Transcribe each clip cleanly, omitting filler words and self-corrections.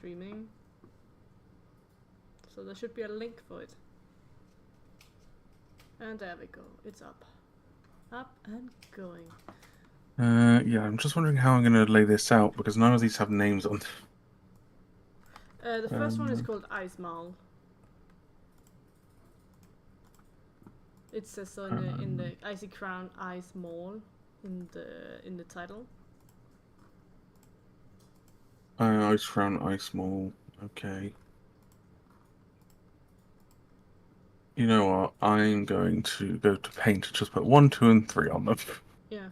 streaming. So there should be a link for it. And there we go. It's up. Up and going. Yeah, I'm just wondering how I'm going to lay this out because none of these have names on them. The first one is called Ice Mall. It says in the Icy Crown Ice Mall in the title. Ice Crown, Ice Mall. Okay. You know what? I'm going to go to paint and just put 1, 2, and 3 on them. Yeah.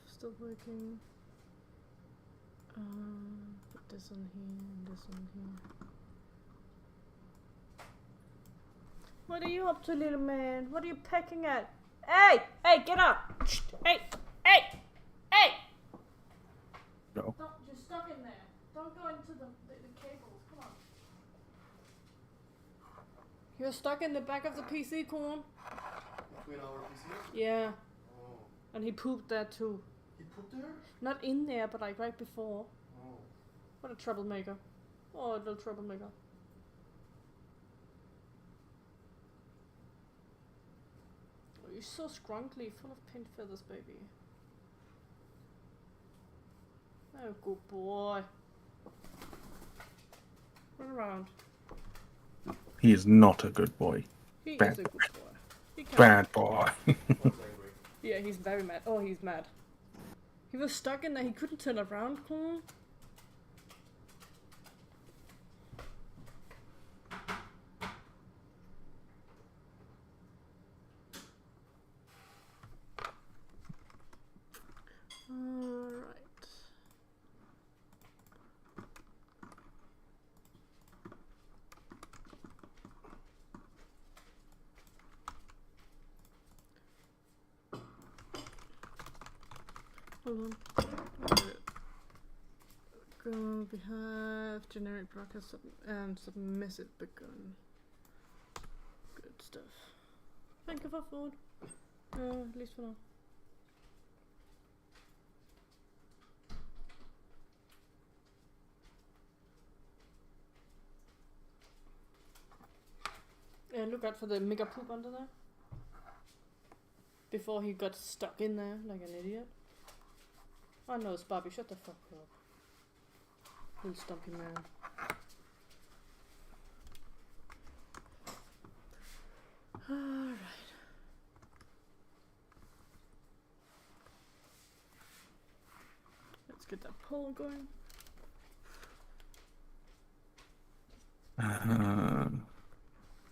Still working. Put this on here and this on here. What are you up to, little man? What are you pecking at? Hey! Hey, get up! Hey! Hey! Hey! No. Don't, you're stuck in there. Don't go into the cables. Come on. You're stuck in the back of the PC, Corn. Between our PCs? Yeah. Oh. And he pooped there too. He pooped there? Not in there, but like right before. Oh. What a troublemaker. Oh, a little troublemaker. Oh, you're so scrunkly, full of paint feathers, baby. Oh, good boy. Run around. He is not a good boy. He Bad is a good boy. He can't. Bad boy. Yeah, he's very mad. Oh, he's mad. He was stuck in there. He couldn't turn around, Corn. Alright. Hold on. Go, we have generic broadcast and submissive begun. Good stuff. Thank you for food. At least for now. Look out for the mega poop under there. Before he got stuck in there like an idiot. Oh no, it's Bobby, shut the fuck up. Little stumpy man. Alright. Let's get that poll going.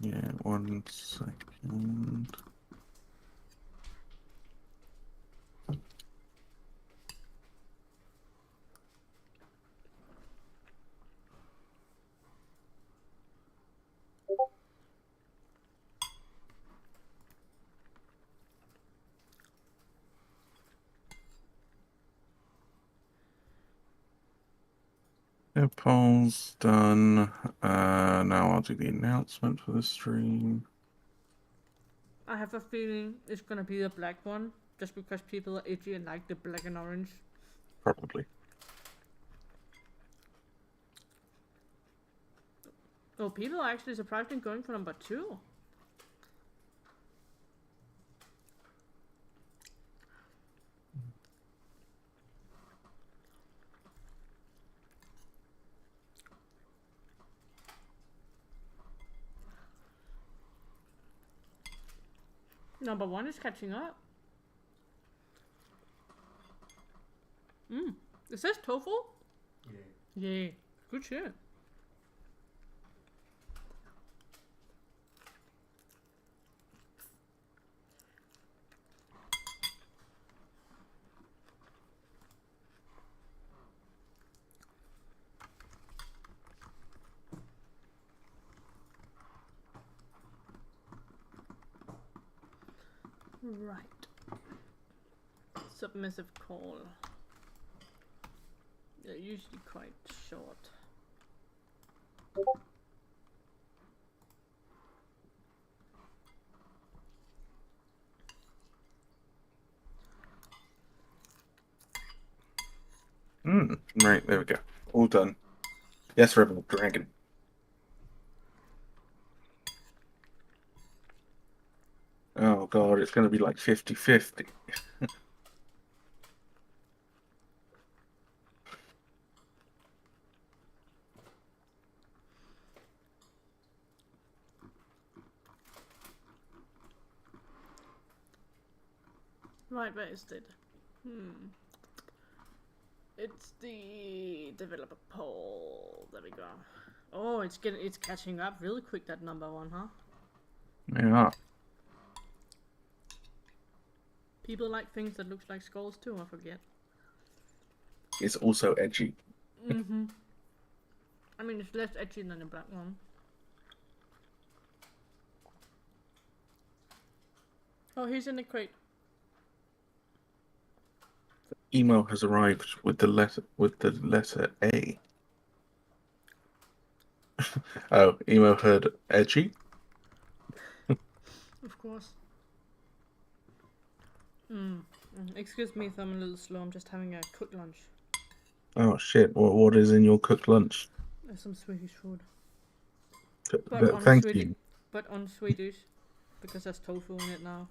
Yeah, 1 second. The poll's done. Now I'll do the announcement for the stream. I have a feeling it's gonna be the black one, just because people are itchy and like the black and orange. Probably. Oh, people are actually surprisingly going for number 2. Number 1 is catching up. It says tofu? Yeah. Yeah. Good shit. Right. Submissive call. They're usually quite short. Right, there we go. All done. Yes, Rebel Dragon. Oh god, it's going to be like 50-50. Right, where is it? It's the developer poll. There we go. Oh, it's catching up really quick, that number one, huh? Yeah. People like things that looks like skulls too, I forget. It's also edgy. Mm-hmm. I mean, it's less edgy than the black one. Oh, he's in the crate. Emo has arrived with the letter A. Oh, Emo heard edgy? Of course. Excuse me if I'm a little slow, I'm just having a quick lunch. Oh shit, what is in your cooked lunch? There's some Swedish food. Thank you. But on Swedish, because there's tofu in it now.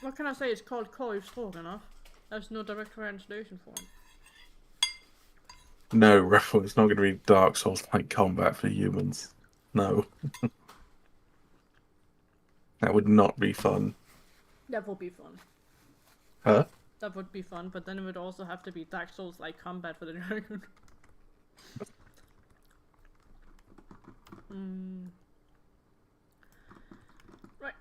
What can I say? It's called korv stroganoff. There's no direct translation for it. No, Ruffle, it's not going to be Dark Souls-like combat for humans. No. That would not be fun. That would be fun. Huh? That would be fun, but then it would also have to be Dark Souls-like combat for the dragon. Right.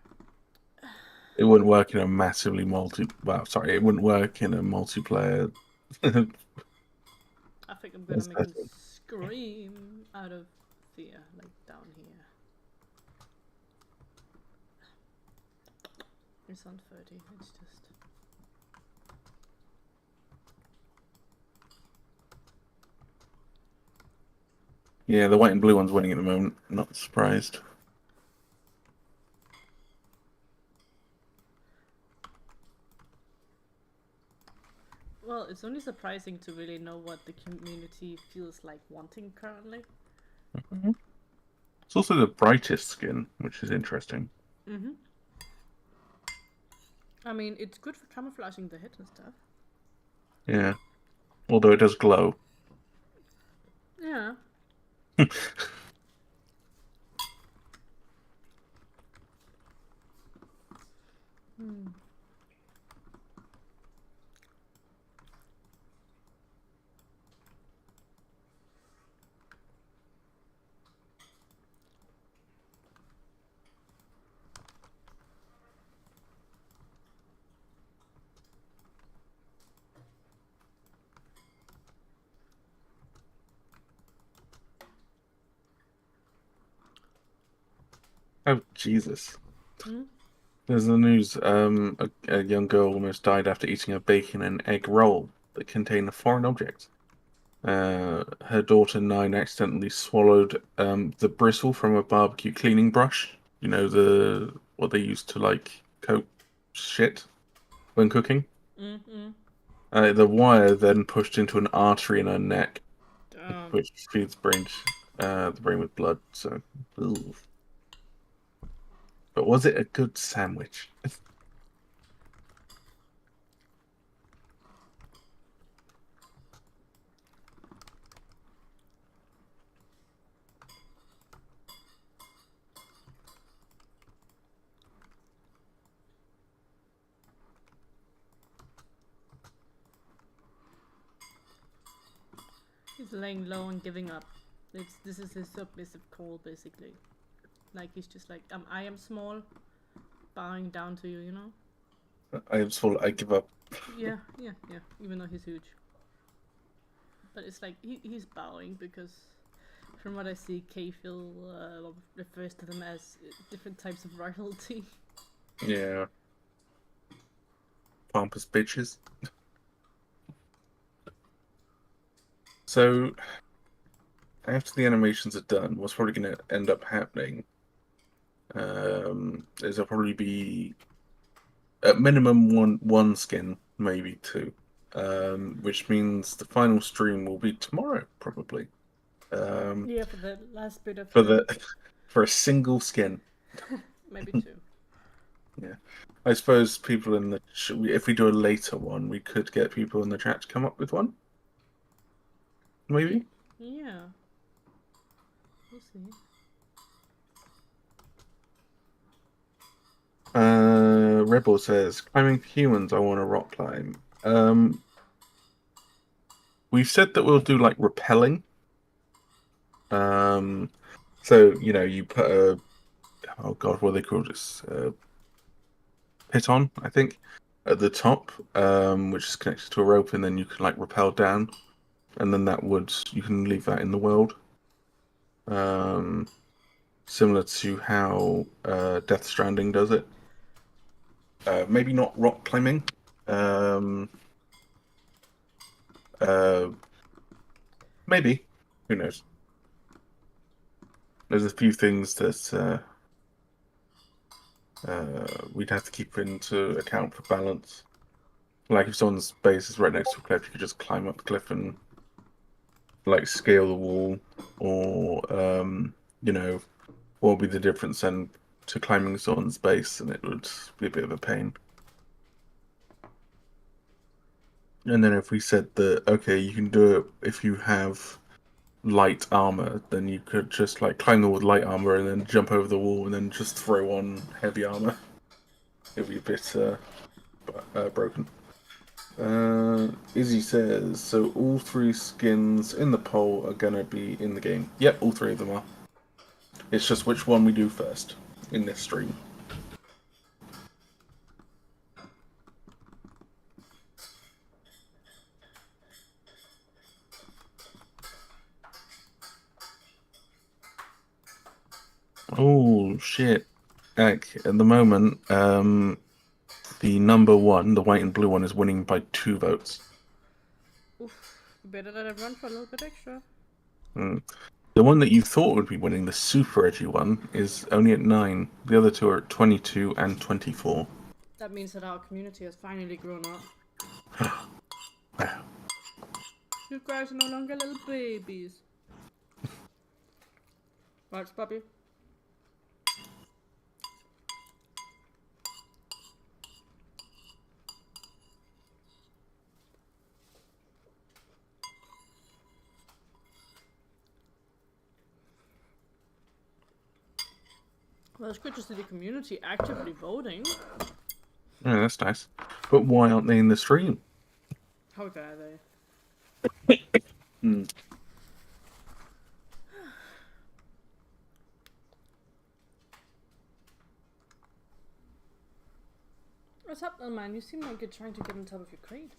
It wouldn't work in a massively it wouldn't work in a multiplayer. I think I'm gonna make him scream out of fear, like down here. It's on 30, it's just... Yeah, the white and blue one's winning at the moment. Not surprised. Well, it's only surprising to really know what the community feels like wanting currently. It's also the brightest skin, which is interesting. I mean, it's good for camouflaging the head and stuff. Yeah. Although it does glow. Yeah. Oh, Jesus. There's the news. A young girl almost died after eating a bacon and egg roll that contained a foreign object. Her daughter 9 accidentally swallowed the bristle from a barbecue cleaning brush. You know, what they use to like coat shit when cooking. The wire then pushed into an artery in her neck, which feeds the brain with blood. So, ugh. But was it a good sandwich? He's laying low and giving up. This is his submissive call, basically. Like, he's just like, I am small, bowing down to you, you know? I am small, I give up. Yeah, even though he's huge. But it's like, he's bowing because From what I see, Kayfill refers to them as different types of royalty. Yeah. Pompous bitches. So, after the animations are done, what's probably going to end up happening is there'll probably be at minimum one skin, maybe two, which means the final stream will be tomorrow, probably. Yeah, for the last bit of for a single skin. maybe two. Yeah, I suppose people in the if we do a later one, we could get people in the chat to come up with one. Maybe. Yeah. We'll see. Rebel says, climbing humans, I want to rock climb. We've said that we'll do like rappelling. So, you know, you put a, oh god, what are they called? It's piton, I think, at the top, which is connected to a rope, and then you can like rappel down, and then you can leave that in the world. Similar to how Death Stranding does it. Maybe not rock climbing. Maybe. Who knows? There's a few things that we'd have to keep into account for balance. Like if someone's base is right next to a cliff, you could just climb up the cliff and like scale the wall, or you know, what would be the difference then to climbing someone's base, and it would be a bit of a pain. And then if we said that, okay, you can do it if you have light armor, then you could just like climb the wall with light armor and then jump over the wall and then just throw on heavy armor. It'll be a bit broken. Izzy says, so all three skins in the poll are gonna be in the game. Yep, all three of them are. It's just which one we do first in this stream. Oh shit! At the moment, the number one, the white and blue one, is winning by 2 votes. Oof. Better let it run for a little bit extra. The one that you thought would be winning, the super edgy one, is only at 9. The other two are at 22 and 24. That means that our community has finally grown up. Wow. You guys are no longer little babies. Right, puppy. Well, it's good to see the community actively voting. Yeah, that's nice. But why aren't they in the stream? How dare they? What's up, little man? You seem like you're trying to get on top of your crate.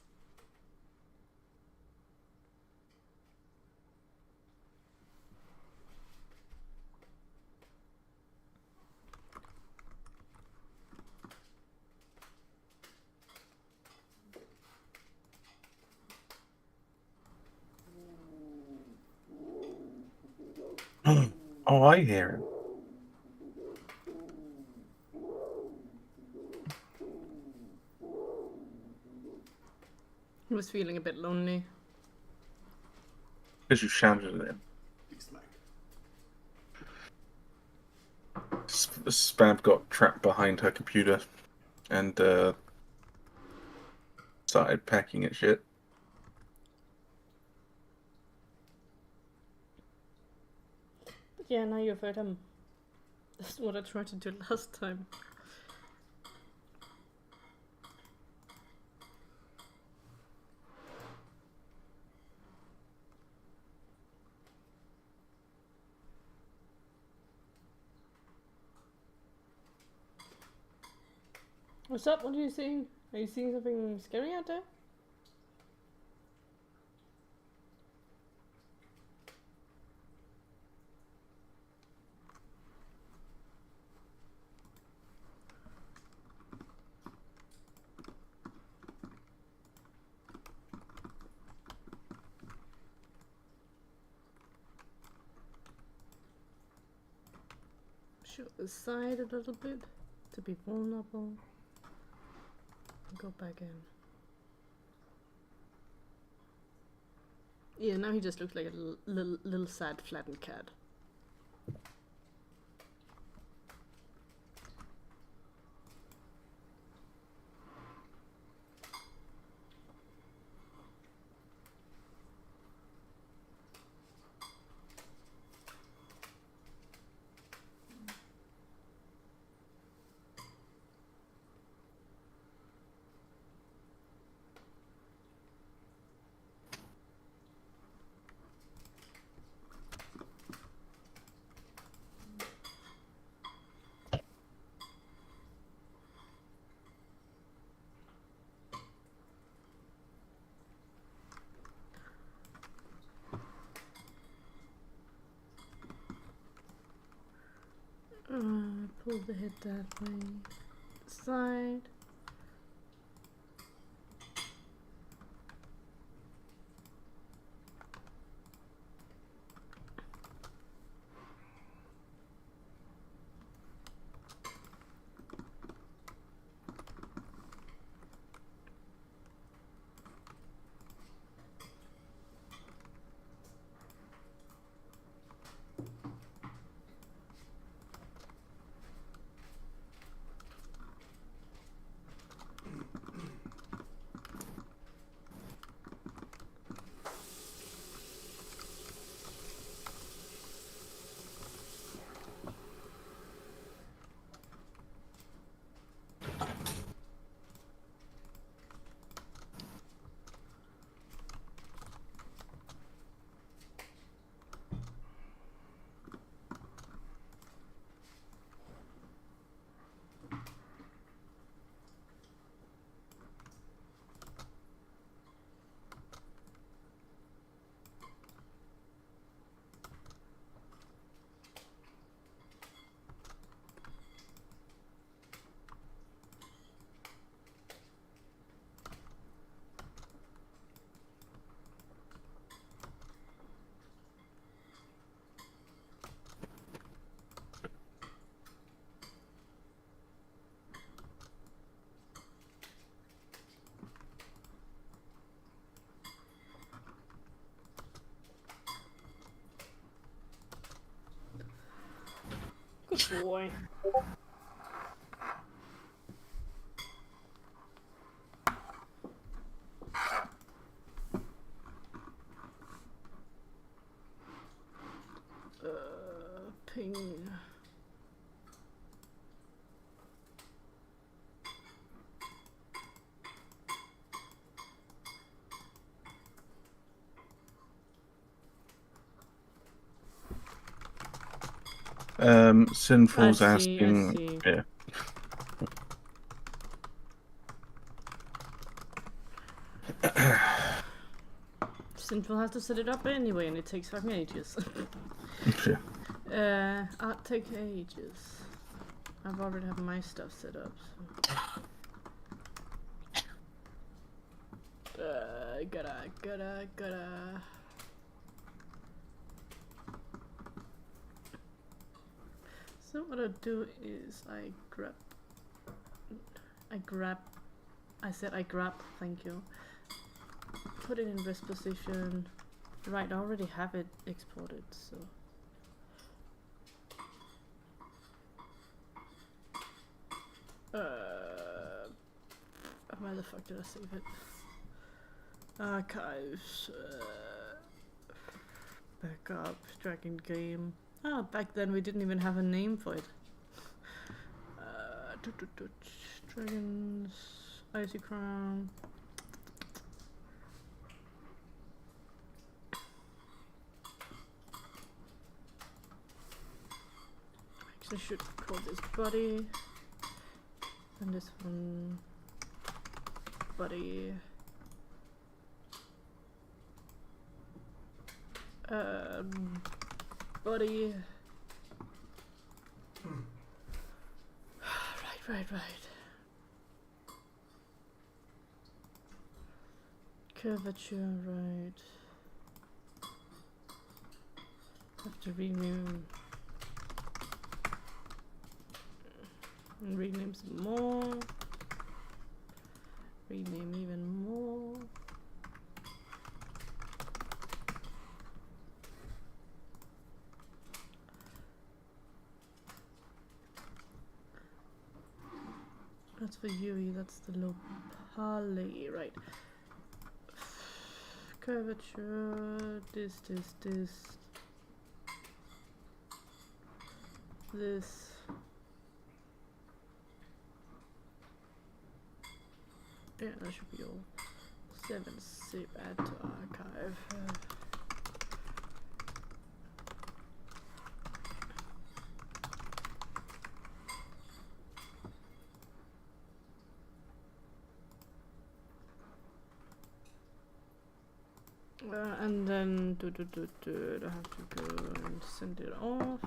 Oh, I hear him. He was feeling a bit lonely. Because you shouted at him. Big smack. Spab got trapped behind her computer and started packing at shit. But yeah, now you've heard him. That's what I tried to do last time. What's up? What are you seeing? Are you seeing something scary out there? show the side a little bit to be vulnerable. Go back in. Yeah, now he just looks like a little sad flattened cat. Pull the head that way. Side. Good boy. Ping. Sinful's I see. asking. Yeah. Sinful has to set it up anyway, and it takes fucking ages. Yeah. Art take ages. I've already have my stuff set up. So. Gotta. So what I do is I grab, thank you. Put it in rest position. Right, I already have it exported, so. Where the fuck did I save it? Archives. Backup, dragon game. Oh, back then we didn't even have a name for it. Dragons, Icy Crown. Actually, should call this body, and this one body. Body. Right. Curvature, right. Have to rename. And rename some more. Rename even more. That's for Yui, that's the low poly, right. Curvature, this. Yeah, that should be all. 7 zip add to archive. And then I have to go and send it off.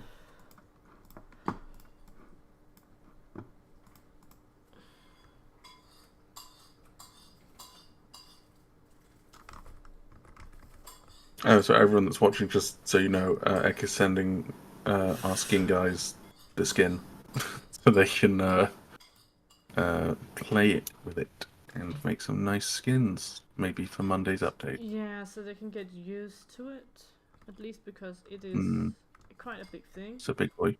Oh, so everyone that's watching, just so you know, Ek is sending our skin guys the skin so they can play it with it and make some nice skins, maybe for Monday's update. Yeah, so they can get used to it, at least because it is quite a big thing. It's a big boy.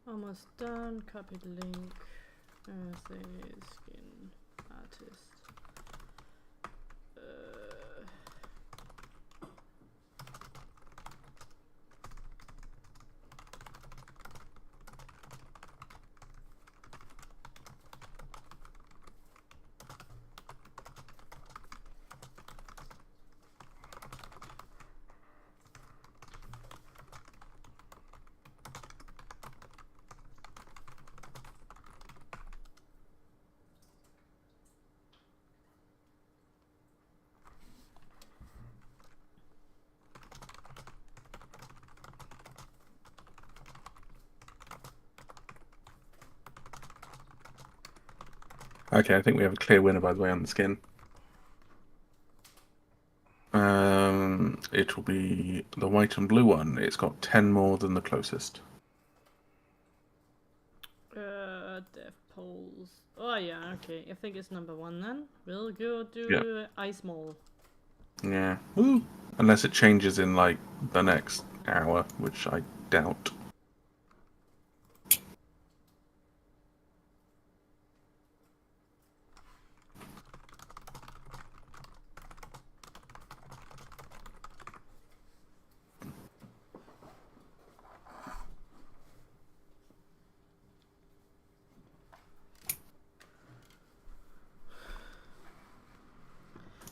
Almost done. Copy the link. Say skin artist. Okay, I think we have a clear winner, by the way, on the skin. It will be the white and blue one. It's got 10 more than the closest. Dev polls. Oh yeah, okay. I think it's number 1 then. We'll go do Ice Mall. Yeah. Woo! Unless it changes in, like, the next hour, which I doubt.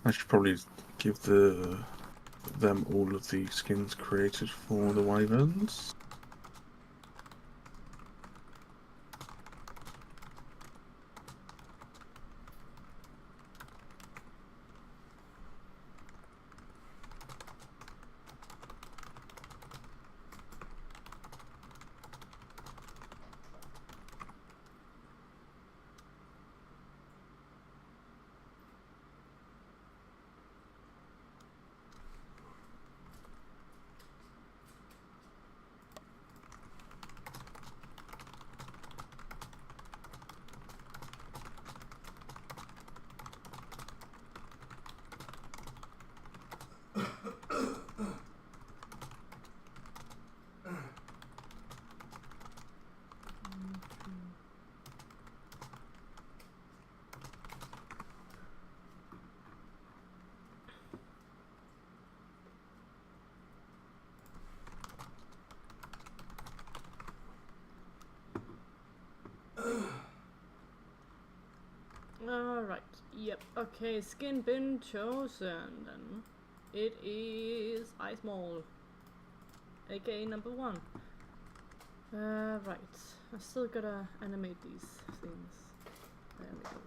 I should probably give them all of the skins created for the Wyverns. Alright, yep, okay, skin been chosen then. It is Ice Mall, aka number 1. Right, I still gotta animate these things. There we go.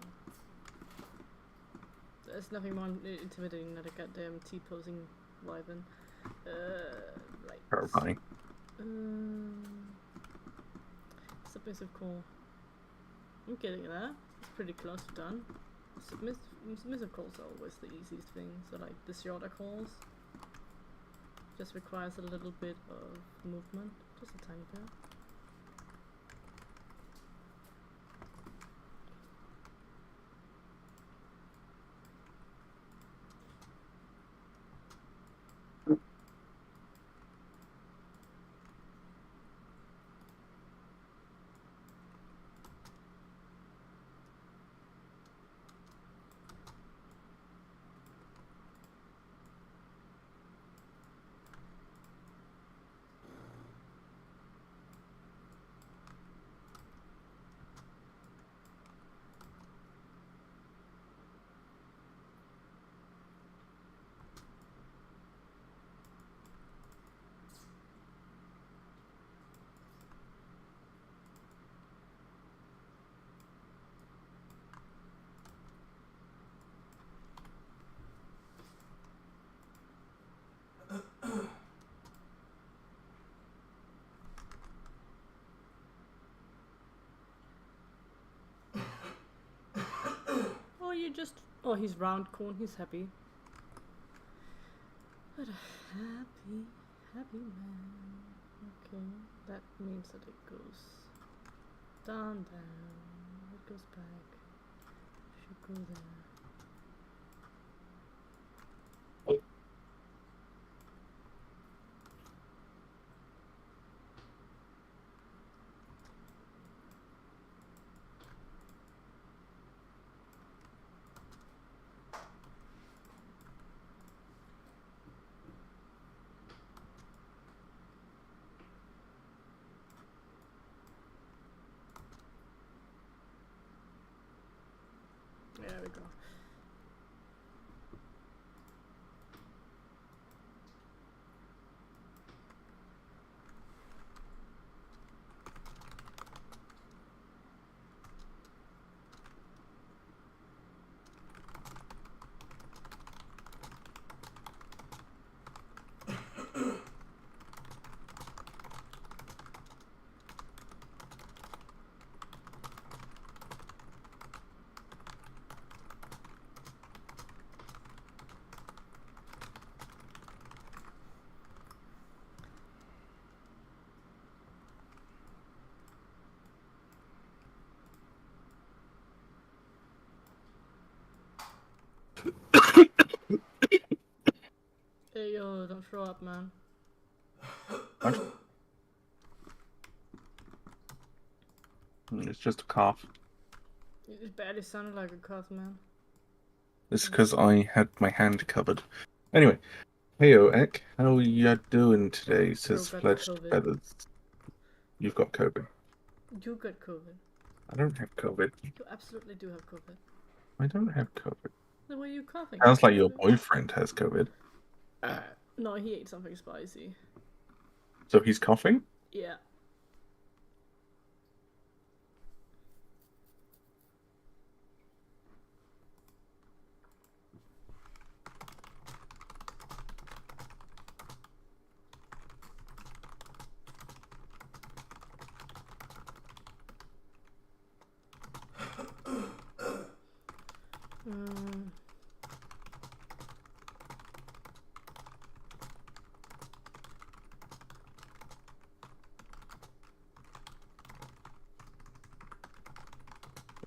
There's nothing more intimidating than a goddamn T-posing Wyvern. Right. Terrifying. Submissive call. I'm getting there. It's pretty close to done. Submissive calls are always the easiest thing. So like the shorter calls. Just requires a little bit of movement, just a tiny bit. Oh, you just... Oh, he's round corn, he's happy. What a happy, happy man. Okay, that means that it goes down, it goes back. Should go there. There we go. Hey yo, don't throw up, man. What? It's just a cough. It barely sounded like a cough, man. It's because I had my hand covered. Anyway, heyo, Ek, how you doing today? Says got Fledged COVID. Feathers. You've got COVID. You got COVID. I don't have COVID. You absolutely do have COVID. I don't have COVID. The way you're coughing. Sounds like your boyfriend has COVID. No, he ate something spicy. So he's coughing? Yeah.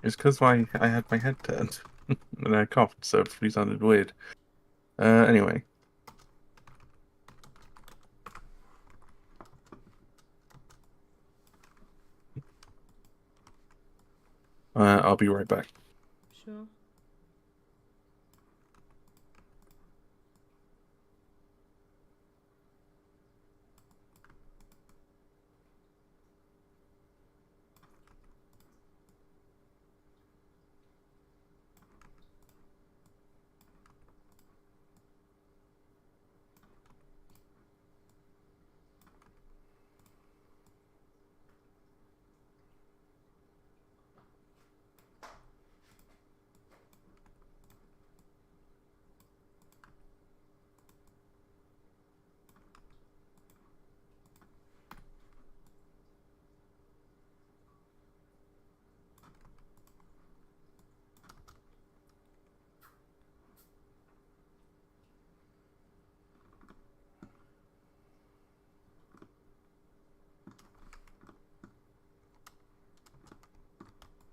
It's because I had my head turned and I coughed, so it really sounded weird. Anyway. I'll be right back. Sure.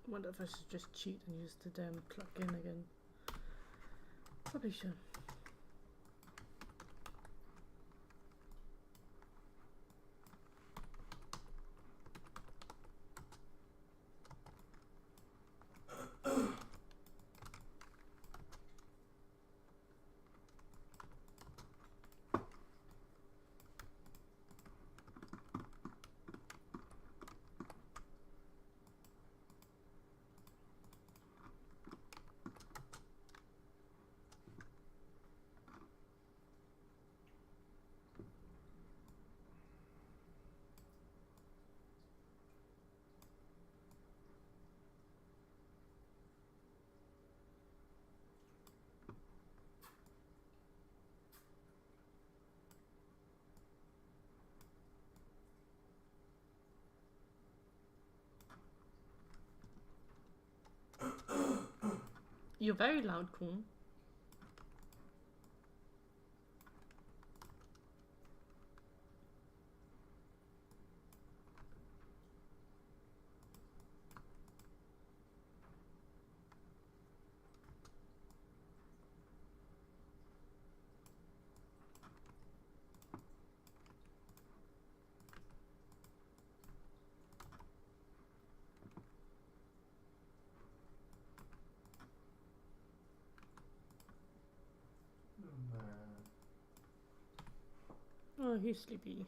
Wonder if I should just cheat and use the damn plug-in again. Probably should. You're very loud, Kuhn. Oh, he's sleepy.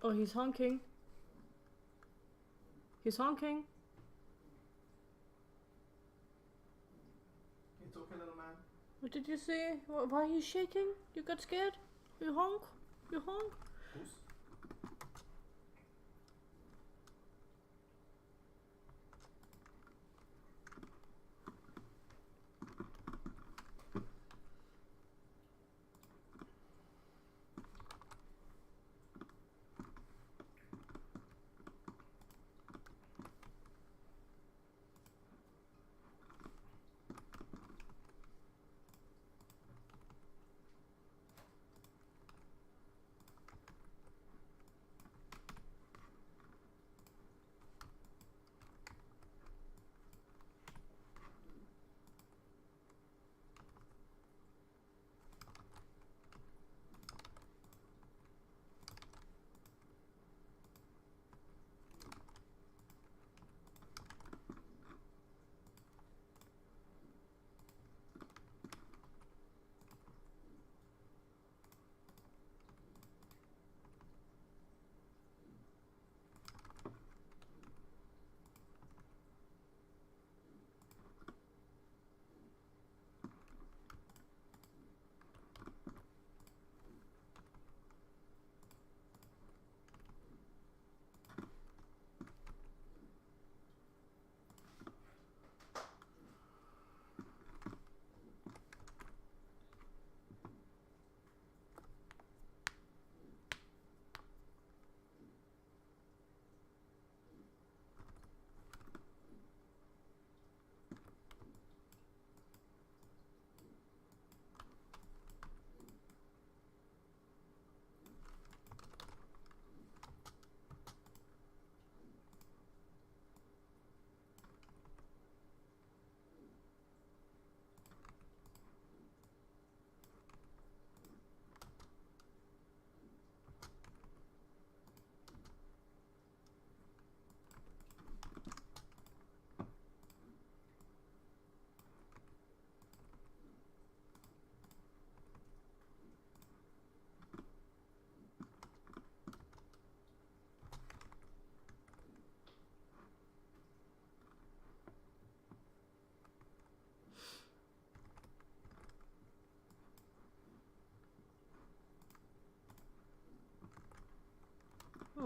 Oh, he's honking. He's honking. It's okay, little man. What did you say? Why are you shaking? You got scared? You honk? You honk? Who's?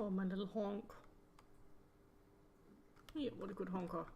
Oh, my little honk. Yeah, what a good honker.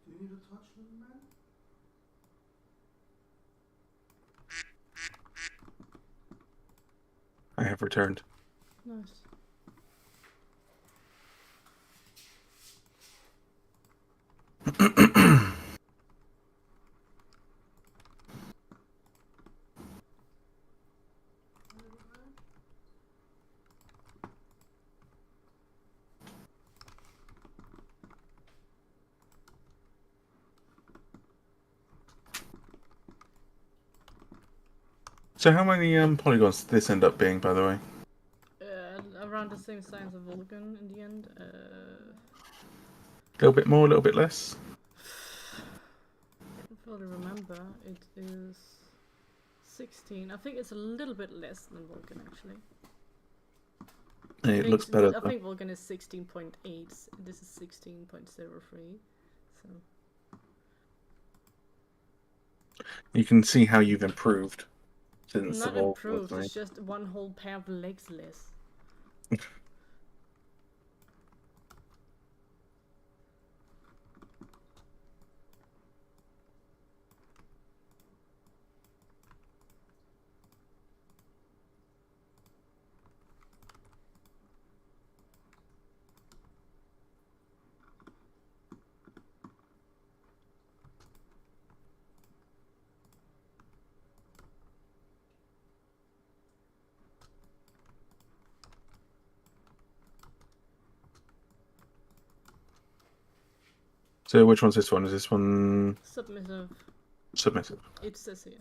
Do you need a touch, little man? I have returned. Nice. So how many polygons did this end up being, by the way? Around the same size of Vulcan in the end. A little bit more, a little bit less? I don't fully remember. It is 16. I think it's a little bit less than Vulcan actually. It looks better. I think Vulcan is 16.8. This is 16.03. So You can see how you've improved since not the vault improved. was It's just one whole pair of legs less. So which one's this one? Is this one Submissive. submissive? It says here.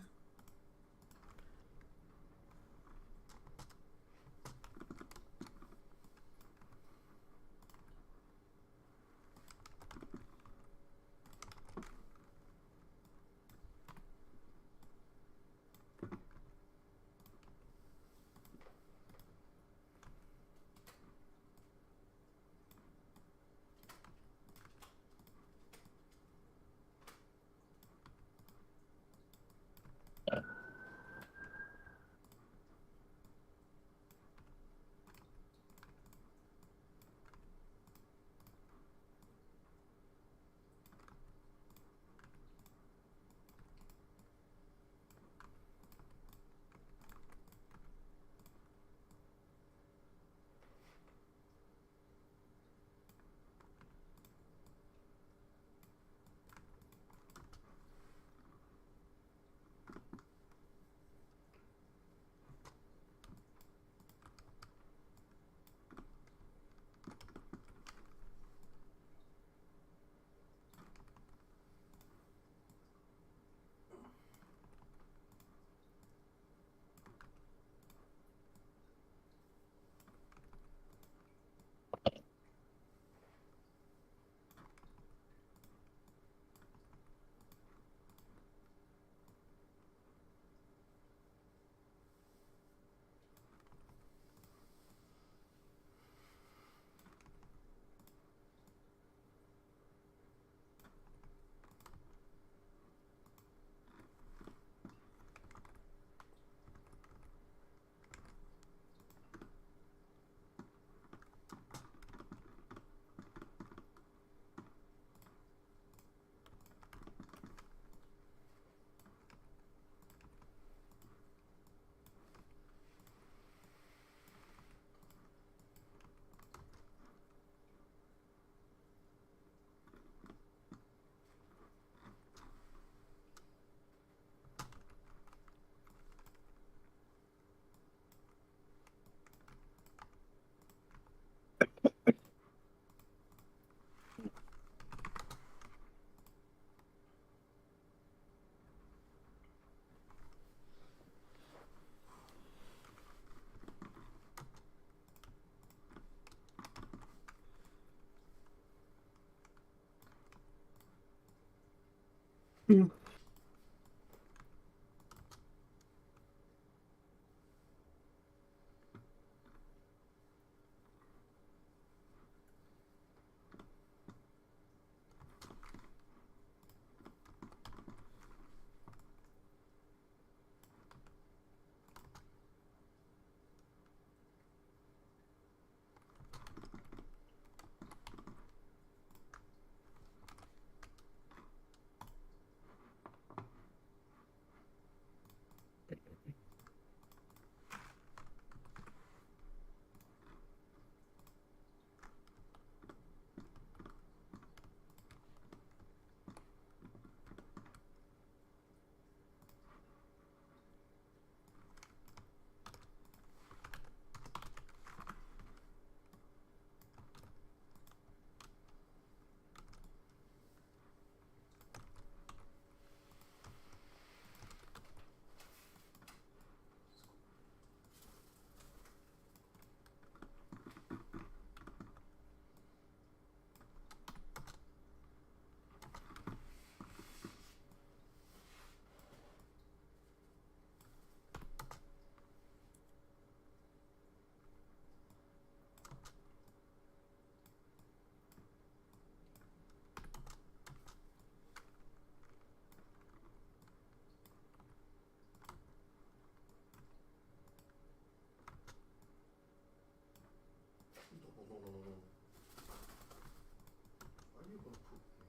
Mm. No. Why are you gonna poop me?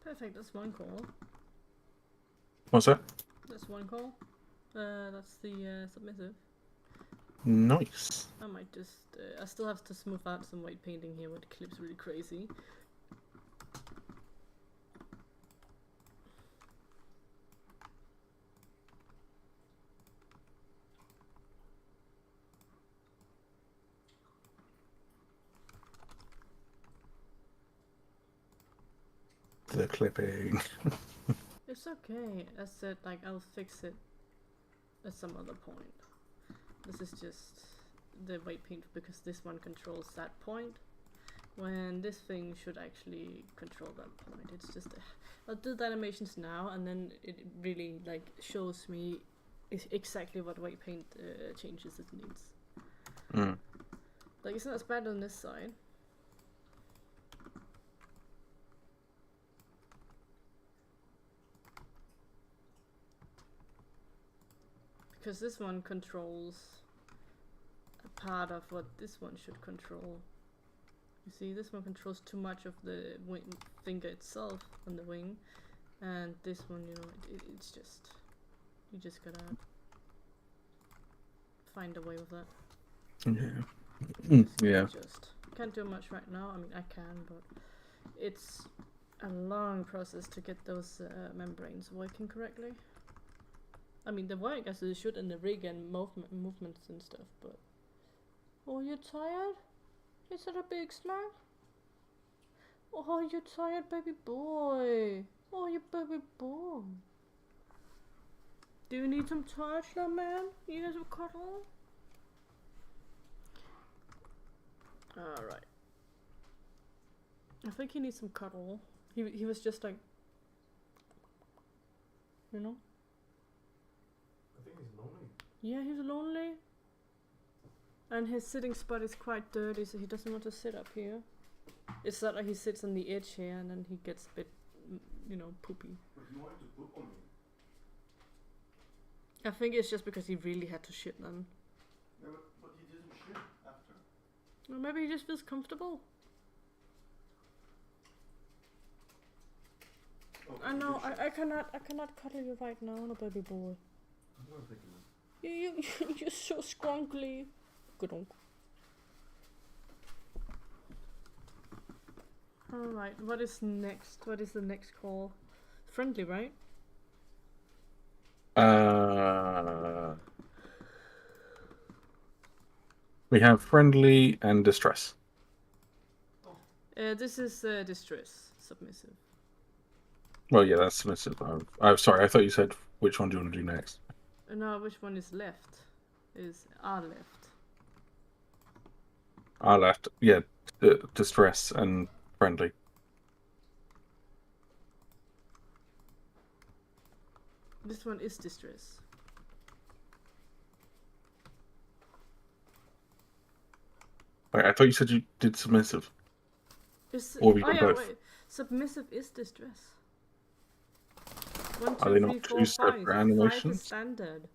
Perfect, that's one call. What's that? That's one call. That's the submissive. Nice. I might just... I still have to smooth out some white painting here where the clip's really crazy. The clipping. It's okay. I said, like, I'll fix it at some other point. This is just the white paint because this one controls that point, when this thing should actually control that point. It's just I'll do the animations now, and then it really like shows me exactly what white paint changes it needs. Mm. Like, it's not as bad on this side. Because this one controls a part of what this one should control. You see, this one controls too much of the finger itself on the wing, and this one, you know, it's just, you just gotta find a way with that. Yeah. Yeah. Just can't do much right now. I mean, I can, but it's a long process to get those membranes working correctly. I mean, they work as they should in the rig and movements and stuff, but... Oh, you tired? Is it a big snack? Oh, you tired, baby boy? Oh, you baby boy. Do you need some touch, little man? You guys will cuddle? Alright. I think he needs some cuddle. He was just like... You know? I think he's lonely. Yeah, he's lonely. And his sitting spot is quite dirty, so he doesn't want to sit up here. It's not like he sits on the edge here and then he gets a bit, you know, poopy. But he wanted to poop on me. I think it's just because he really had to shit then. Yeah, but he didn't shit after. Or maybe he just feels comfortable. Oh, I he know, did shit. I cannot cuddle you right now, no baby boy. I'm gonna take a look. You're so scrunkly. Good on. Alright, what is next? What is the next call? Friendly, right? We have friendly and distress. This is distress, submissive. Well, yeah, that's submissive. I'm sorry, I thought you said which one do you want to do next? No, which one is left? Is our left. Our left, yeah, distress and friendly. This one is distress. Wait, I thought you said you did submissive. Or we got both. Wait. Submissive is distress. 1, 2, Are they 3, not 4, two 5. separate 5 animations? is standard.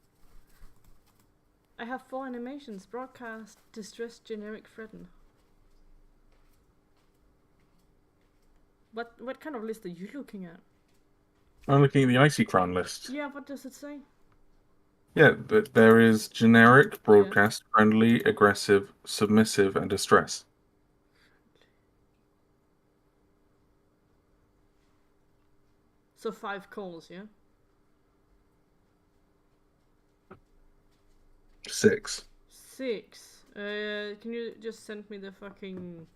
I have 4 animations. Broadcast, distress, generic, threaten. What kind of list are you looking at? I'm looking at the Icy Crown list. Yeah, what does it say? Yeah, but there is generic, broadcast, friendly, aggressive, submissive, and distress. So 5 calls, yeah? 6. 6. Can you just send me the fucking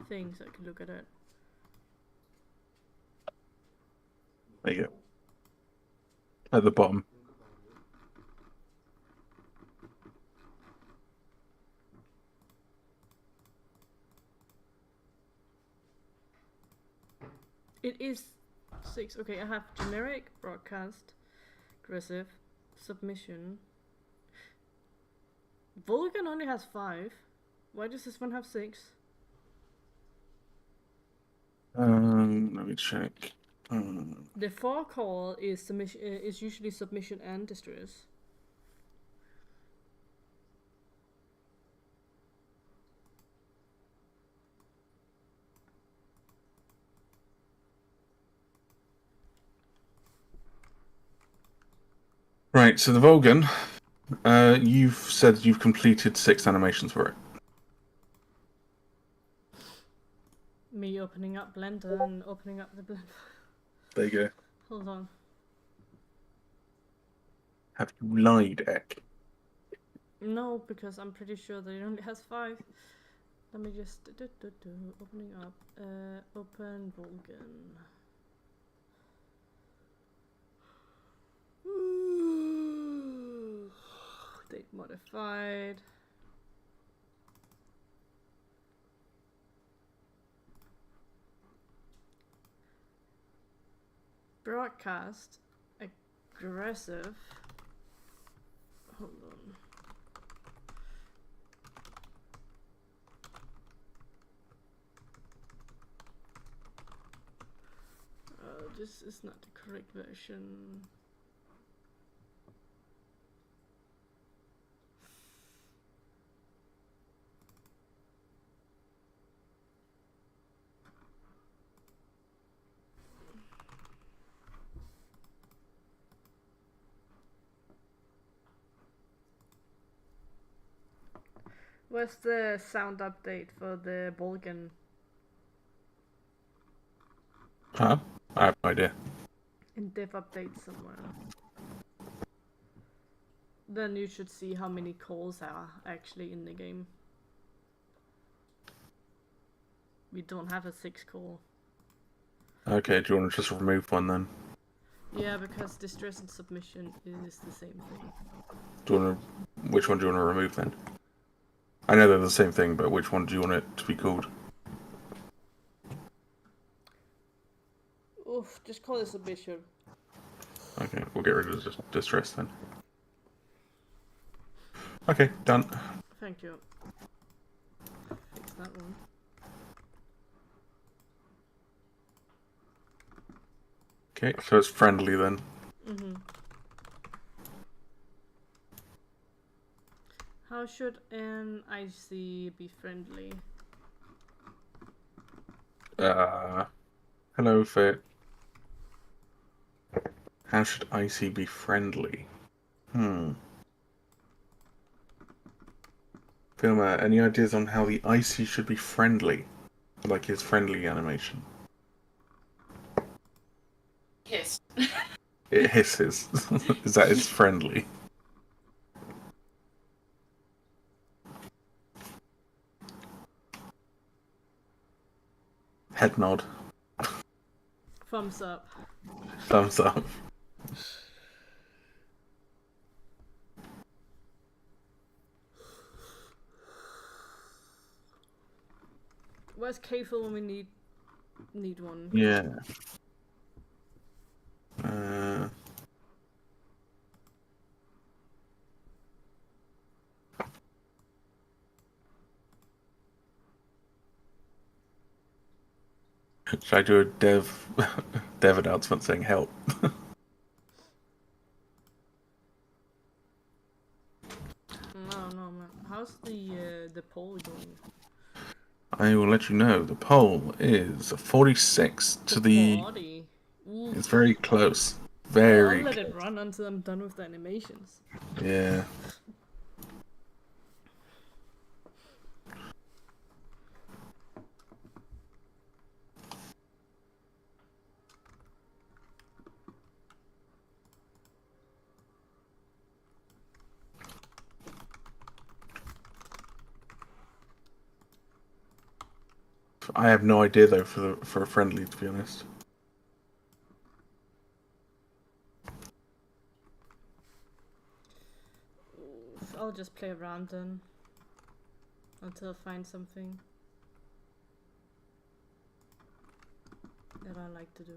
thing so I can look at it? There you go. At the bottom. It is 6. Okay, I have generic, broadcast, aggressive, submission. Vulcan only has 5. Why does this one have 6? Let me check. The 4 call is submission. Is usually submission and distress. Right, so the Volgan, you've said you've completed 6 animations for it. Me opening up Blender and opening up the Blender. There you go. Hold on. Have you lied, Ek? No, because I'm pretty sure that it only has 5. Let me just opening up. Open Vulcan. Date modified. Broadcast. Aggressive. Hold on. This is not the correct version. Where's the sound update for the Bolgan? Huh? I have no idea. In dev update somewhere. Then you should see how many calls are actually in the game. We don't have a 6 call. Okay, do you want to just remove one then? Yeah, because distress and submission is the same thing. Do you want to, which one do you want to remove then? I know they're the same thing, but which one do you want it to be called? Oof, just call it submission. Okay, we'll get rid of distress then. Okay, done. Thank you. Fix that one. Okay, so it's friendly then. Mm-hmm. How should an IC be friendly? Hello, Fit. How should IC be friendly? Filmer, any ideas on how the IC should be friendly? Like his friendly animation. Hiss. It hisses. Is that it's friendly? Head nod. Thumbs up. Thumbs up. Where's Kafel when we need one? Yeah. Should I do a dev announcement saying help? No, man. How's the poll going? I will let you know. The poll is 46 to the. Body. Oof. It's very close. I'll Very let close. it run until I'm done with the animations. Yeah. I have no idea though for a friendly, to be honest. Oof, I'll just play around then. Until I find something that I like to do.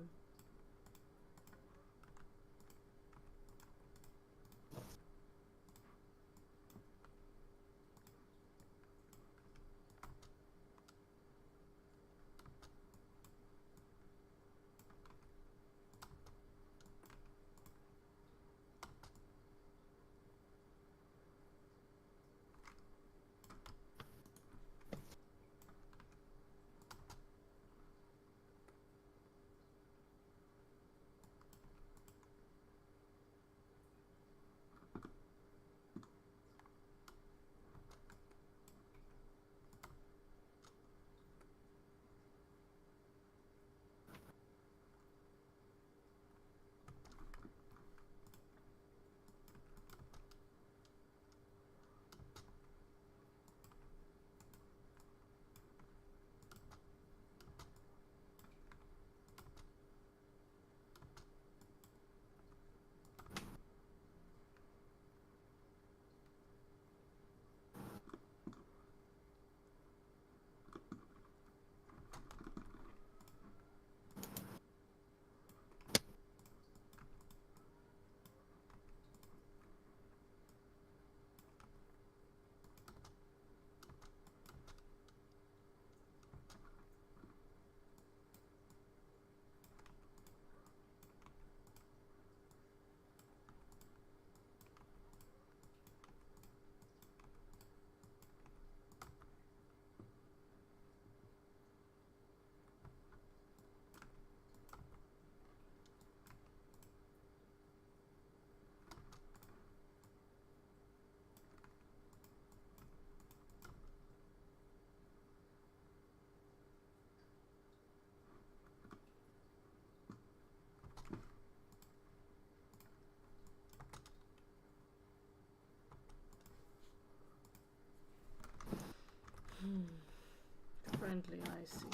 friendly icy.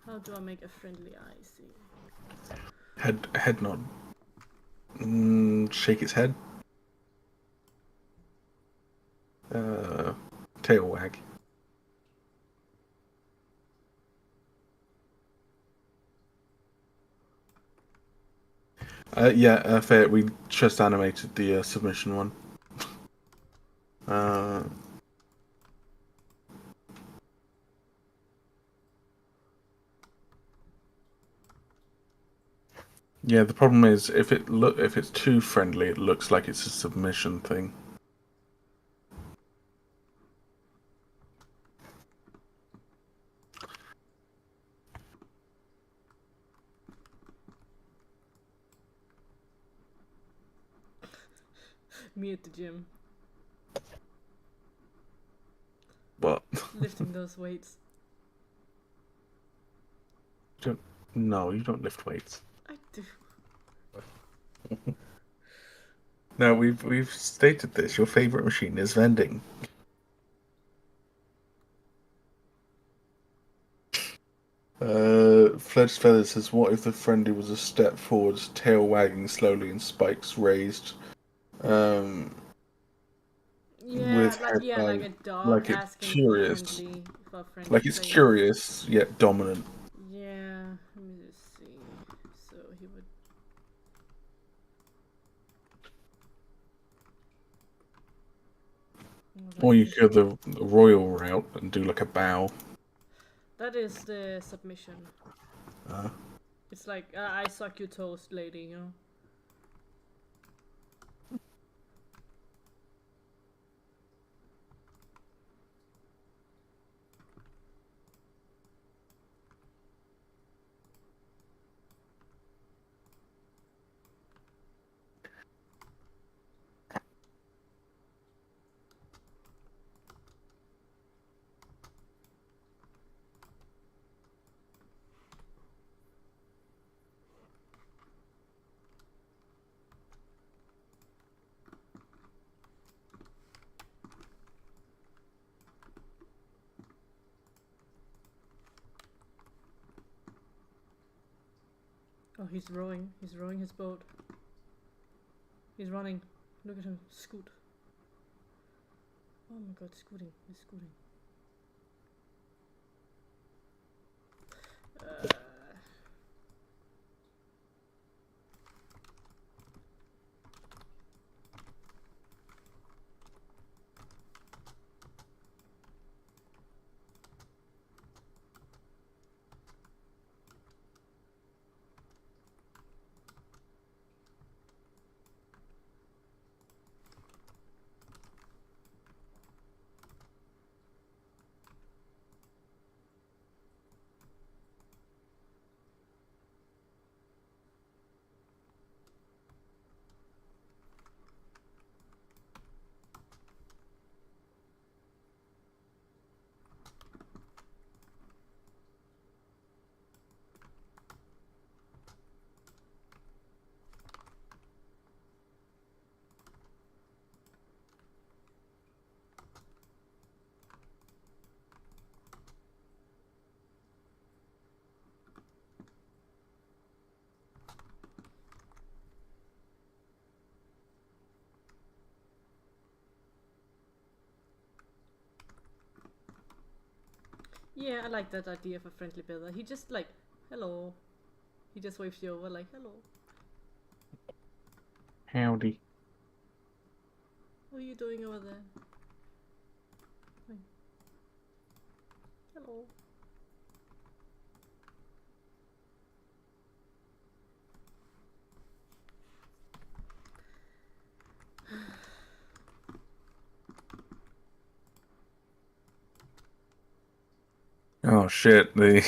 How do I make a friendly icy? Head nod. Shake its head. Tail wag. Yeah, fair. We just animated the submission one. Yeah, the problem is if it's too friendly, it looks like it's a submission thing. Me at the gym, But lifting those weights. no, you don't lift weights. I do. No, we've stated this. Your favorite machine is vending. Fledged Feather says, "What if the friendly was a step forward, tail wagging slowly and spikes raised, Yeah, with head like bowed, a dog like it's asking curious, for friendly like it's play. curious yet dominant." Yeah, let me just see. So he would. Or you could go the royal route and do like a bow. That is the submission. It's like I suck your toast, lady. You know. Oh, he's rowing. He's rowing his boat. He's running. Look at him scoot. Oh my god, scooting. He's scooting. Yeah, I like that idea of a friendly feather. He just like, hello. He just waves you over like, hello. Howdy. What are you doing over there? Hi. Hello. Oh shit! The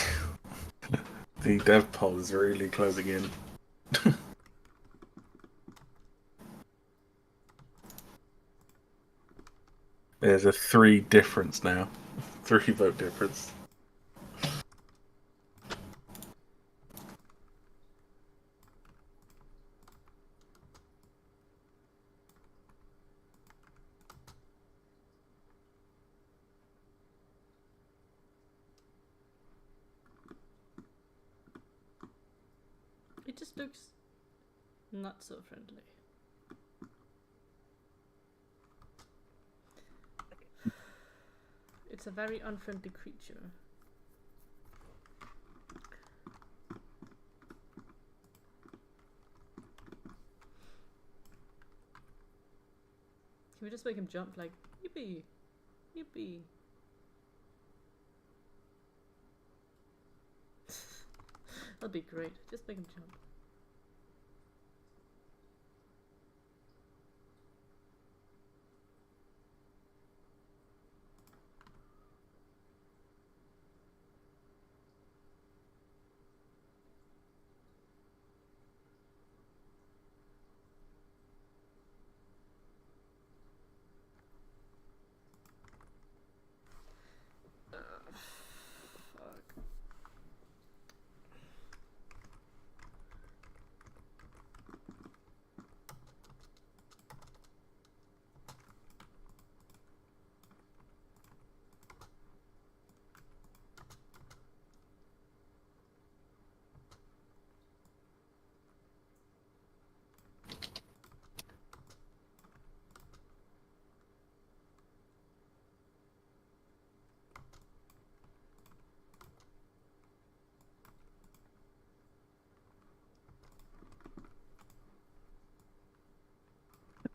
the dev poll is really closing in. There's a 3 difference now. 3 vote difference. just looks not so friendly. It's a very unfriendly creature. Can we just make him jump like, yippee, yippee? That'd be great. Just make him jump.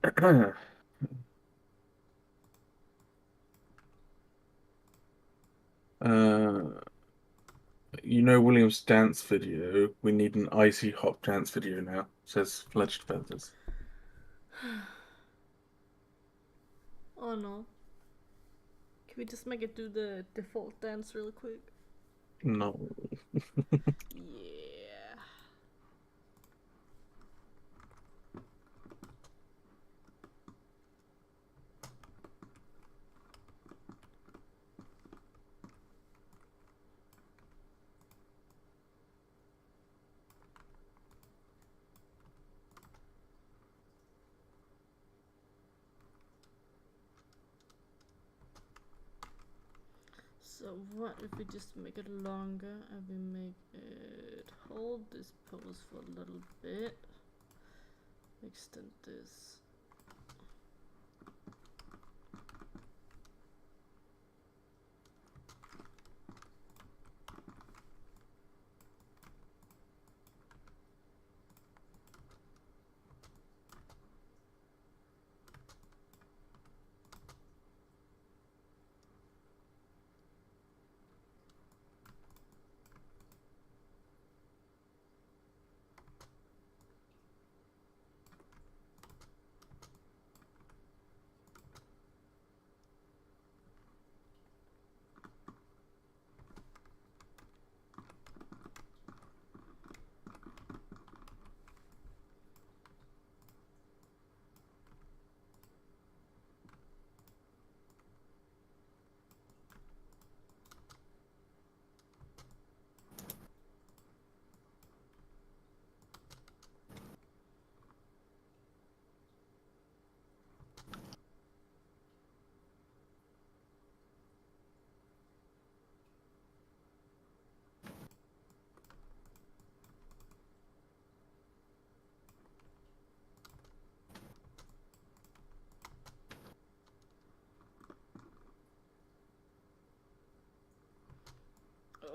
Fuck. You know William's dance video. We need an icy hot dance video now. Says Fledged Feathers. Oh no. Can we just make it do the default dance real quick? No. Yeah. So what if we just make it longer and we make it hold this pose for a little bit, extend this.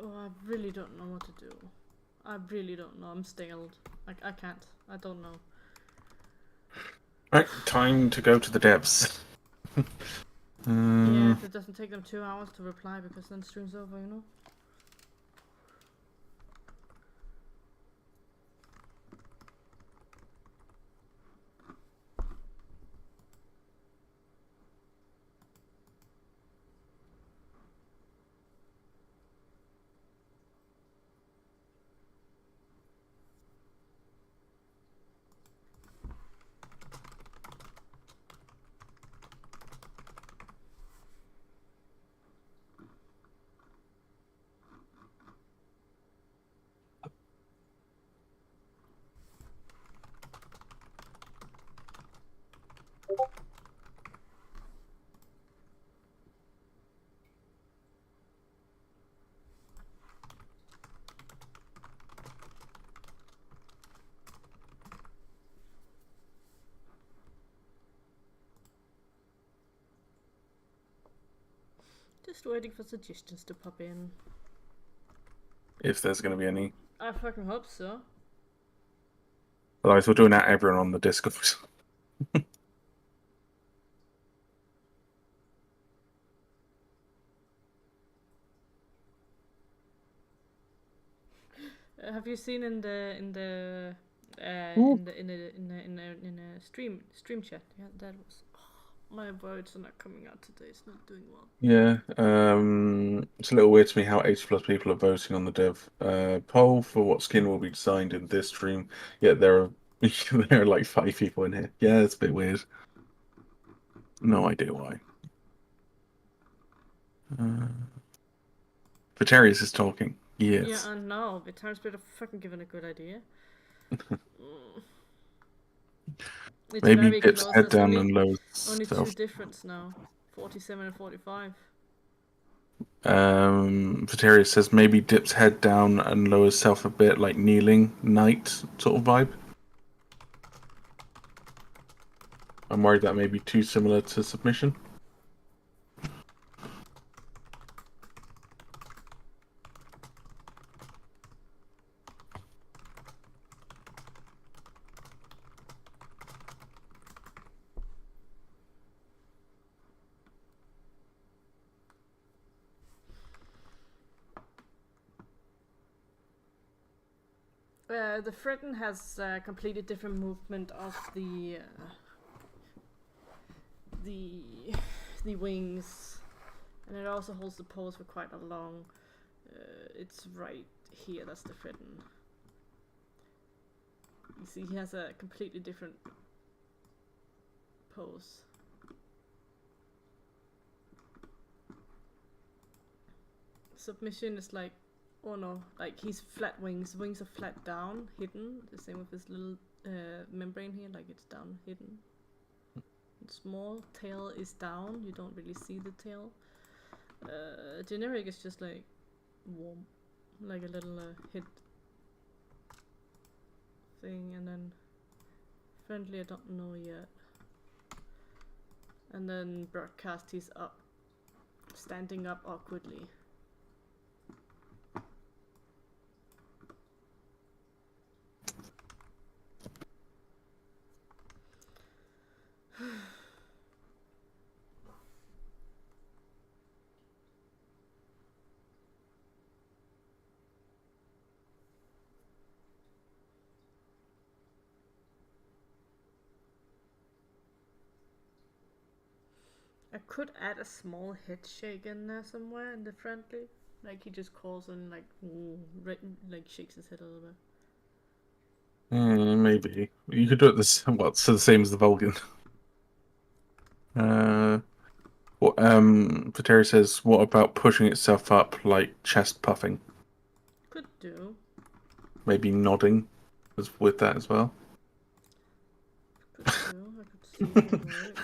Oh, I really don't know what to do. I really don't know. I'm stalled. I can't. I don't know. Right, time to go to the depths. Yeah, if it doesn't take them 2 hours to reply because then stream's over, you know? Just waiting for suggestions to pop in. If there's going to be any. I fucking hope so. Otherwise, we're doing that everyone on the Discord. Have you seen in a stream chat? Yeah, that was. My words are not coming out today. It's not doing well. Yeah, it's a little weird to me how 80 plus people are voting on the dev poll for what skin will be designed in this stream. Yet there are like 5 people in here. Yeah, it's a bit weird. No idea why. Vitarius is talking. Yes. Yeah, I know. Vitarius better fucking given a good idea. It's Maybe very dips close. head There's down and lowers only self. 2 difference now. 47 and 45. Vitarius says maybe dips head down and lowers self a bit, like kneeling knight sort of vibe. I'm worried that may be too similar to submission. The Fritten has a completely different movement of the wings, and it also holds the pose for quite a long. It's right here. That's the Fritten. You see, he has a completely different pose. Submission is like. Oh no, like he's flat wings. Wings are flat down, hidden. The same with his little membrane here, like it's down, hidden. And small tail is down. You don't really see the tail. Generic is just like warm, like a little hit thing, and then friendly. I don't know yet. And then broadcast, he's up, standing up awkwardly. I could add a small head shake in there somewhere in the friendly. Like he just calls and like like shakes his head a little bit. Maybe you could do it so the same as the Vulcan. Pateri says, what about pushing itself up like chest puffing? Could do. Maybe nodding with that as well. Could do. I could see if it works.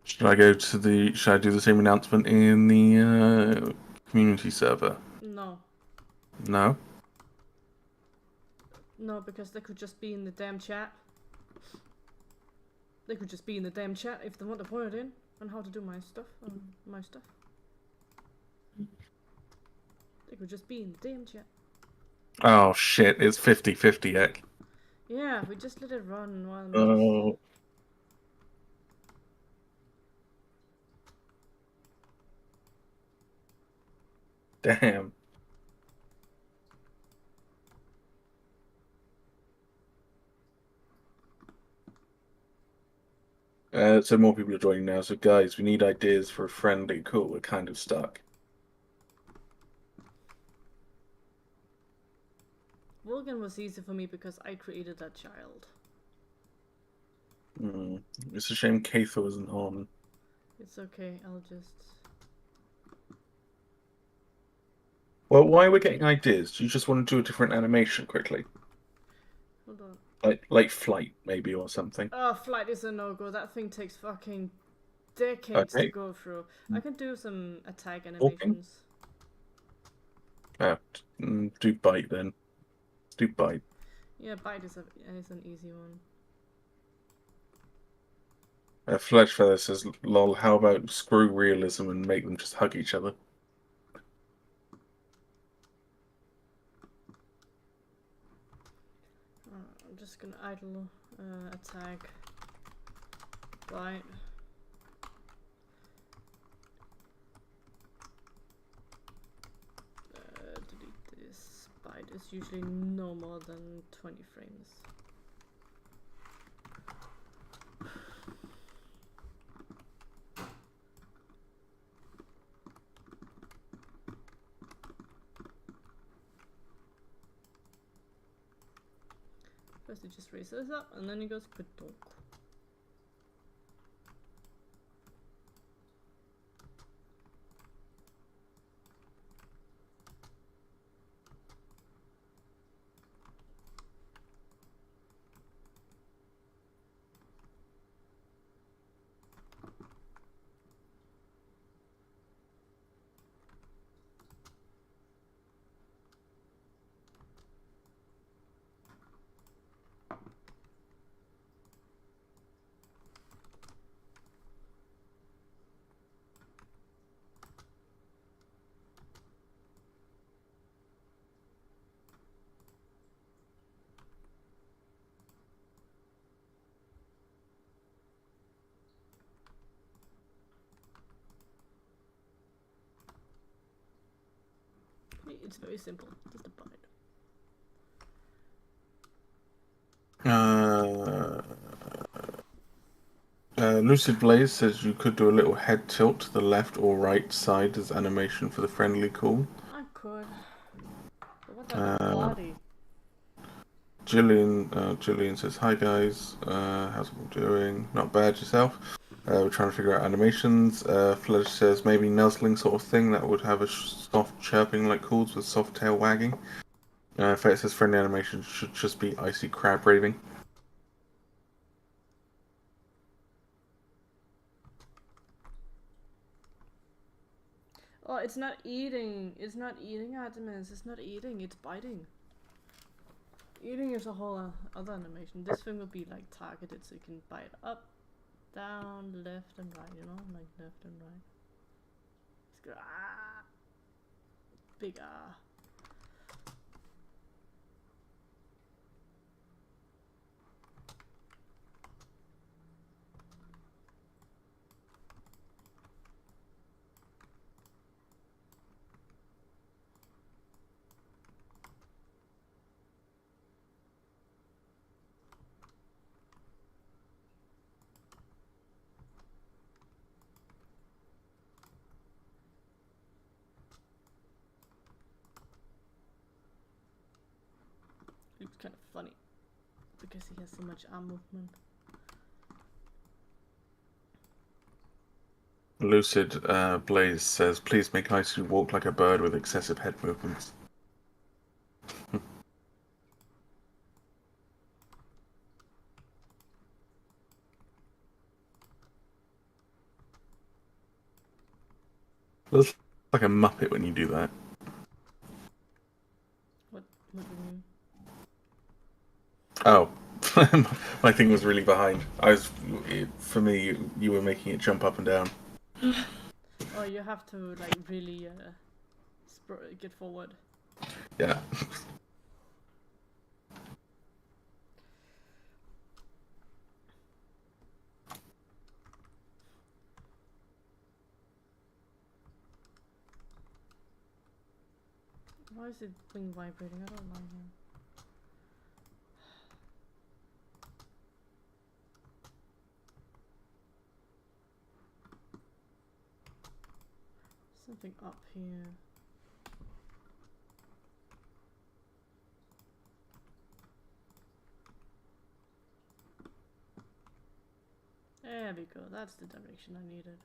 Should I do the same announcement in the community server? No. No? No, because they could just be in the damn chat. They could just be in the damn chat if they want to put it in on how to do my stuff. They could just be in the damn chat. Oh shit, it's 50-50, heck. Yeah, we just let it run while Oh. Damn. So more people are joining now. So guys, we need ideas for a friendly. Cool, we're kind of stuck. Vulcan was easy for me because I created that child. It's a shame Katho isn't on. It's okay, I'll just... Well, why are we getting ideas? Do you just want to do a different animation quickly? Hold on. Like flight, maybe, or something. Oh, flight is a no-go. That thing takes fucking decades to go through. I can do some attack animations. Do bite then. Do bite. Yeah, bite is an easy one. Fledge Feather says, "Lol, how about screw realism and make them just hug each other?" I'm just gonna idle attack. Bite. Delete this. Bite is usually no more than 20 frames. First it just raises this up and then it goes quick-donk. It's very simple, just a bite. Lucid Blaze says you could do a little head tilt to the left or right side as animation for the friendly call. I could. But what about the body? Jillian says, "Hi guys, how's everyone doing? Not bad, yourself? We're trying to figure out animations." Fledge says maybe nuzzling sort of thing that would have a soft chirping like calls with soft tail wagging. Fate says friendly animation should just be icy crab raving. Oh, it's not eating. It's not eating, Artemis. It's not eating. It's biting. Eating is a whole other animation. This thing will be like targeted, so you can bite up, down, left, and right. You know, like left and right. It's good. Ah, big ah. Looks kind of funny because he has so much arm movement. Lucid Blaze says, "Please make Icy walk like a bird with excessive head movements." Looks like a Muppet when you do that. What do you mean? Oh, my thing was really behind. For me, you were making it jump up and down. Oh, you have to like really get forward. Yeah. Why is it wing vibrating? I don't like it. Something up here. There we go. That's the direction I needed.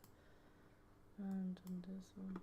And on this one.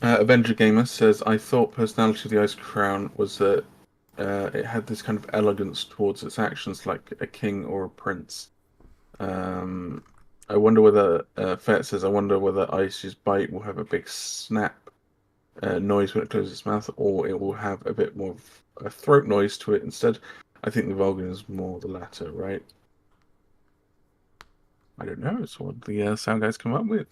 Avenger Gamer says, I thought personality of the Ice Crown was that it had this kind of elegance towards its actions like a king or a prince. I wonder whether, Fet says, I wonder whether Ice's bite will have a big snap noise when it closes its mouth, or it will have a bit more of a throat noise to it instead. I think the Vulcan is more the latter, right? I don't know. It's what the sound guys come up with.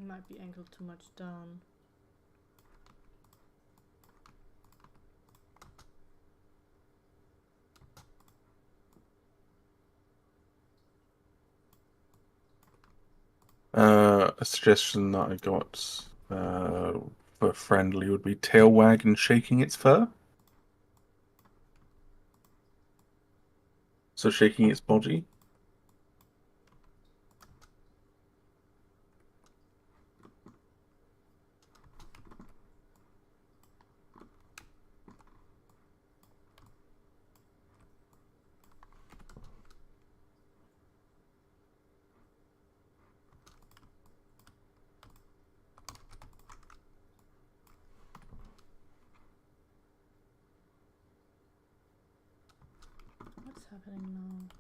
Might be angled too much down. A suggestion that I got for friendly would be tail wag and shaking its fur. So shaking its body. What's happening now?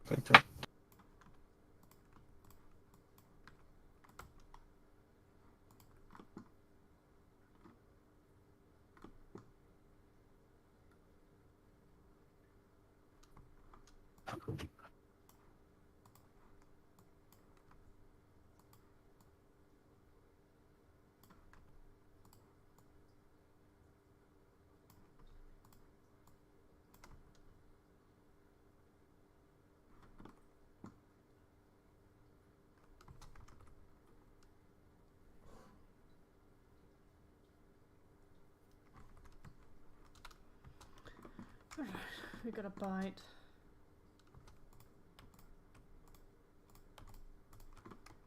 Thank you. We got a bite.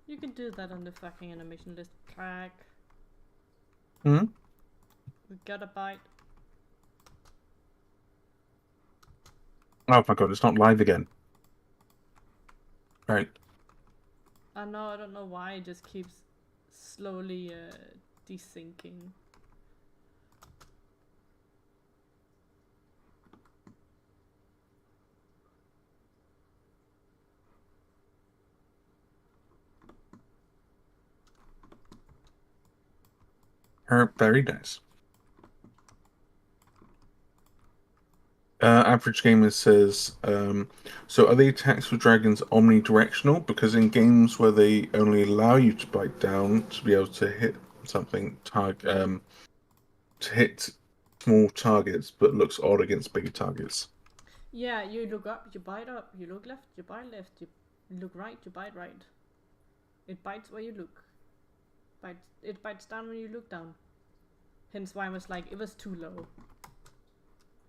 You can do that on the fucking animation list track. Hmm? We got a bite. Oh my god, it's not live again. Right. I know, I don't know why it just keeps slowly desyncing. Very nice. Average Gamer says, so are the attacks for dragons omnidirectional? Because in games where they only allow you to bite down to be able to hit something, to hit small targets, but looks odd against bigger targets. Yeah, you look up, you bite up, you look left, you bite left, you look right, you bite right. It bites where you look. It bites down when you look down. Hence why I was like, it was too low.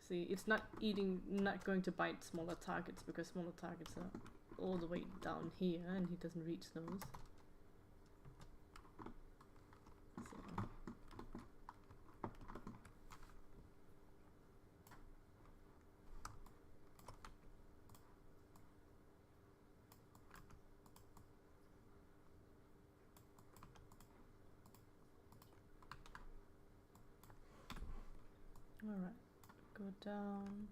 See, it's not going to bite smaller targets because smaller targets are all the way down here and he doesn't reach those. So. Alright, go down.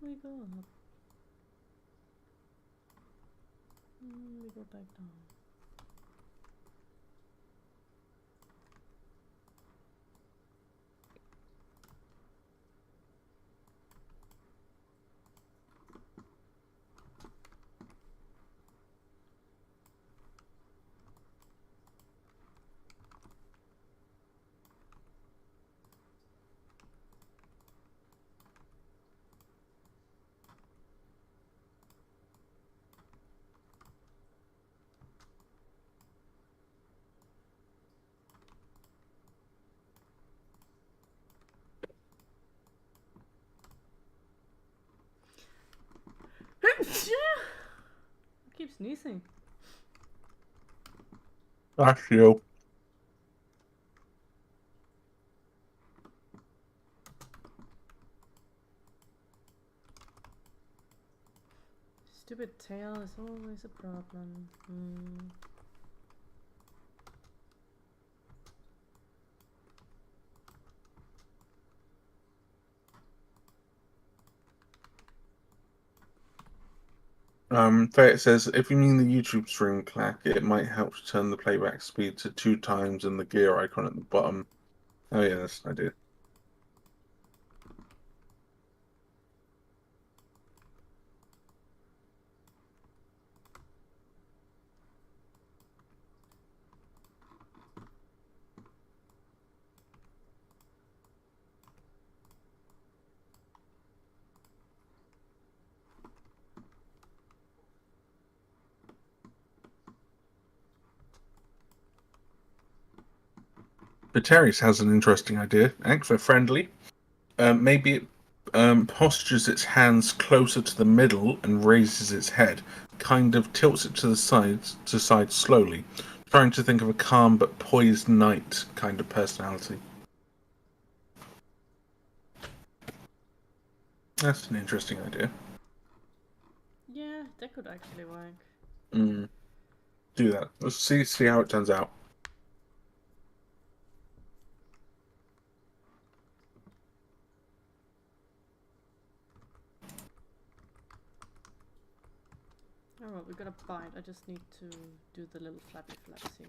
We go up. We go back down. I keep sneezing. That's you. Stupid tail is always a problem. Fayette says, if you mean the YouTube stream clack, it might help to turn the playback speed to 2 times and the gear icon at the bottom. Oh yeah, that's an idea. But Terry's has an interesting idea. Actually, friendly. Maybe it postures its hands closer to the middle and raises its head, kind of tilts it to the sides slowly, trying to think of a calm but poised knight kind of personality. That's an interesting idea. Yeah, that could actually work. Do that. Let's see how it turns out. Alright, we got a bite. I just need to do the little flappy thing.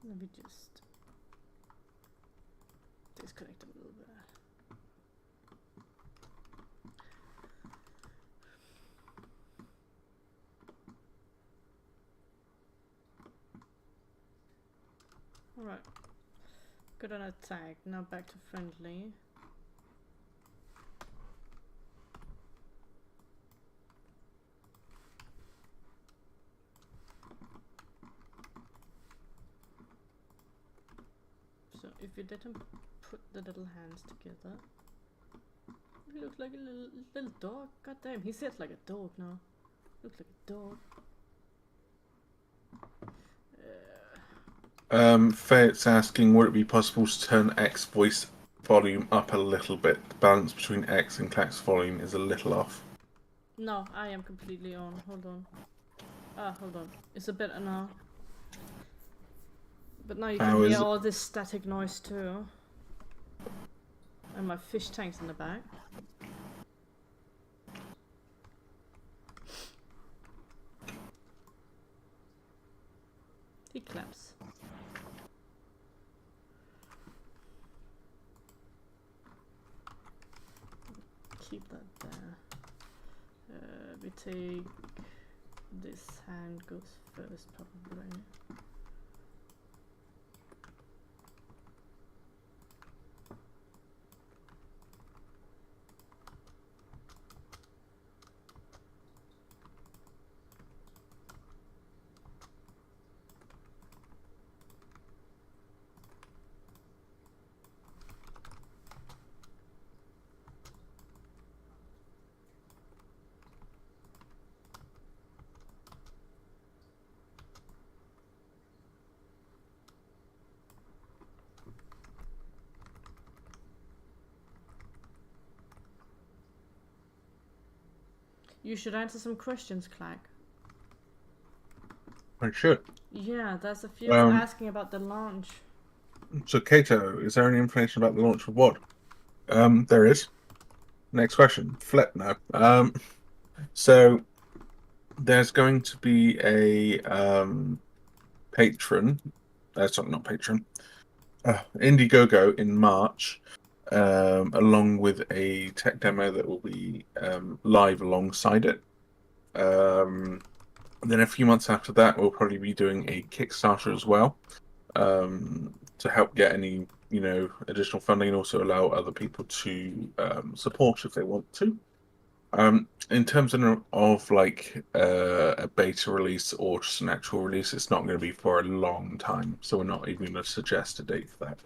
Let me just disconnect a little bit. Alright. Good on attack. Now back to friendly. So if you didn't put the little hands together, he looks like a little dog. God damn, he sits like a dog now. Looks like a dog. Faye's asking, would it be possible to turn X voice volume up a little bit? The balance between X and Clack's volume is a little off. No, I am completely on. Hold on. Hold on. It's a better now. But now you can hear all this static noise too. And my fish tanks in the back. He claps. Keep that there. We take this hand goes first probably. You should answer some questions, Clack. I should. Yeah, there's a few asking about the launch. So, Kato, is there any information about the launch of what? There is. Next question. Flip now. So there's going to be a patron. Sorry, not patron. Indiegogo in March, along with a tech demo that will be live alongside it. Then a few months after that, we'll probably be doing a Kickstarter as well, to help get any additional funding and also allow other people to support if they want to. In terms of like a beta release or just an actual release, it's not going to be for a long time, so we're not even going to suggest a date for that.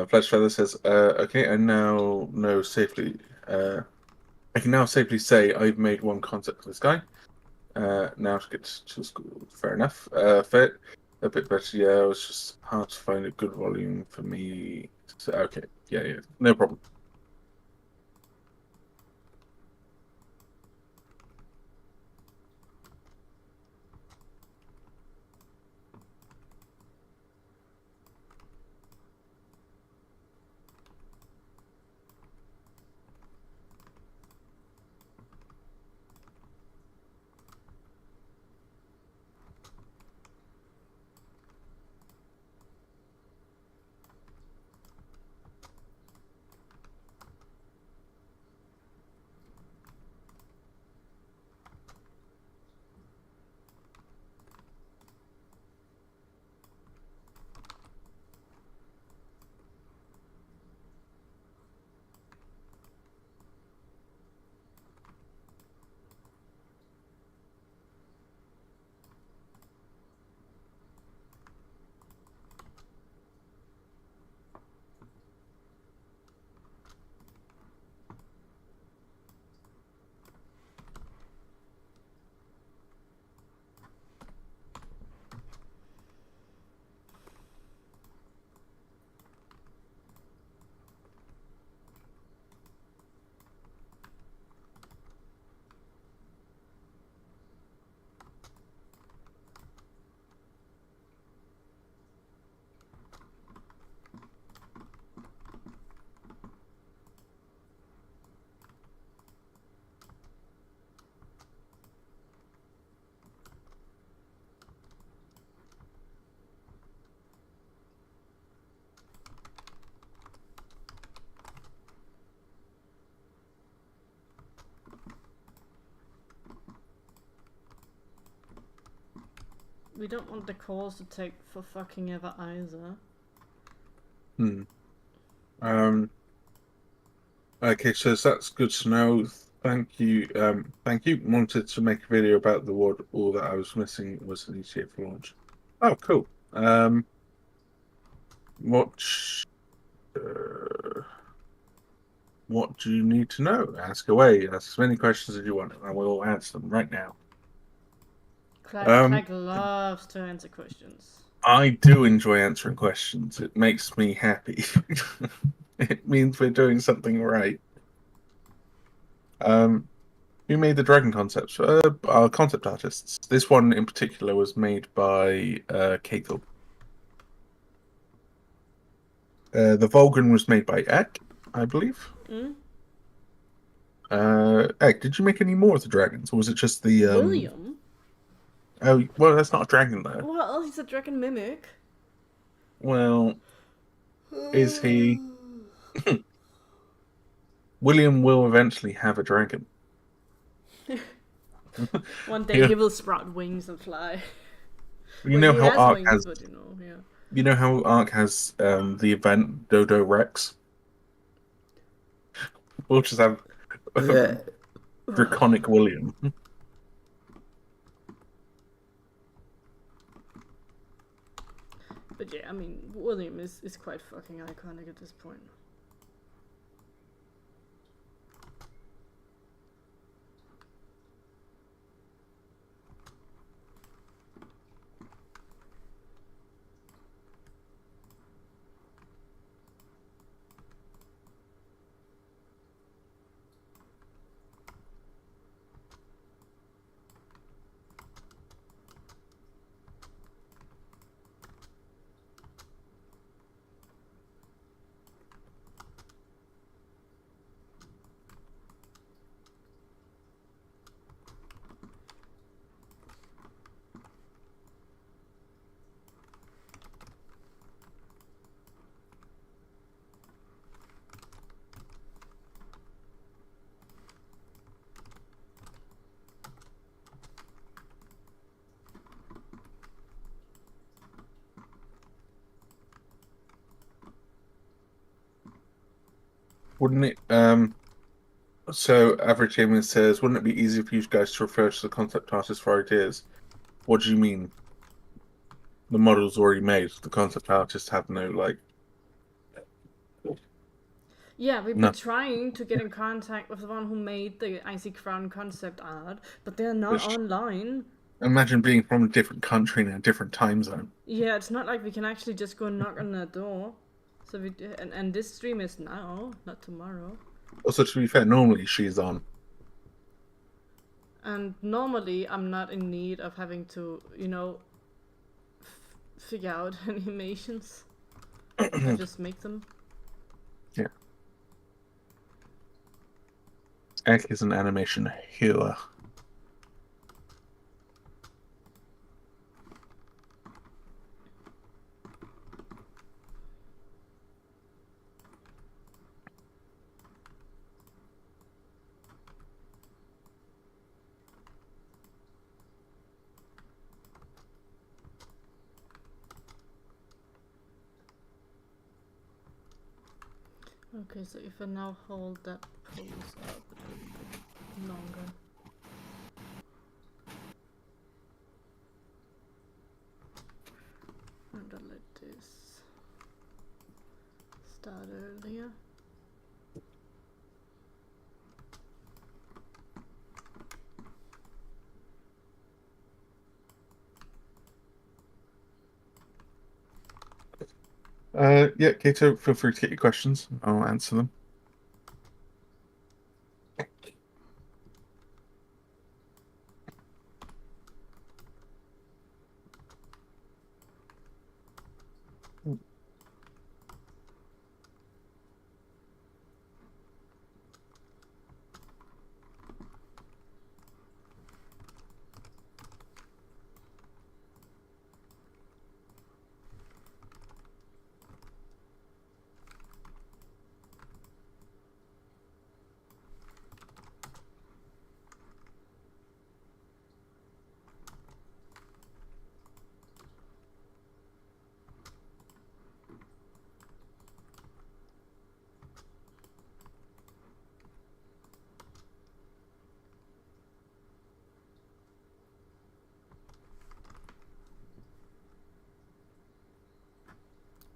Fletch Feather says, "Okay, I now know safely. I can now safely say I've made one concept for this guy. Now to get to school. Fair enough. Fit a bit better. Yeah, it was just hard to find a good volume for me. So, okay, yeah, no problem." we don't want the calls to take for fucking ever either. Okay, so that's good to know. Thank you. Thank you. Wanted to make a video about the what all that I was missing was an ETA for launch. Oh, cool. What what do you need to know? Ask away. Ask as many questions as you want, and I will answer them right now. Craig loves to answer questions. I do enjoy answering questions. It makes me happy. It means we're doing something right. Who made the dragon concepts? Our concept artists. This one in particular was made by Keiko. The Vulcan was made by Ek, I believe. Ek, did you make any more of the dragons, or was it just the William? Oh, well, that's not a dragon though. Well, he's a dragon mimic. Well, is he? William will eventually have a dragon. One day he will sprout wings and fly. You know how Ark wings, has. but you know, yeah. You know how Ark has the event Dodo Rex. We'll just have Draconic William. But yeah, I mean, William is quite fucking iconic at this point. Wouldn't it? So Average Gaming says, wouldn't it be easier for you guys to refer to the concept artist for ideas? What do you mean? The model's already made. The concept artist had no like. Yeah, we've been trying to get in contact with the one who made the Icy Crown concept art, but they're not online. Imagine being from a different country in a different time zone. Yeah, it's not like we can actually just go knock on their door. So we and this stream is now, not tomorrow. Also, to be fair, normally she's on. And normally I'm not in need of having to, you know, figure out animations. I just make them. Yeah. Ek is an animation healer. Okay, so if I now hold that pose up, it will be longer. And I'll let this start earlier. Yeah, Kato, feel free to get your questions. I'll answer them.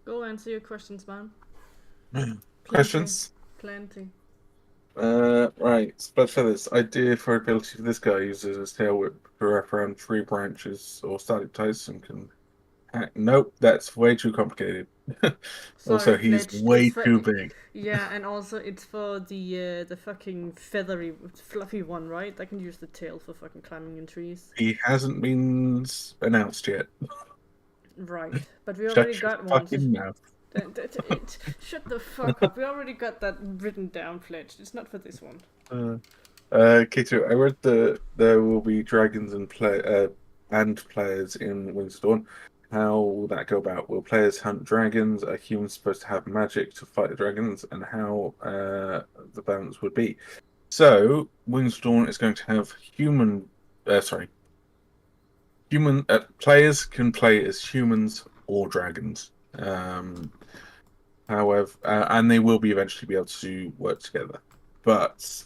Go answer your questions, man. Questions? Plenty. Right. Spread feathers. Idea for ability for this guy uses his tail whip to wrap around 3 branches or stalactites and can hack. Nope, that's way too complicated. Also, Sorry, he's Fletch. way It's for, too big. yeah, and also it's for the fucking feathery, fluffy one, right? I can use the tail for fucking climbing in trees. He hasn't been announced yet. Right, but we Shut already your got one. So fucking mouth. shut the fuck up. We already got that written down, Fletch. It's not for this one. Kato, I read there will be dragons and players in Windstorm. How will that go about? Will players hunt dragons? Are humans supposed to have magic to fight the dragons? And how the balance would be? So, Windstorm is going to have human players can play as humans or dragons. However, and they will be eventually be able to work together. But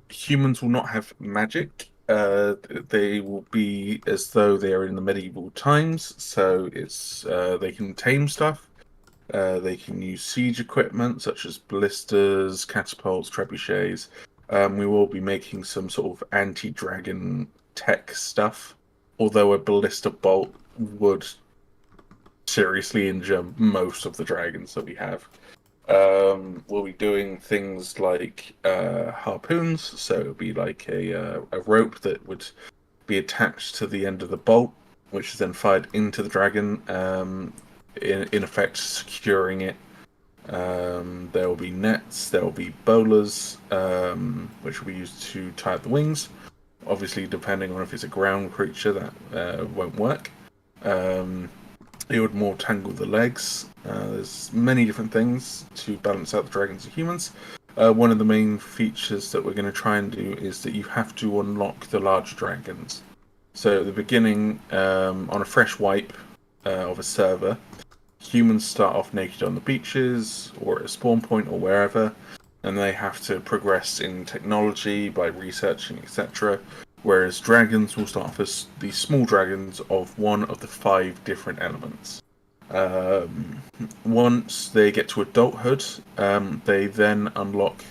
humans will not have magic. They will be as though they are in the medieval times. So it's they can tame stuff. They can use siege equipment such as ballistas, catapults, trebuchets. We will be making some sort of anti-dragon tech stuff. Although a ballista bolt would seriously injure most of the dragons that we have. We'll be doing things like harpoons, so it'll be like a rope that would be attached to the end of the bolt, which is then fired into the dragon, in effect securing it. There will be nets, there will be bowlers, which will be used to tie up the wings. Obviously, depending on if it's a ground creature, that won't work. It would more tangle the legs. There's many different things to balance out the dragons and humans. One of the main features that we're going to try and do is that you have to unlock the large dragons. So at the beginning, on a fresh wipe of a server, humans start off naked on the beaches or at a spawn point or wherever, and they have to progress in technology by researching, etc. Whereas dragons will start off as the small dragons of one of the 5 different elements. Once they get to adulthood, they then unlock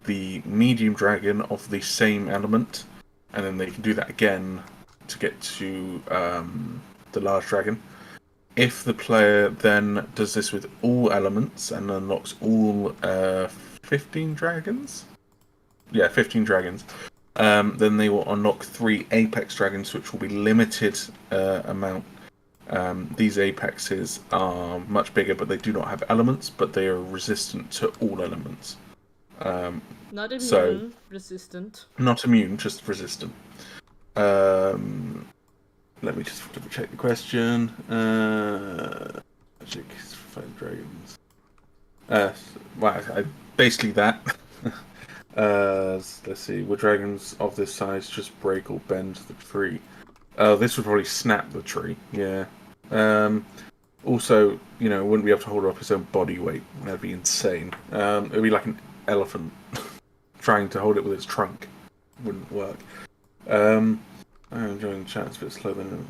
the medium dragon of the same element, and then they can do that again to get to the large dragon. If the player then does this with all elements and unlocks all 15 dragons? Yeah, 15 dragons. Then they will unlock 3 apex dragons, which will be limited amount. These apexes are much bigger, but they do not have elements, but they are resistant to all elements. Not immune, So, resistant. not immune, just resistant. Let me just double check the question. Magic 5 dragons. Basically that. Let's see. Would dragons of this size just break or bend the tree? This would probably snap the tree. Yeah. Also, it wouldn't be able to hold up its own body weight. That'd be insane. It'd be like an elephant trying to hold it with its trunk. Wouldn't work. I'm enjoying the chat. It's a bit slow than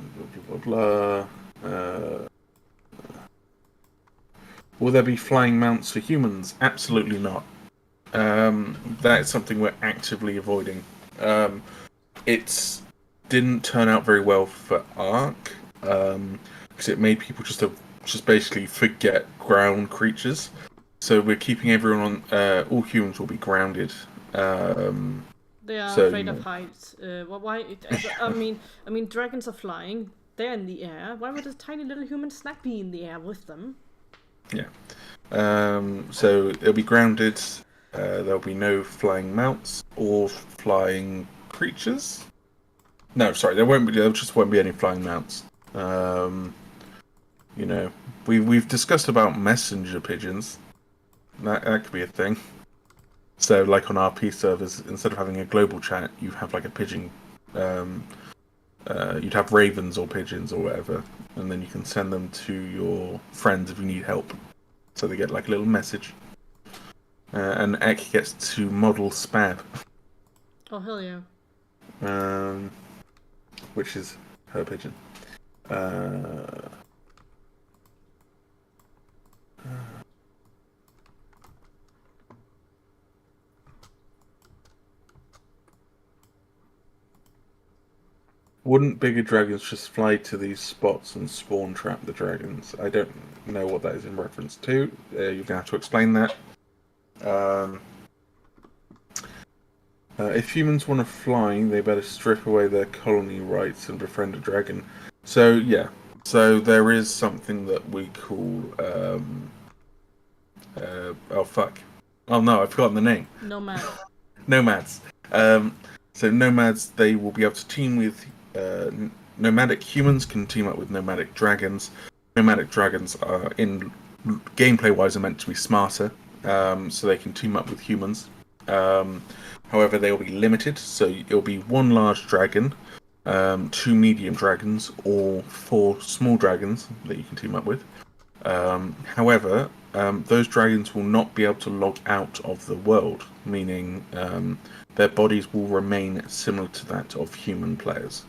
blah blah blah. Will there be flying mounts for humans? Absolutely not. That's something we're actively avoiding. It didn't turn out very well for Ark, because it made people just basically forget ground creatures. So we're keeping everyone on. All humans will be grounded. They are afraid of heights. Why? I mean, dragons are flying. They're in the air. Why would a tiny little human snack be in the air with them? Yeah. So they'll be grounded. There'll be no flying mounts or flying creatures. No, sorry, there just won't be any flying mounts. We've discussed about messenger pigeons. That could be a thing. So, like on RP servers, instead of having a global chat, you have like a pigeon. You'd have ravens or pigeons or whatever, and then you can send them to your friends if you need help. So they get like a little message. And Ek gets to model Spab. Oh, hell yeah. Which is her pigeon. wouldn't bigger dragons just fly to these spots and spawn trap the dragons? I don't know what that is in reference to. You're going to have to explain that. If humans want to fly, they better strip away their colony rights and befriend a dragon. So, yeah. So there is something that we call... oh, fuck. Oh, no, I've forgotten the name. Nomad. Nomads. So nomads, they will be able to team with... nomadic humans can team up with nomadic dragons. Nomadic dragons are, in gameplay-wise, are meant to be smarter. So they can team up with humans. However, they will be limited, so it will be one large dragon, 2 medium dragons, or 4 small dragons that you can team up with. However, those dragons will not be able to log out of the world, meaning their bodies will remain similar to that of human players.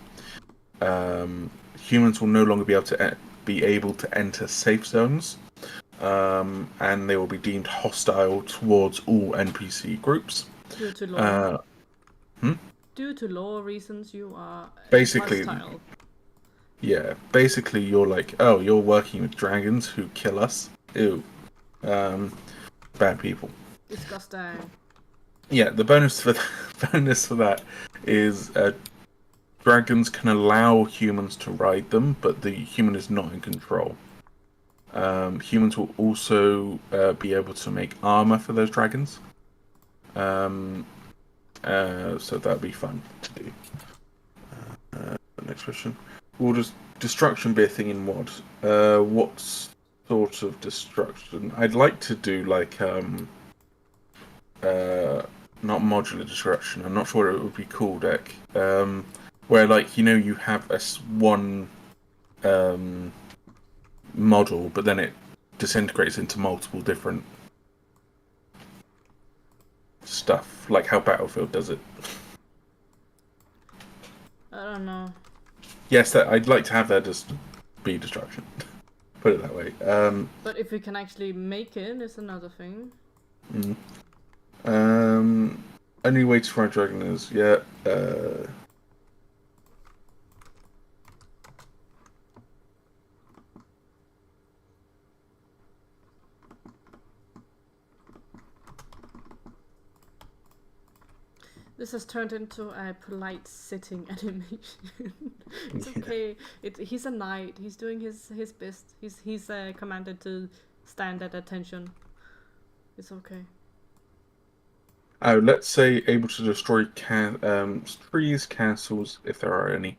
Humans will no longer be able to enter safe zones, and they will be deemed hostile towards all NPC groups. Due to law. Hmm? Due to law reasons, you are Basically, hostile. Yeah, basically you're like, oh, you're working with dragons who kill us. Ew. Bad people. Disgusting. Yeah, the bonus for that is dragons can allow humans to ride them, but the human is not in control. Humans will also be able to make armor for those dragons. So that'd be fun to do. Next question. Will destruction be a thing in WoD? What sort of destruction? I'd like to do like not modular destruction. I'm not sure what it would be called, Ek. Where like you have one model, but then it disintegrates into multiple different stuff, like how Battlefield does it. I don't know. Yes, I'd like to have that just be destruction. Put it that way. But if we can actually make it, is another thing. Only way to find dragon is This has turned into a polite sitting animation. It's okay. He's a knight. He's doing his best. He's commanded to stand at attention. It's okay. Oh, let's say able to destroy trees, castles, if there are any.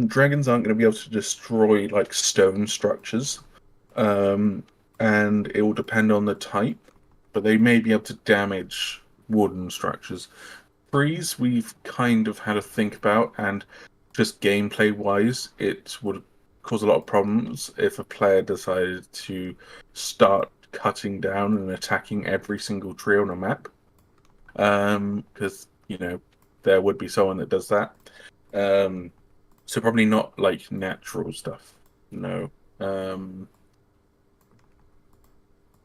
Dragons aren't going to be able to destroy like stone structures, and it will depend on the type. But they may be able to damage wooden structures. Trees, we've kind of had to think about, and just gameplay-wise, it would cause a lot of problems if a player decided to start cutting down and attacking every single tree on a map. Because there would be someone that does that. So probably not like natural stuff. No.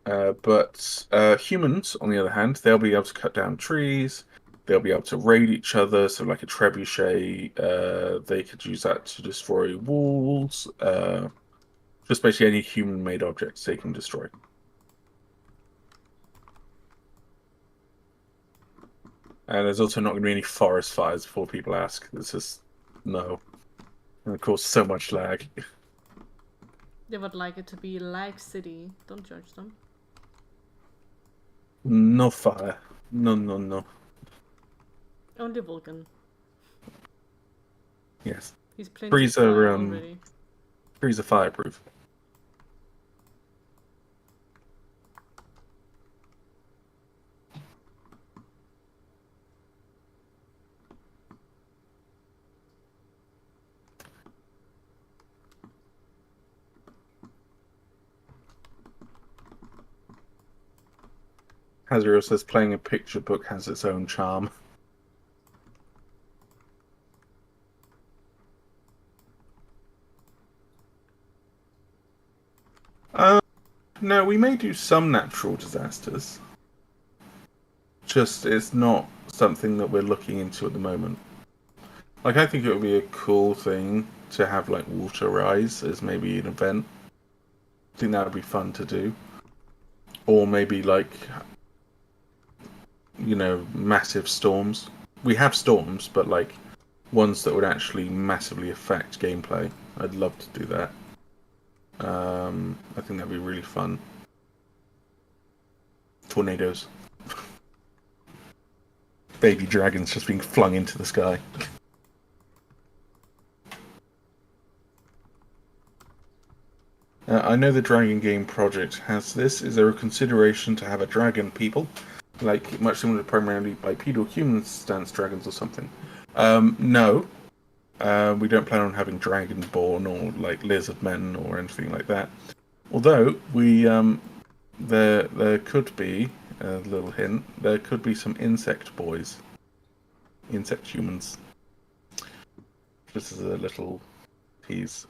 But humans, on the other hand, they'll be able to cut down trees. They'll be able to raid each other. So like a trebuchet, they could use that to destroy walls. Just basically any human-made objects they can destroy. And there's also not going to be any forest fires before people ask. This is no. And of course, so much lag. They would like it to be lag city. Don't judge them. No fire. No. Only Vulcan. Yes. He's plenty Trees fire are already. trees are fireproof. Hazard says playing a picture book has its own charm. No, we may do some natural disasters. Just it's not something that we're looking into at the moment. Like, I think it would be a cool thing to have like water rise as maybe an event. I think that would be fun to do. Or maybe like, massive storms. We have storms, but like ones that would actually massively affect gameplay. I'd love to do that. I think that'd be really fun. Tornadoes. Baby dragons just being flung into the sky. I know the Dragon Game project has this. Is there a consideration to have a dragon people? Like, much similar to primarily bipedal human stance dragons or something? No. We don't plan on having dragonborn or like lizard men or anything like that. Although there could be a little hint. There could be some insect boys, insect humans. This is a little tease.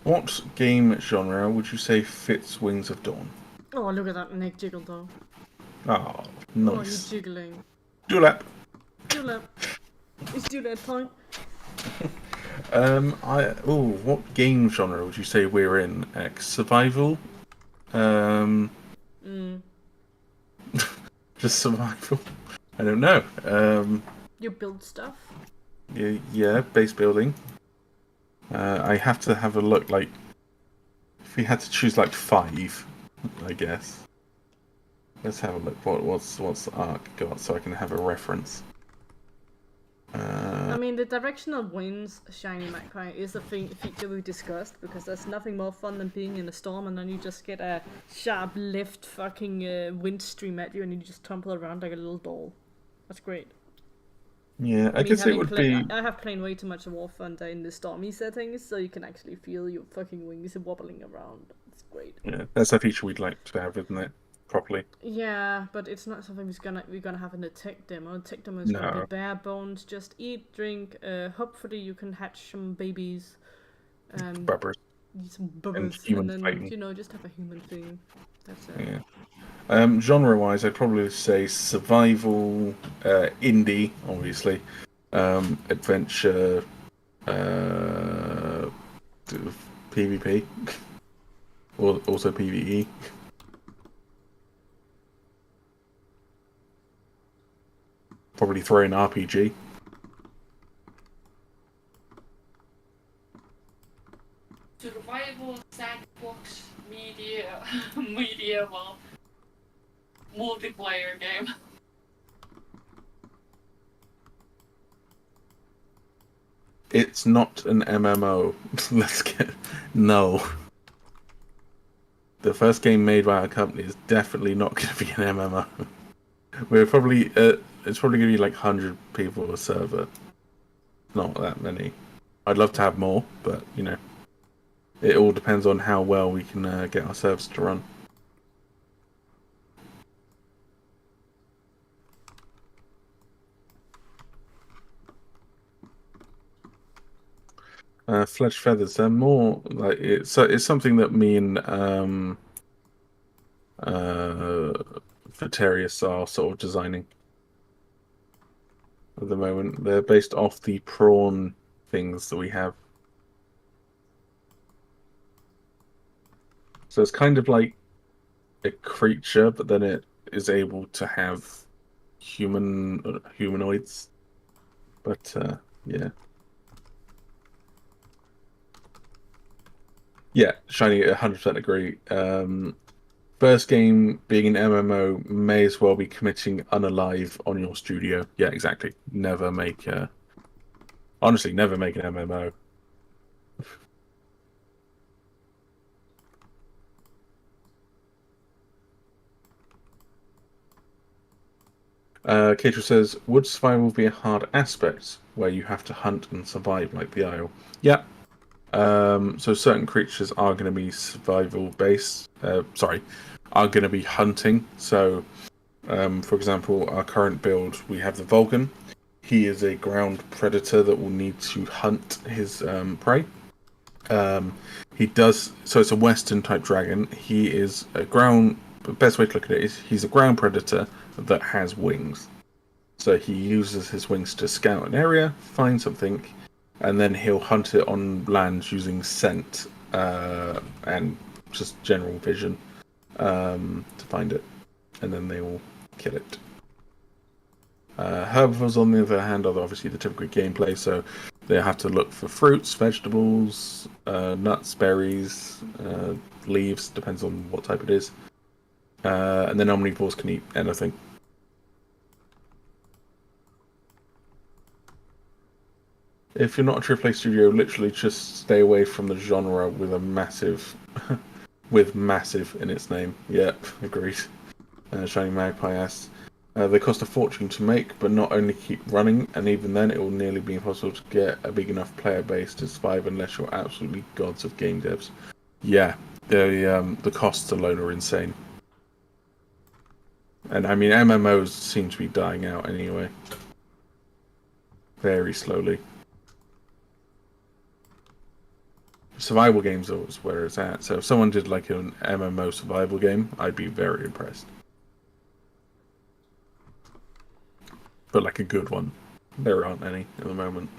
What game genre would you say fits Wings of Dawn? Oh, look at that neck jiggle though. Oh, Oh, nice. you're jiggling. Julep. Julep. It's Julep time. What game genre would you say we're in? Survival? Just survival? I don't know. You build stuff? Yeah, base building. I have to have a look, like, if we had to choose, like, 5, I guess. Let's have a look. What's the Ark got, so I can have a reference. I mean, the directional winds, Shiny Magpie, is a feature we discussed, because there's nothing more fun than being in a storm and then you just get a sharp left fucking wind stream at you and you just tumble around like a little doll. That's great. Yeah, I guess it would be... I have played way too much War Thunder in the stormy settings, so you can actually feel your fucking wings wobbling around. It's great. Yeah, that's a feature we'd like to have, isn't it? Properly. Yeah, but it's not something we're gonna have in the tech demo. The tech demo is gonna be bare bones. Just eat, drink. Hopefully you can hatch some babies. Bubbers. Some bubbers, and then fighting. just have a human thing. That's it. Yeah. Genre-wise, I'd probably say survival, indie, obviously, adventure, PvP, or also PvE. Probably throw in RPG. Survival sandbox medieval multiplayer game. It's not an MMO. No. The first game made by our company is definitely not going to be an MMO. We're probably it's probably going to be like 100 people a server. Not that many. I'd love to have more, but it all depends on how well we can get our servers to run. Fledged feathers. They're more like it's something that me and Vatarius are sort of designing at the moment. They're based off the prawn things that we have. So it's kind of like a creature, but then it is able to have humanoids. But yeah. Yeah, Shiny, 100% agree. First game being an MMO may as well be committing unalive on your studio. Yeah, exactly. Never make honestly, never make an MMO. Keitra says, would survival be a hard aspect where you have to hunt and survive like the Isle? Yeah. So certain creatures are going to be survival based. Are going to be hunting. So, for example, our current build, we have the Vulcan. He is a ground predator that will need to hunt his prey. He does. So it's a Western type dragon. He is a ground. The best way to look at it is he's a ground predator that has wings. So he uses his wings to scout an area, find something, and then he'll hunt it on land using scent and just general vision to find it, and then they will kill it. Herbivores, on the other hand, are obviously the typical gameplay, so they have to look for fruits, vegetables, nuts, berries, leaves, depends on what type it is. And then omnivores can eat anything. If you're not a AAA studio, literally just stay away from the genre with a massive, with massive in its name. Yep, agreed. Shining Magpie asks, they cost a fortune to make, but not only keep running, and even then it will nearly be impossible to get a big enough player base to survive unless you're absolutely gods of game devs. Yeah, the costs alone are insane. And I mean, MMOs seem to be dying out anyway. Very slowly. Survival games are always where it's at. So if someone did like an MMO survival game, I'd be very impressed. But like a good one. There aren't any at the moment.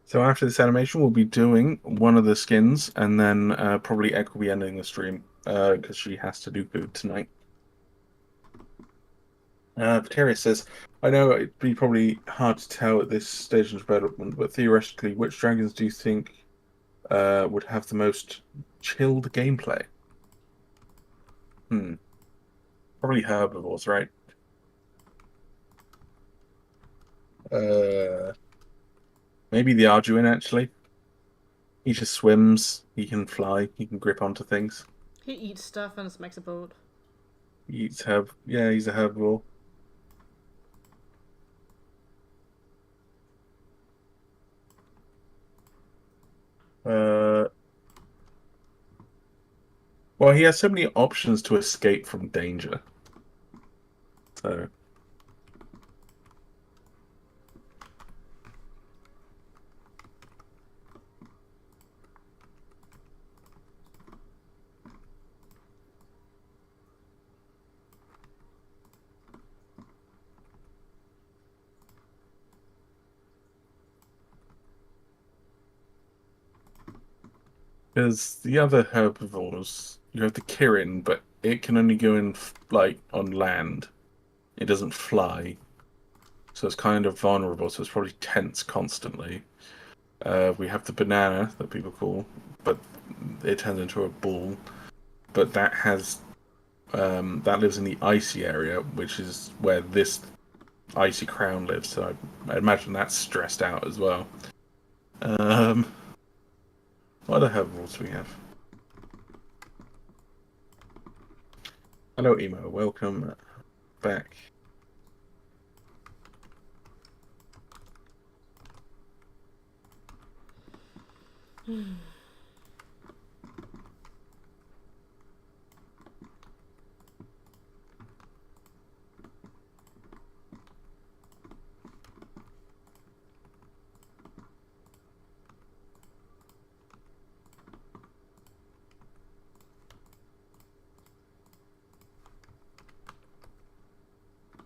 So after this animation, we'll be doing one of the skins, and then probably Egg will be ending the stream because she has to do food tonight. Viteria says, I know it'd be probably hard to tell at this stage of development, but theoretically, which dragons do you think would have the most chilled gameplay? Probably herbivores, right? Maybe the Arduin, actually. He just swims, he can fly, he can grip onto things. He eats stuff and makes a boat. He eats herb. Yeah, he's a herbivore. Well, he has so many options to escape from danger. So. Because the other herbivores, you have the Kirin, but it can only go in like on land. It doesn't fly, so it's kind of vulnerable. So it's probably tense constantly. We have the banana that people call, but it turns into a ball. But that has that lives in the icy area, which is where this icy crown lives. So I imagine that's stressed out as well. What other herbivores do we have? Hello, Emo. Welcome back.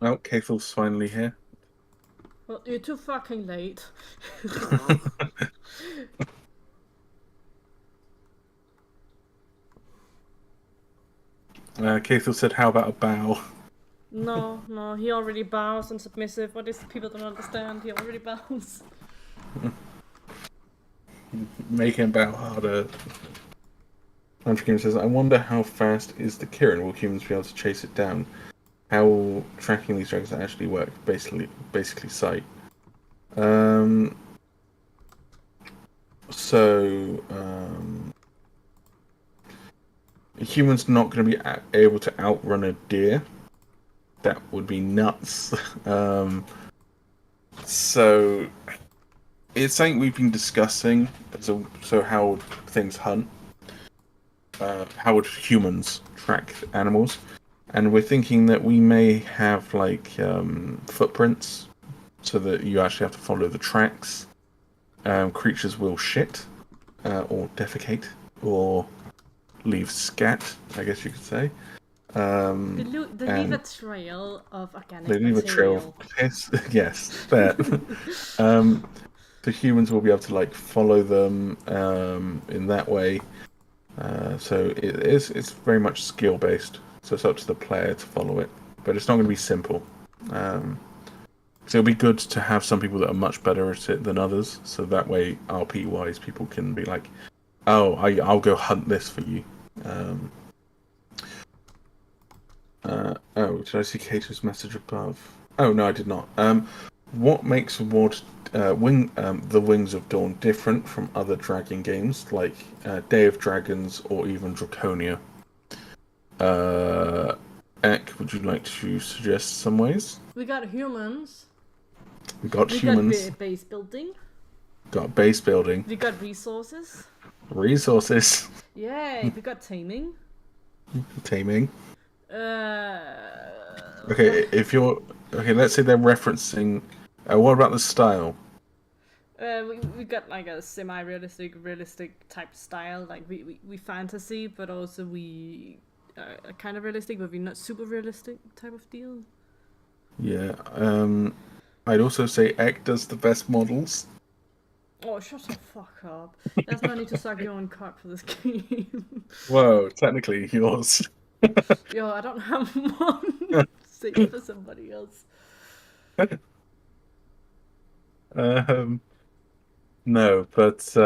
Well, Kathel's finally here. Well, you're too fucking late. Kathel said, how about a bow? No, he already bows and submissive. What is people don't understand? He already bows. Make him bow harder. Andrew says, I wonder how fast is the Kirin? Will humans be able to chase it down? How will tracking these dragons actually work? Basically sight. Um, so, a human's not going to be able to outrun a deer. That would be nuts. So, it's something we've been discussing. So how would things hunt? How would humans track animals? And we're thinking that we may have like footprints, so that you actually have to follow the tracks. Creatures will shit, or defecate, or leave scat, I guess you could say. They leave a And trail of organic they leave a trail material. of piss. Yes, that. The humans will be able to like follow them in that way. So it's very much skill based. So it's up to the player to follow it, but it's not going to be simple. So it'll be good to have some people that are much better at it than others. So that way, RP wise, people can be like, "Oh, I'll go hunt this for you." Oh, did I see Kato's message above? Oh no, I did not. What makes the Wings of Dawn different from other dragon games like Day of Dragons or even Draconia? Ek, would you like to suggest some ways? We got humans. We got We humans. got base building. Got base building. We got resources. Resources. Yay! We got taming. Taming. Uh. Okay, if you're okay, let's say they're referencing. What about the style? We got like a semi-realistic, realistic type style. Like we fantasy, but also we kind of realistic, but we're not super realistic type of deal. Yeah. I'd also say Ek does the best models. Oh, shut the fuck up! There's no need to suck your own cock for this game. Whoa, technically yours. Yo, I don't have one. Save for somebody else. No, but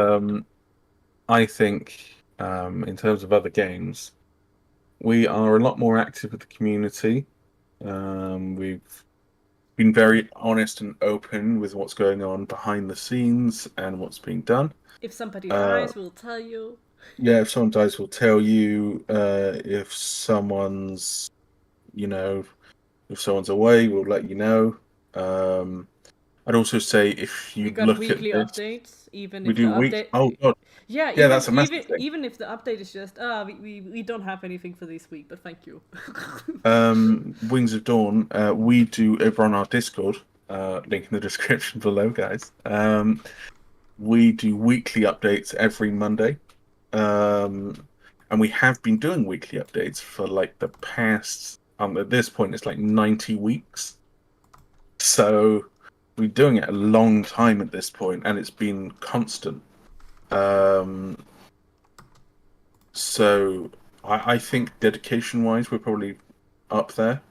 I think in terms of other games, we are a lot more active with the community. We've been very honest and open with what's going on behind the scenes and what's being done. If somebody dies, we'll tell you. Yeah, if someone dies, we'll tell you. If someone's, if someone's away, we'll let you know. I'd also say if you We got look weekly at this, updates, even we if do the week. update. Oh god, Yeah, yeah, that's a massive even thing. even if the update is just we don't have anything for this week, but thank you. Wings of Dawn. We do over on our Discord. Link in the description below, guys. We do weekly updates every Monday. And we have been doing weekly updates for like the past at this point it's like 90 weeks, so we're doing it a long time at this point, and it's been constant. So I think dedication wise we're probably up there,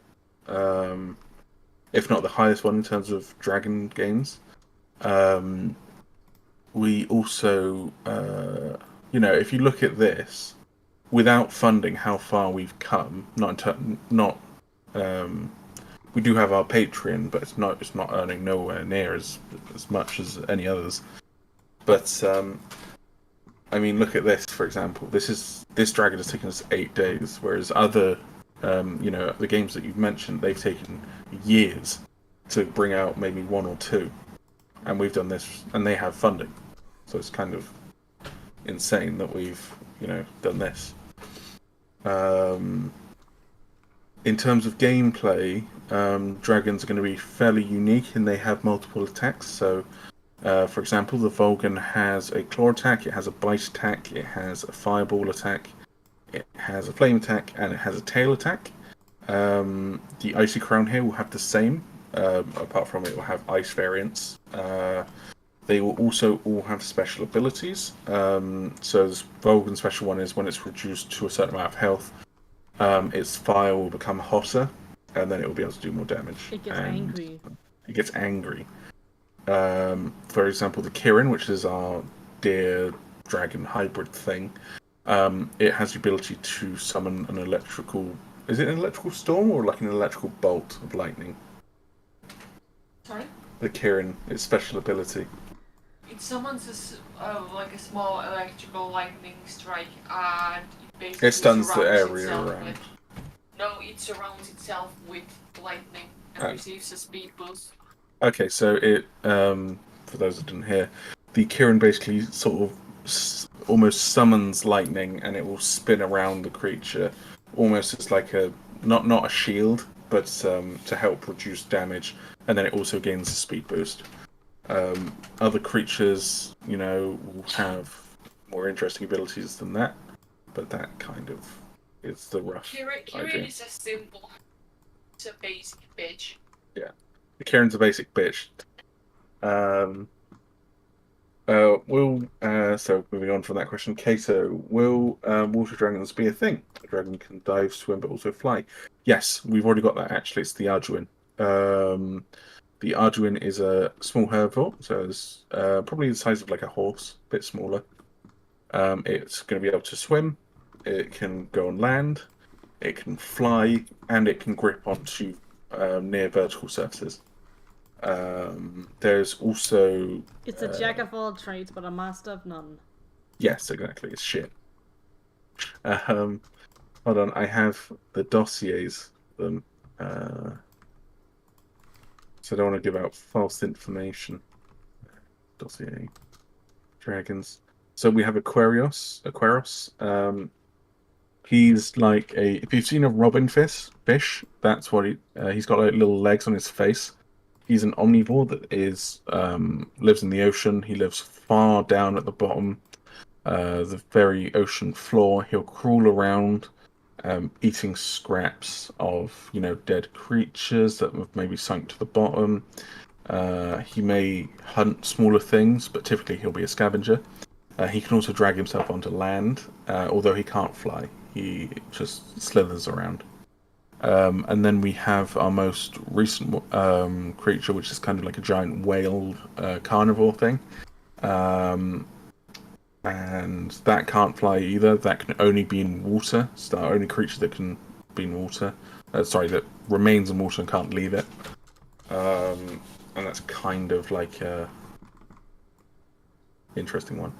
if not the highest one in terms of dragon games. We also if you look at this, without funding, how far we've come. We do have our Patreon, but it's not earning nowhere near as much as any others. But I mean, look at this, for example. This dragon has taken us 8 days, whereas other the games that you've mentioned, they've taken years to bring out maybe 1 or 2, and we've done this, and they have funding, so it's kind of insane that we've done this. In terms of gameplay, dragons are going to be fairly unique, and they have multiple attacks. So, for example, the Volgan has a claw attack, it has a bite attack, it has a fireball attack, it has a flame attack, and it has a tail attack. The Icy Crown here will have the same, apart from it will have ice variants. They will also all have special abilities. So the Volgan special one is when it's reduced to a certain amount of health, its fire will become hotter, and then it will be able to do more damage. It gets angry. It gets angry. For example, the Kirin, which is our deer dragon hybrid thing, it has the ability to summon an electrical... Is it an electrical storm or like an electrical bolt of lightning? Sorry? the Kirin, its special ability. It summons like a small electrical lightning strike, and it basically It stuns the surrounds area itself around. with. No, it surrounds itself with lightning and Oh. receives a speed boost. Okay, so it, for those that didn't hear, the Kirin basically sort of almost summons lightning, and it will spin around the creature, almost as like a not a shield, but to help reduce damage, and then it also gains a speed boost. Other creatures, will have more interesting abilities than that, but that kind of is the rough Kirin idea. is a simple. It's a basic bitch. Yeah, the Kirin's a basic bitch. So moving on from that question, Kato, will water dragons be a thing? A dragon can dive, swim, but also fly. Yes, we've already got that. Actually, it's the Arduin. The Arduin is a small herbivore, so it's probably the size of like a horse, a bit smaller. It's going to be able to swim. It can go on land. It can fly, and it can grip onto near vertical surfaces. There's also It's a jack of all trades, but a master of none. yes, exactly. It's shit. Hold on, I have the dossiers. Them, so I don't want to give out false information. Dossier dragons. So we have Aquarius. He's like a. If you've seen a robin fish, that's what he's got like little legs on his face. He's an omnivore that is lives in the ocean. He lives far down at the bottom, the very ocean floor. He'll crawl around, eating scraps of dead creatures that have maybe sunk to the bottom. He may hunt smaller things, but typically he'll be a scavenger. He can also drag himself onto land, although he can't fly. He just slithers around. And then we have our most recent creature, which is kind of like a giant whale carnivore thing. And that can't fly either. That can only be in water. It's the only creature that can be in water. That remains in water and can't leave it. And that's kind of like a interesting one.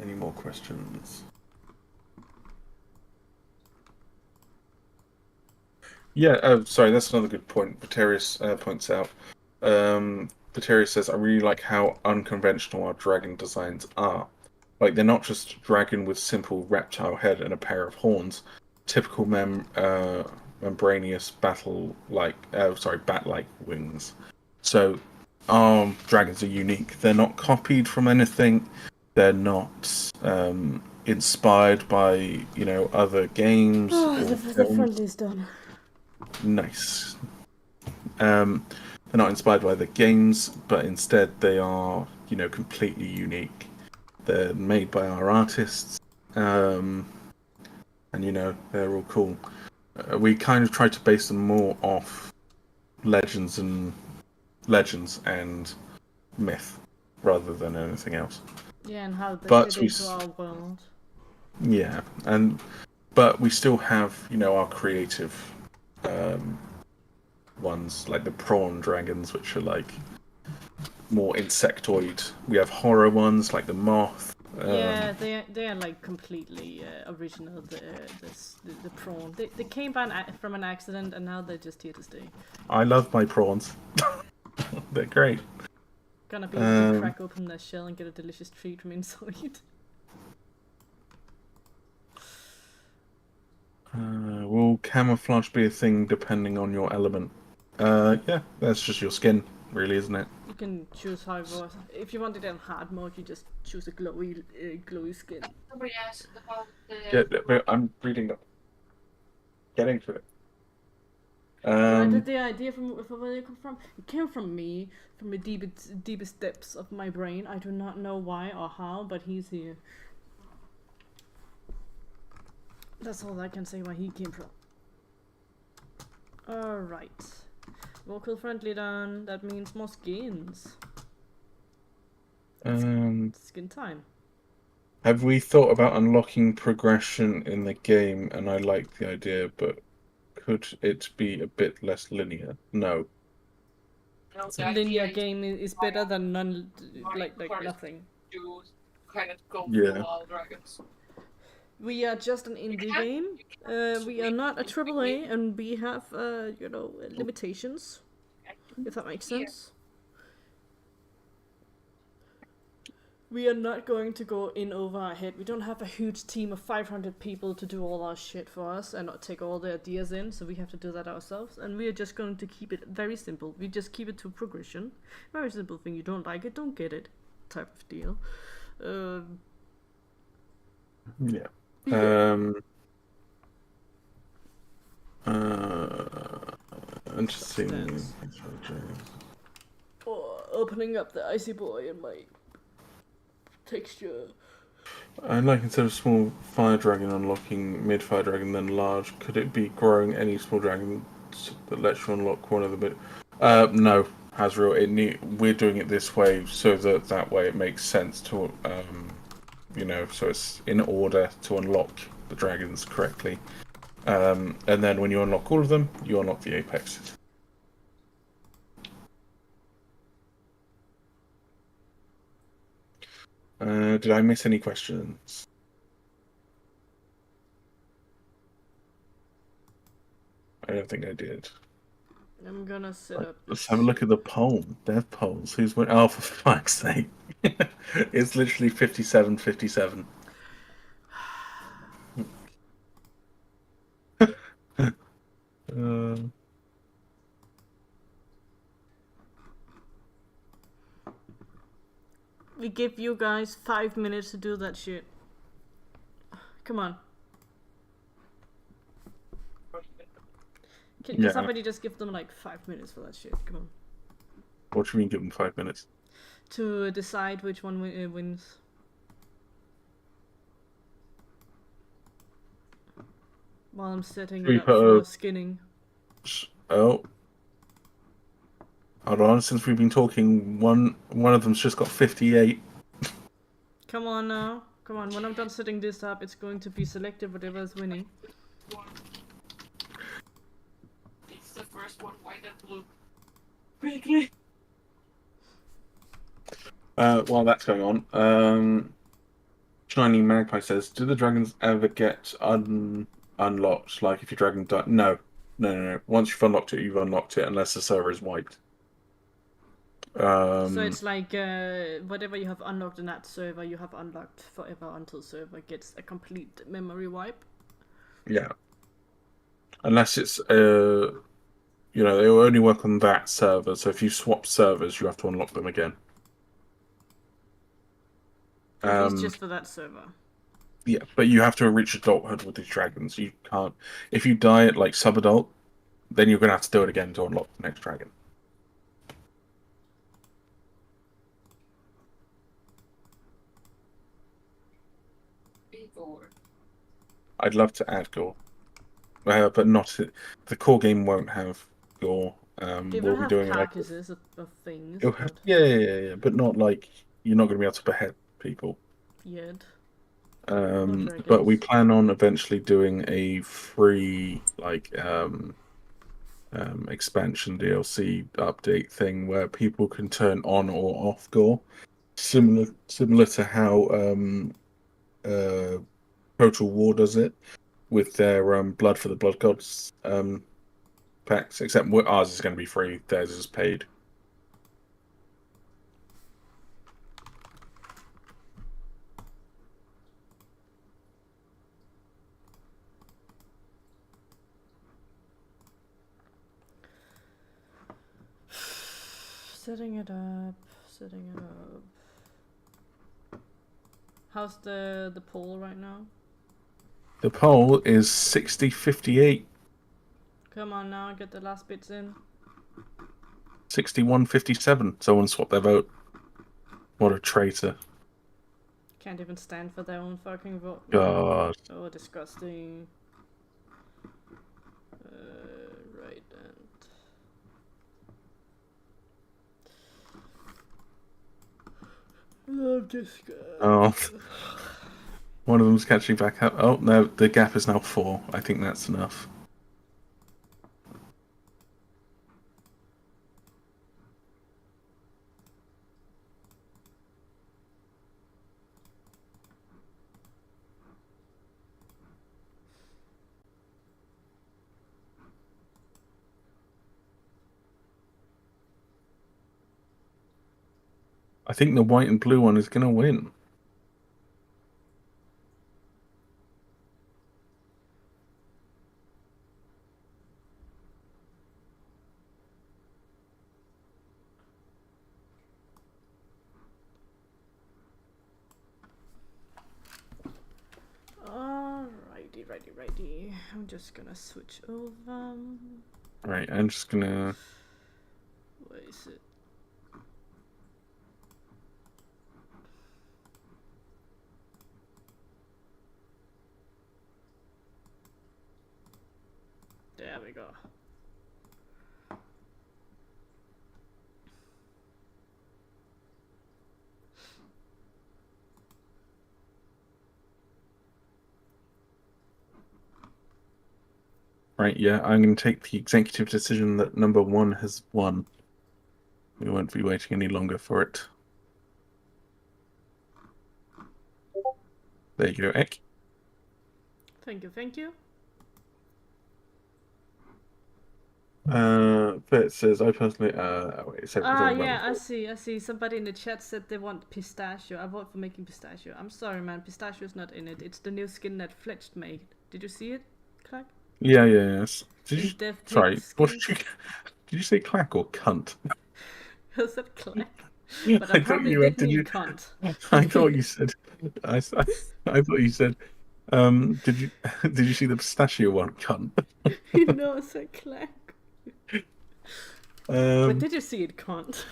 Any more questions? Yeah, sorry, that's another good point. Vaterius points out. Vaterius says, I really like how unconventional our dragon designs are. Like, they're not just a dragon with simple reptile head and a pair of horns. Typical membranous bat-like wings. So, our dragons are unique. They're not copied from anything. They're not inspired by, other games. Oh, the front is done. Nice. They're not inspired by the games, but instead they are, completely unique. They're made by our artists, and they're all cool. We kind of try to base them more off legends and myth, rather than anything else. Yeah, and how they But fit into our world. Yeah, but we still have, our creative ones, like the prawn dragons, which are like more insectoid. We have horror ones like the moth. Yeah, they are like completely original. The prawn. They came from an accident, and now they're just here to stay. I love my prawns. They're great. Gonna be able to crack open their shell and get a delicious treat from inside. Will camouflage be a thing depending on your element? Yeah, that's just your skin, really, isn't it? You can choose however. If you want it in hard mode, you just choose a glowy skin. Somebody asked about the. Yeah, but I'm reading up. Getting to it. Where did the idea from where it come from? It came from me, from the deepest depths of my brain. I do not know why or how, but he's here. That's all I can say where he came from. Alright. Vocal friendly done. That means more skins. Skin time. Have we thought about unlocking progression in the game? And I like the idea, but could it be a bit less linear? No. No, the linear idea game is better than none, like first nothing. to kind of go Yeah. full all dragons. We are just an indie game. We are not a AAA, and we have, limitations. If that makes sense. We are not going to go in over our head. We don't have a huge team of 500 people to do all our shit for us and not take all the ideas in, so we have to do that ourselves. And we are just going to keep it very simple. We just keep it to progression. Very simple thing. You don't like it, don't get it, type of deal. Yeah. Interesting. Or opening up the icy boy in my texture. And like instead of small fire dragon unlocking mid fire dragon then large, could it be growing any small dragon that lets you unlock one of the mid? No, Hazriel. We're doing it this way so that way it makes sense to so it's in order to unlock the dragons correctly. And then when you unlock all of them, you unlock the apexes. Did I miss any questions? I don't think I did. I'm gonna set up. Let's have a look at the poll. Dev polls. Who's went? Oh, for fuck's sake! It's literally 57-57. We give you guys 5 minutes to do that shit. Come on. Can somebody just give them like 5 minutes for that shit? Come on. What do you mean give them 5 minutes? To decide which one wins. While I'm setting it up for skinning. Oh. Hold on, since we've been talking, one of them's just got 58. Come on now. Come on, when I'm done setting this up, it's going to be selected whatever is winning. It's the first one, white and blue. Quickly! While that's going on, Shiny Magpie says, do the dragons ever get unlocked? Like if your dragon dies? No. Once you've unlocked it, you've unlocked it unless the server is wiped. So it's like whatever you have unlocked in that server, you have unlocked forever until server gets a complete memory wipe. Yeah. Unless it's they will only work on that server. So if you swap servers, you have to unlock them again. At least just for that server. Yeah, but you have to reach adulthood with these dragons. You can't. If you die at like sub-adult, then you're gonna have to do it again to unlock the next dragon. I'd love to add gore, but not the core game won't have gore. They we'll will be have doing carcasses of things. Yeah, but not like you're not going to be able to behead people yet. But we plan on eventually doing a free expansion DLC update thing where people can turn on or off gore, similar to how Total War does it with their Blood for the Blood Gods packs, except ours is going to be free, theirs is paid. Setting it up. How's the poll right now? The poll is 60-58. Come on now, get the last bits in. 61-57. Someone swapped their vote. What a traitor. Can't even stand for their own fucking vote. God. Oh, disgusting. Right, and... I'm just... Oh. One of them's catching back up. Oh, no, the gap is now 4. I think that's enough. I think the white and blue one is going to win. Righty. I'm just gonna switch over. Right, I'm just going to... Where is it? There we go. Right, yeah, I'm going to take the executive decision that number 1 has won. We won't be waiting any longer for it. There you go, Ek. Thank you. But it says, I personally... wait, it said it was all Yeah, about I see. Somebody in the chat said they want pistachio. I vote for making pistachio. I'm sorry, man. Pistachio's not in it. It's the new skin that Fletched made. Did you see it, Clark? yes. Did you... In-depth pig Sorry, what did skin. you... Did you say clack or cunt? I said clack. But I I thought probably you did did mean you... cunt. I thought you said... I thought you said... did you did you see the pistachio one, cunt? You know I said clack. But did you see it, cunt?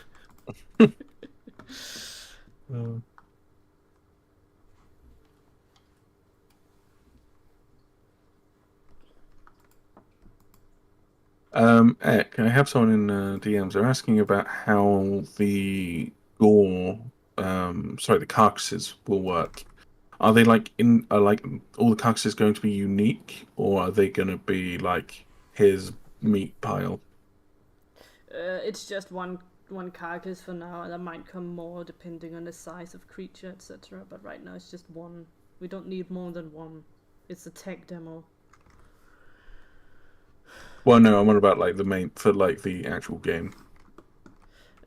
Ek, I have someone in DMs. They're asking about how the gore, the carcasses will work. Are they like like all the carcasses going to be unique, or are they going to be like his meat pile? It's just one carcass for now, and there might come more depending on the size of creature, etc. But right now it's just one. We don't need more than one. It's a tech demo. Well, no, I'm on about like the main for like the actual game.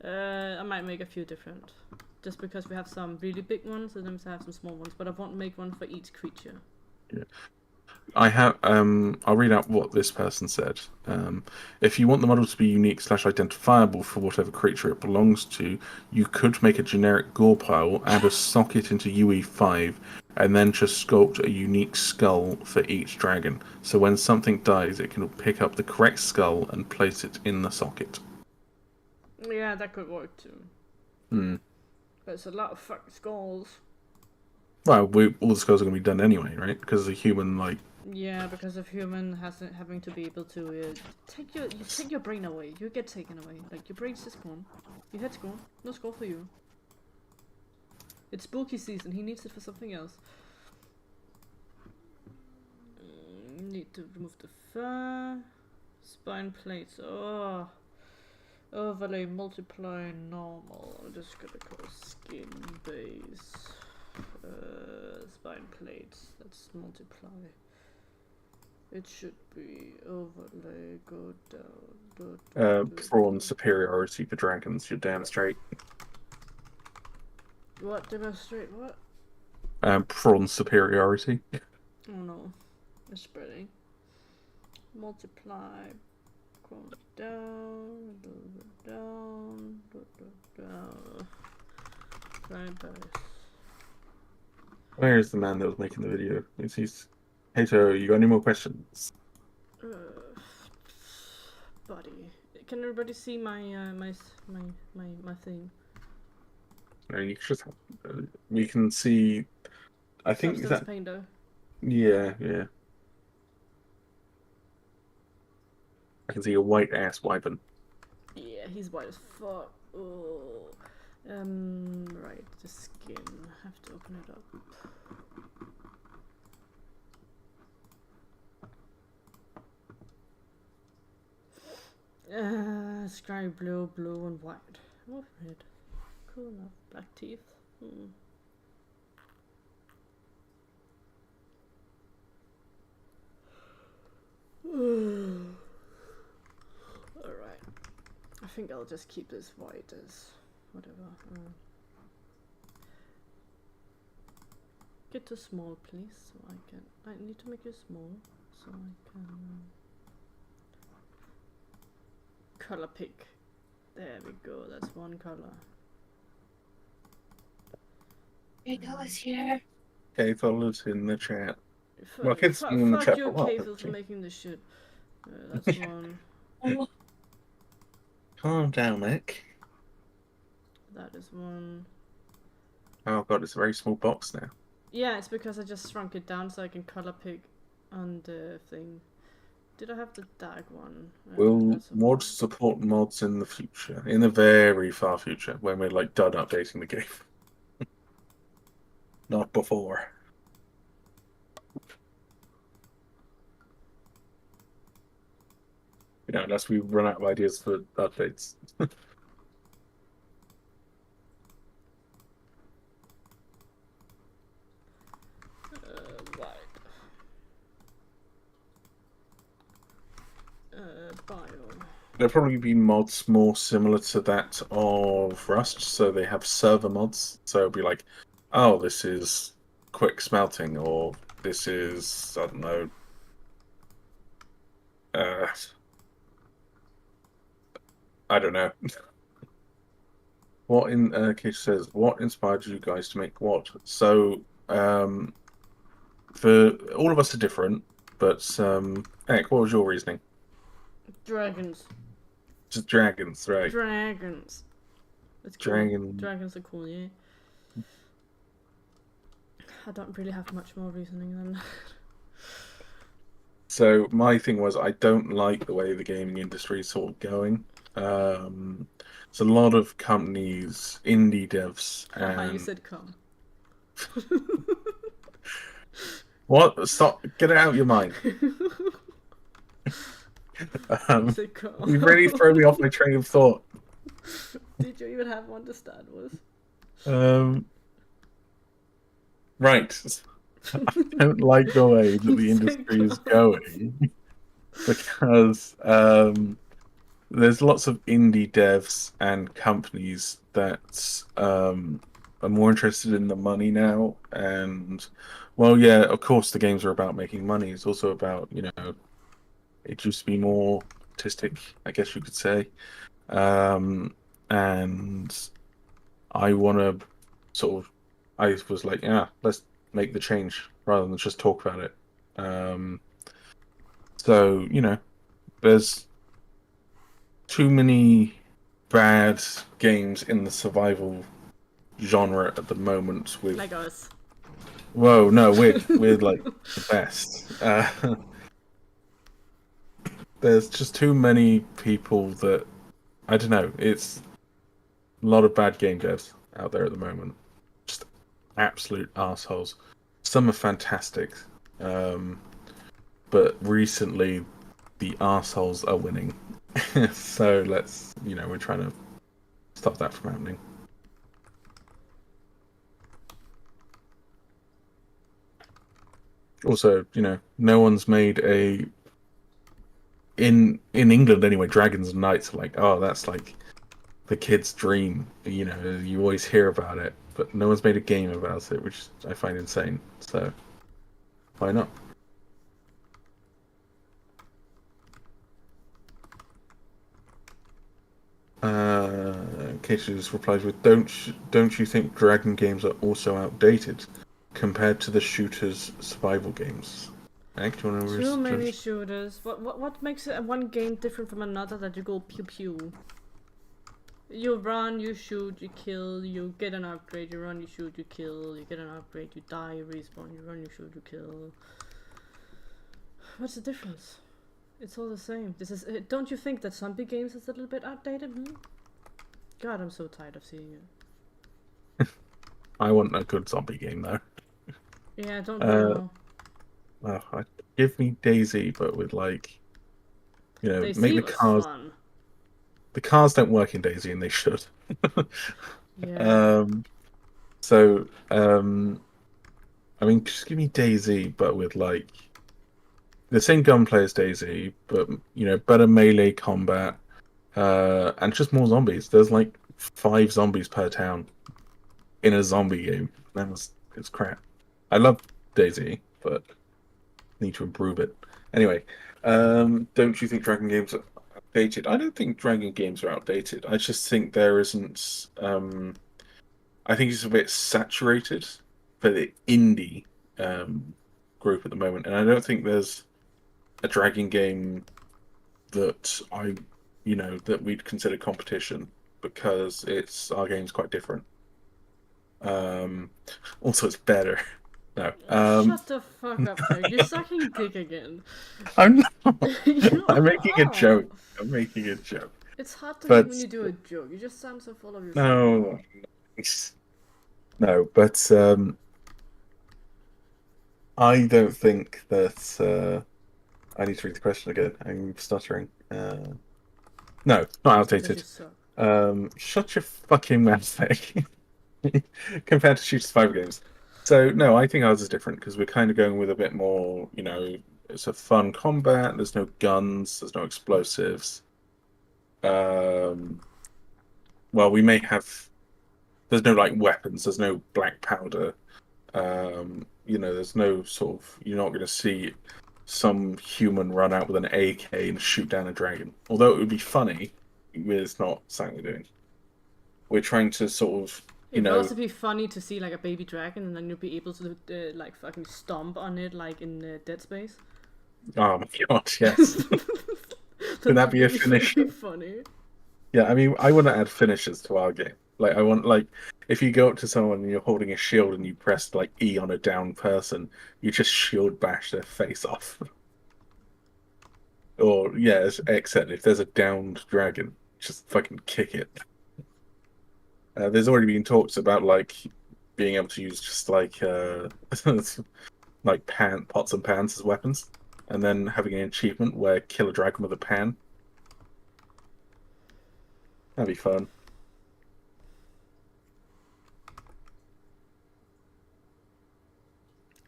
I might make a few different, just because we have some really big ones and then we have some small ones. But I won't make one for each creature. Yeah. I have. I'll read out what this person said. If you want the model to be unique / identifiable for whatever creature it belongs to, you could make a generic gore pile, add a socket into UE5, and then just sculpt a unique skull for each dragon. So when something dies, it can pick up the correct skull and place it in the socket. Yeah, that could work too. There's a lot of fucking skulls. Well, all the skulls are going to be done anyway, right? Because the human, like... Yeah, because of human having to be able to take your brain away. You get taken away. Like, your brain's just gone. Your head's gone. No skull for you. It's spooky season. He needs it for something else. Need to remove the fur. Spine plates. Oh. Overlay, multiply, normal. I'm just gonna go skin base. Spine plates. Let's multiply. It should be overlay, go down. Prawn superiority for dragons should demonstrate. What? Demonstrate what? Prawn superiority. Oh no. It's spreading. Multiply. Go down. Down. Right base. Where's the man that was making the video? He's... Hey, so you got any more questions? Buddy, can everybody see my my thing? No, you just we can see. I think is that paint though. Yeah. I can see a white ass wyvern. Yeah, he's white as fuck. Oh. Right, the skin. I have to open it up. Sky blue, blue and white. Oh, red. Cool enough. Black teeth. Alright. I think I'll just keep this white as whatever. Get to small, please, so I can. I need to make you small, so I can color pick. There we go. That's one color. Bagel is here. Okay, followers in the chat. Well, Fuck, kids in the fuck chat you, for what? Kayful, for making this shit. That's one. Oh, Calm down, Nick. That is one. Oh god, it's a very small box now. Yeah, it's because I just shrunk it down so I can color pick on the thing. Did I have the dag one? Will That's a mods one. support mods in the future? In the very far future, when we're like done updating the game. Not before. You know, unless we run out of ideas for updates. Right. Bio. There'll probably be mods more similar to that of Rust, so they have server mods. So it'll be like, oh, this is quick smelting, or this is, I don't know, I don't know. What in Case says, what inspired you guys to make what? So, for all of us are different, but Ek, what was your reasoning? Dragons. Just dragons, right? Dragons. It's cool. Dragon. Dragons are cool, yeah. I don't really have much more reasoning than that. So my thing was, I don't like the way the gaming industry is sort of going. It's a lot of companies, indie devs, Haha, you and said come. what? Stop! Get it out of your mind. You said come. You really throw me off my train of thought. Did you even have one to start with? Right. I don't like the way that the You said industry is come. going because there's lots of indie devs and companies that are more interested in the money now. And, well, yeah, of course, the games are about making money. It's also about, you know, it used to be more artistic, I guess you could say. And I want to sort of, I was like, yeah, let's make the change rather than just talk about it. So, you know, there's too many bad games in the survival genre at the moment with Like us. whoa, no, we're like the best. There's just too many people that I don't know, it's a lot of bad game devs out there at the moment. Just absolute assholes. Some are fantastic. But recently the assholes are winning. So let's, you know, we're trying to stop that from happening. Also, you know, no one's made a in England anyway. Dragons and Knights are like, oh, that's like the kid's dream. You know, you always hear about it, but no one's made a game about it, which I find insane. So why not? Cases replies with, don't you think dragon games are also outdated compared to the shooters survival games? Act, you want to Too many shooters. What makes it one game different from another that you go pew pew? You run, you shoot, you kill, you get an upgrade, you run, you shoot, you kill, you get an upgrade, you die, you respawn, you run, you shoot, you kill. What's the difference? It's all the same. This is. Don't you think that zombie games is a little bit outdated? Hmm? God, I'm so tired of seeing it. I want a good zombie game though. Yeah, I don't know. Give me Daisy, but with like, you know, They make see the was cars. fun. The cars don't work in Daisy, and they should. Yeah. I mean, just give me Daisy, but with like the same gunplay as Daisy, but you know, better melee combat, and just more zombies. There's like 5 zombies per town in a zombie game. It's crap. I love Daisy, but need to improve it. Anyway, don't you think Dragon games are outdated? I don't think Dragon games are outdated. I just think there isn't. I think it's a bit saturated for the indie group at the moment, and I don't think there's a Dragon game that that we'd consider competition because our game's quite different. Also, it's better. No. Shut the fuck up, Jack. You're sucking dick again. I'm not. You I'm making a are. joke. I'm making a joke. It's hard to But hear when you do a joke. You just sound so full of yourself. no, no. But I don't think that. I need to read the question again. I'm stuttering. No, not Because outdated. you suck. Shut your fucking mouth, Nick. Compared to Shooter Survival games. So no, I think ours is different because we're kind of going with a bit more. It's a fun combat. There's no guns. There's no explosives. Well, we may have. There's no like weapons. There's no black powder. There's no sort of. You're not going to see some human run out with an AK and shoot down a dragon. Although it would be funny, it's not something we're doing. We're trying to sort of. It would also be funny to see like a baby dragon, and then you'll be able to like fucking stomp on it, like in Dead Space. Oh my god! Yes. Could that be a finisher? Funny. Yeah, I mean, I want to add finishers to our game. Like, I want if you go up to someone and you're holding a shield and you press like E on a down person, you just shield bash their face off. Or except if there's a downed dragon, just fucking kick it. There's already been talks about like being able to use just like like pots and pans as weapons, and then having an achievement where kill a dragon with a pan. That'd be fun.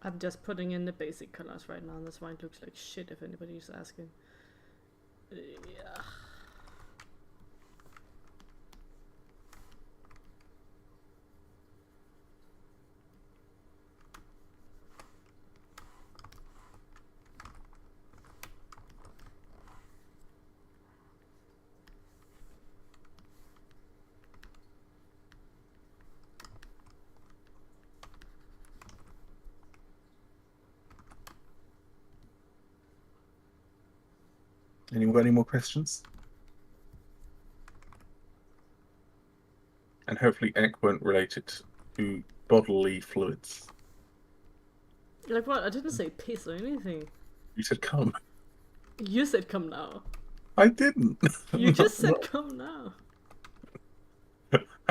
I'm just putting in the basic colors right now, and that's why it looks like shit if anybody's asking. Yeah. Anyone got any more questions? And hopefully Ek won't relate it to bodily fluids. Like what? I didn't say piss or anything. You said come. You said come now. I didn't. You just said come now.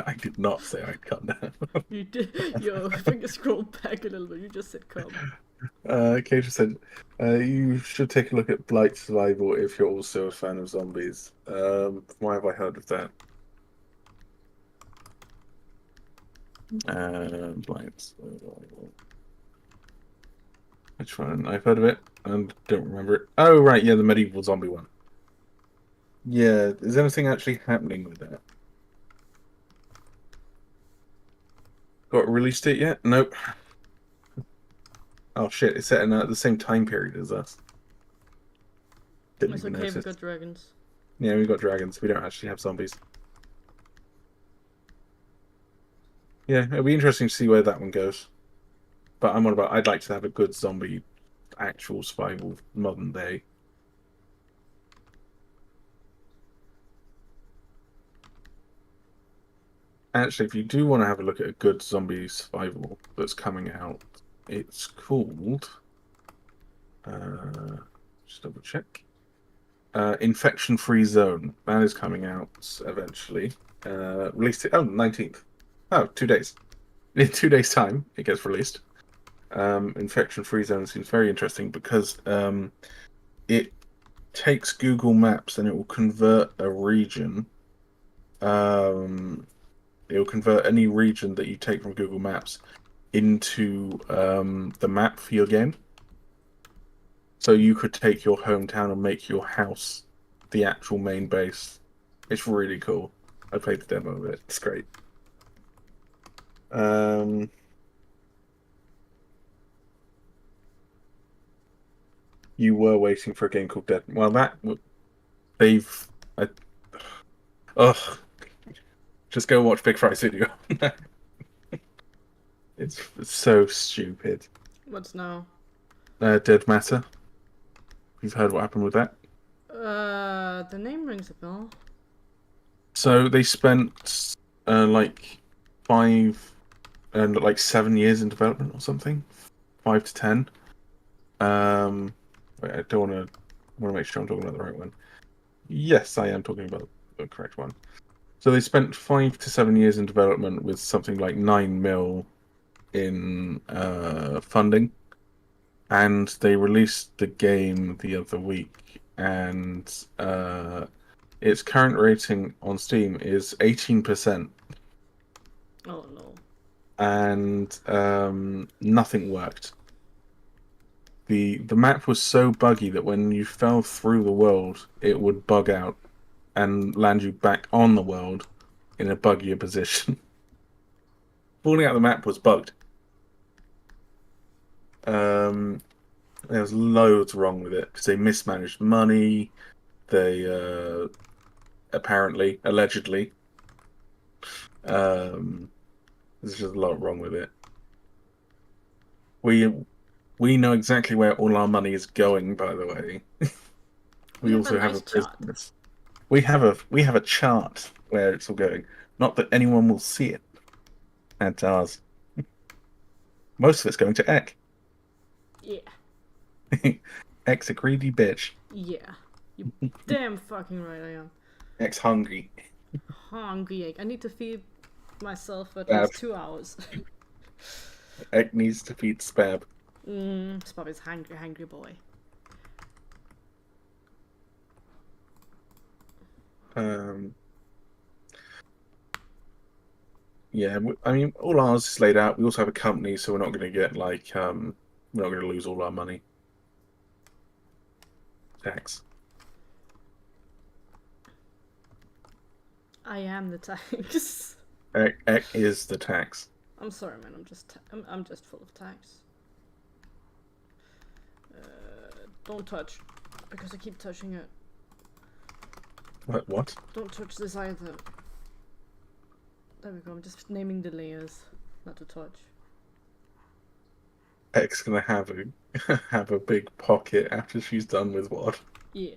I did not say I'd come down. You did. Yo, if I can scroll back a little bit, you just said come. Keisha said, you should take a look at Blight Survival if you're also a fan of zombies. Why have I heard of that? Blight Survival. Which one? I've heard of it and don't remember it. Oh, right, yeah, the medieval zombie one. Yeah, is anything actually happening with that? Got released it yet? Nope. Oh shit, it's set in the same time period as us. Didn't It's even okay, notice. we got dragons. Yeah, we got dragons. We don't actually have zombies. Yeah, it'll be interesting to see where that one goes. But I'm on about. I'd like to have a good zombie, actual survival modern day. Actually, if you do want to have a look at a good zombie survival that's coming out, it's called. Just double check. Infection Free Zone. That is coming out eventually. Released it. Oh, 19th. Oh, 2 days. In 2 days' time, it gets released. Infection Free Zone seems very interesting because it takes Google Maps and it will convert a region. It will convert any region that you take from Google Maps into the map for your game. So you could take your hometown and make your house the actual main base. It's really cool. I played the demo of it. It's great. you were waiting for a game called Dead. Well, they've. Ugh. Just go watch Big Fry's video. It's so stupid. What's now? Dead Matter. You've heard what happened with that? The name rings a bell. So they spent like 7 years in development or something, 5 to 10. Wait, I don't want to make sure I'm talking about the right one. Yes, I am talking about the correct one. So they spent 5 to 7 years in development with something like 9 mil in funding, and they released the game the other week, and its current rating on Steam is 18%. Oh no. And nothing worked. The map was so buggy that when you fell through the world, it would bug out and land you back on the world in a buggier position. Falling out of the map was bugged. There was loads wrong with it because they mismanaged money. They allegedly, there's just a lot wrong with it. We know exactly where all our money is going, by the way. We also have a business. We have a chart where it's all going. Not that anyone will see it. That's ours. Most of it's going to Ek. Yeah. Ek's a greedy bitch. Yeah. You damn fucking right I am. Ek's hungry. Hungry egg. I need to feed myself at Spab. least 2 hours. Ek needs to feed Spab. Spab is hungry boy. Yeah, I mean, all ours is laid out. We also have a company, so we're not going to get like, we're not going to lose all our money. Tax. I am the tax. Ek is the tax. I'm sorry, man. I'm just full of tax. Don't touch, because I keep touching it. What? Don't touch this either. There we go. I'm just naming the layers, not to touch. Ek's gonna have a big pocket after she's done with what? Yeah.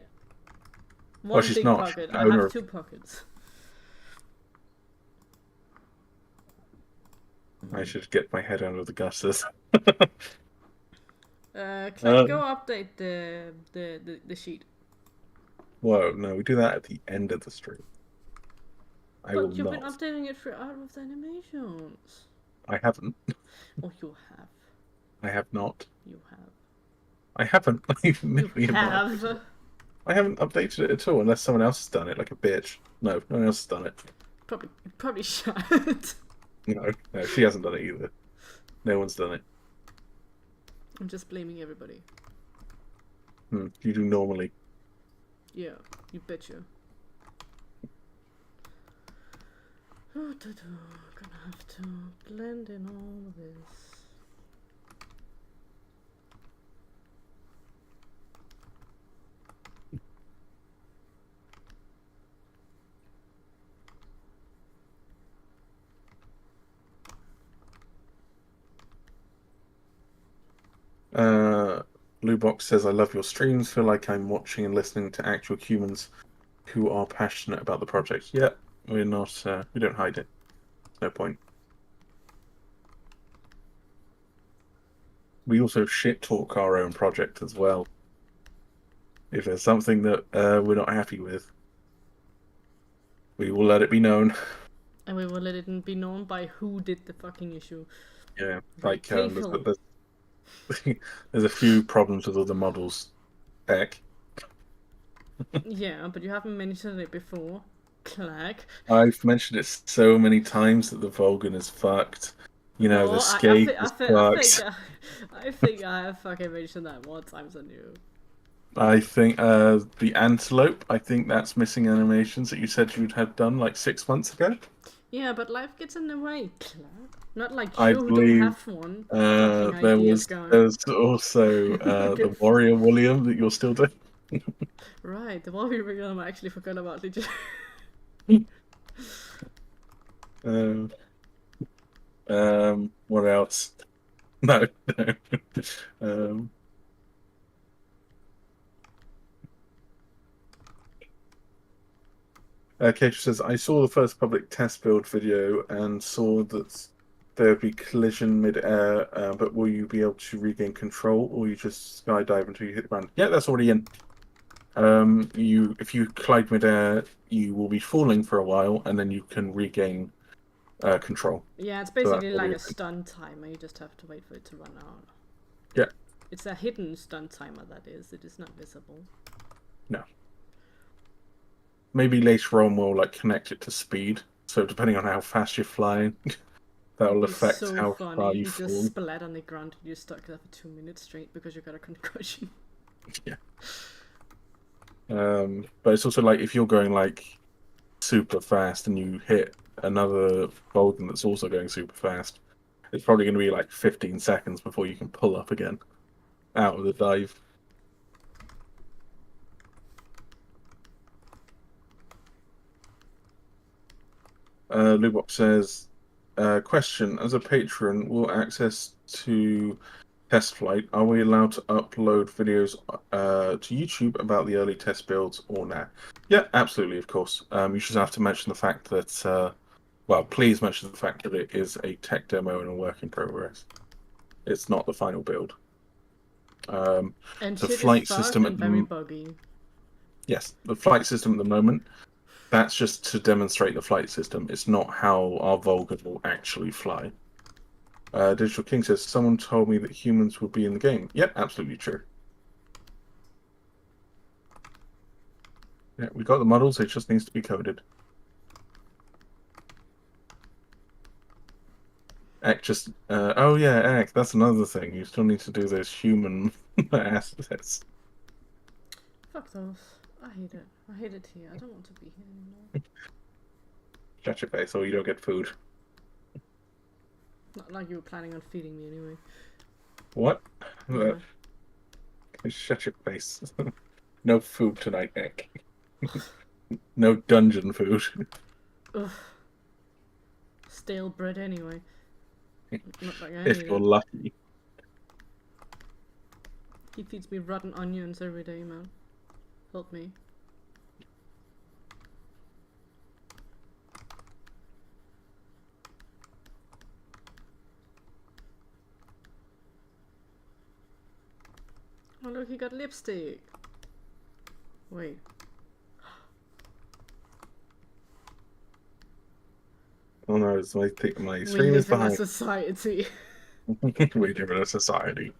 Well, One she's big not. pocket. She's I owner have of- 2 pockets. I should get my head out of the gutters. Click, go update the sheet. Whoa, no, we do that at the end of the stream. I will But you've not. been updating it for out of the animations. I haven't. Oh, you have. I have not. You have. I haven't. You have. I haven't updated it at all unless someone else has done it, like a bitch. No one else has done it. Probably should. No, she hasn't done it either. No one's done it. I'm just blaming everybody. You do normally. Yeah, you betcha. Gonna have to blend in all of this. Bluebox says, I love your streams. Feel like I'm watching and listening to actual humans who are passionate about the project. Yeah, we're not, we don't hide it. No point. We also shit talk our own project as well. If there's something that we're not happy with, we will let it be known. And we will let it be known by who did the fucking issue. Yeah, Like, like there's a few problems with other models. Heck. Yeah, but you haven't mentioned it before. Clack. I've mentioned it so many times that the Vulcan is fucked. You know, the skate is fucked. I think I have fucking mentioned that more times than you. I think the antelope, I think that's missing animations that you said you'd had done like 6 months ago. Yeah, but life gets in the way, Claire. Not like I you who don't believe have one. Fucking there ideas was going. there's also Okay. the Warrior William that you're still doing. Right, the one we were gonna I actually forgot about it. What else? No, no. Um, Keisha says, I saw the first public test build video and saw that there would be collision mid-air, but will you be able to regain control, or you just skydive until you hit the ground? Yeah, that's already in. If you collide mid-air, you will be falling for a while, and then you can regain control. Yeah, it's So that's basically like already a in. stun timer. You just have to wait for it to run out. Yeah. It's a hidden stun timer, that is. It is not visible. No. Maybe later on we'll like connect it to speed. So depending on how fast you're flying, that will It'd be affect so how funny. far you You just fall. splat on the ground and you're stuck there for 2 minutes straight because you got a concussion. Yeah. But it's also like if you're going like super fast and you hit another Vulcan that's also going super fast, it's probably going to be like 15 seconds before you can pull up again out of the dive. Lubop says, question, as a patron, will access to test flight, are we allowed to upload videos to YouTube about the early test builds or nah? Yeah, absolutely, of course. You just have to mention the fact that, well, please mention the fact that it is a tech demo and a work in progress. It's not the final build. And The shit flight is fucked system and very buggy. yes, the flight system at the moment, that's just to demonstrate the flight system. It's not how our Vulcan will actually fly. Digital King says, someone told me that humans would be in the game. Yep, absolutely true. Yeah, we got the models, it just needs to be coded. Ek just, oh yeah, Ek, that's another thing. You still need to do those human assets. Fuck those. I hate it. I hate it here. I don't want to be here anymore. Shut your face, or you don't get food. Not like you were planning on feeding me anyway. What? Yeah. Shut your face. No food tonight, Ek. No dungeon food. Ugh. Stale bread anyway. Not like I If need you're it. lucky. He feeds me rotten onions every day, man. Help me. Oh look, he got lipstick. Wait. Oh no, it's my We stream is live in a behind. society. We live in a society.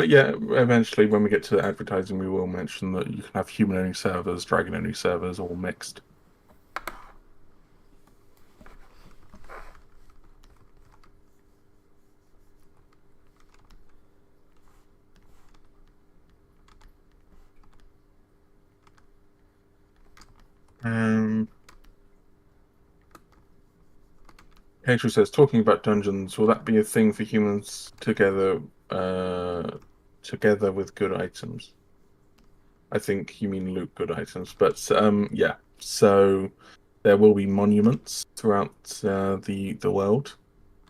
Yeah, eventually when we get to advertising, we will mention that you can have human-only servers, dragon-only servers, all mixed. Rachel says, talking about dungeons, will that be a thing for humans together with good items? I think you mean loot good items, but yeah. So there will be monuments throughout the world.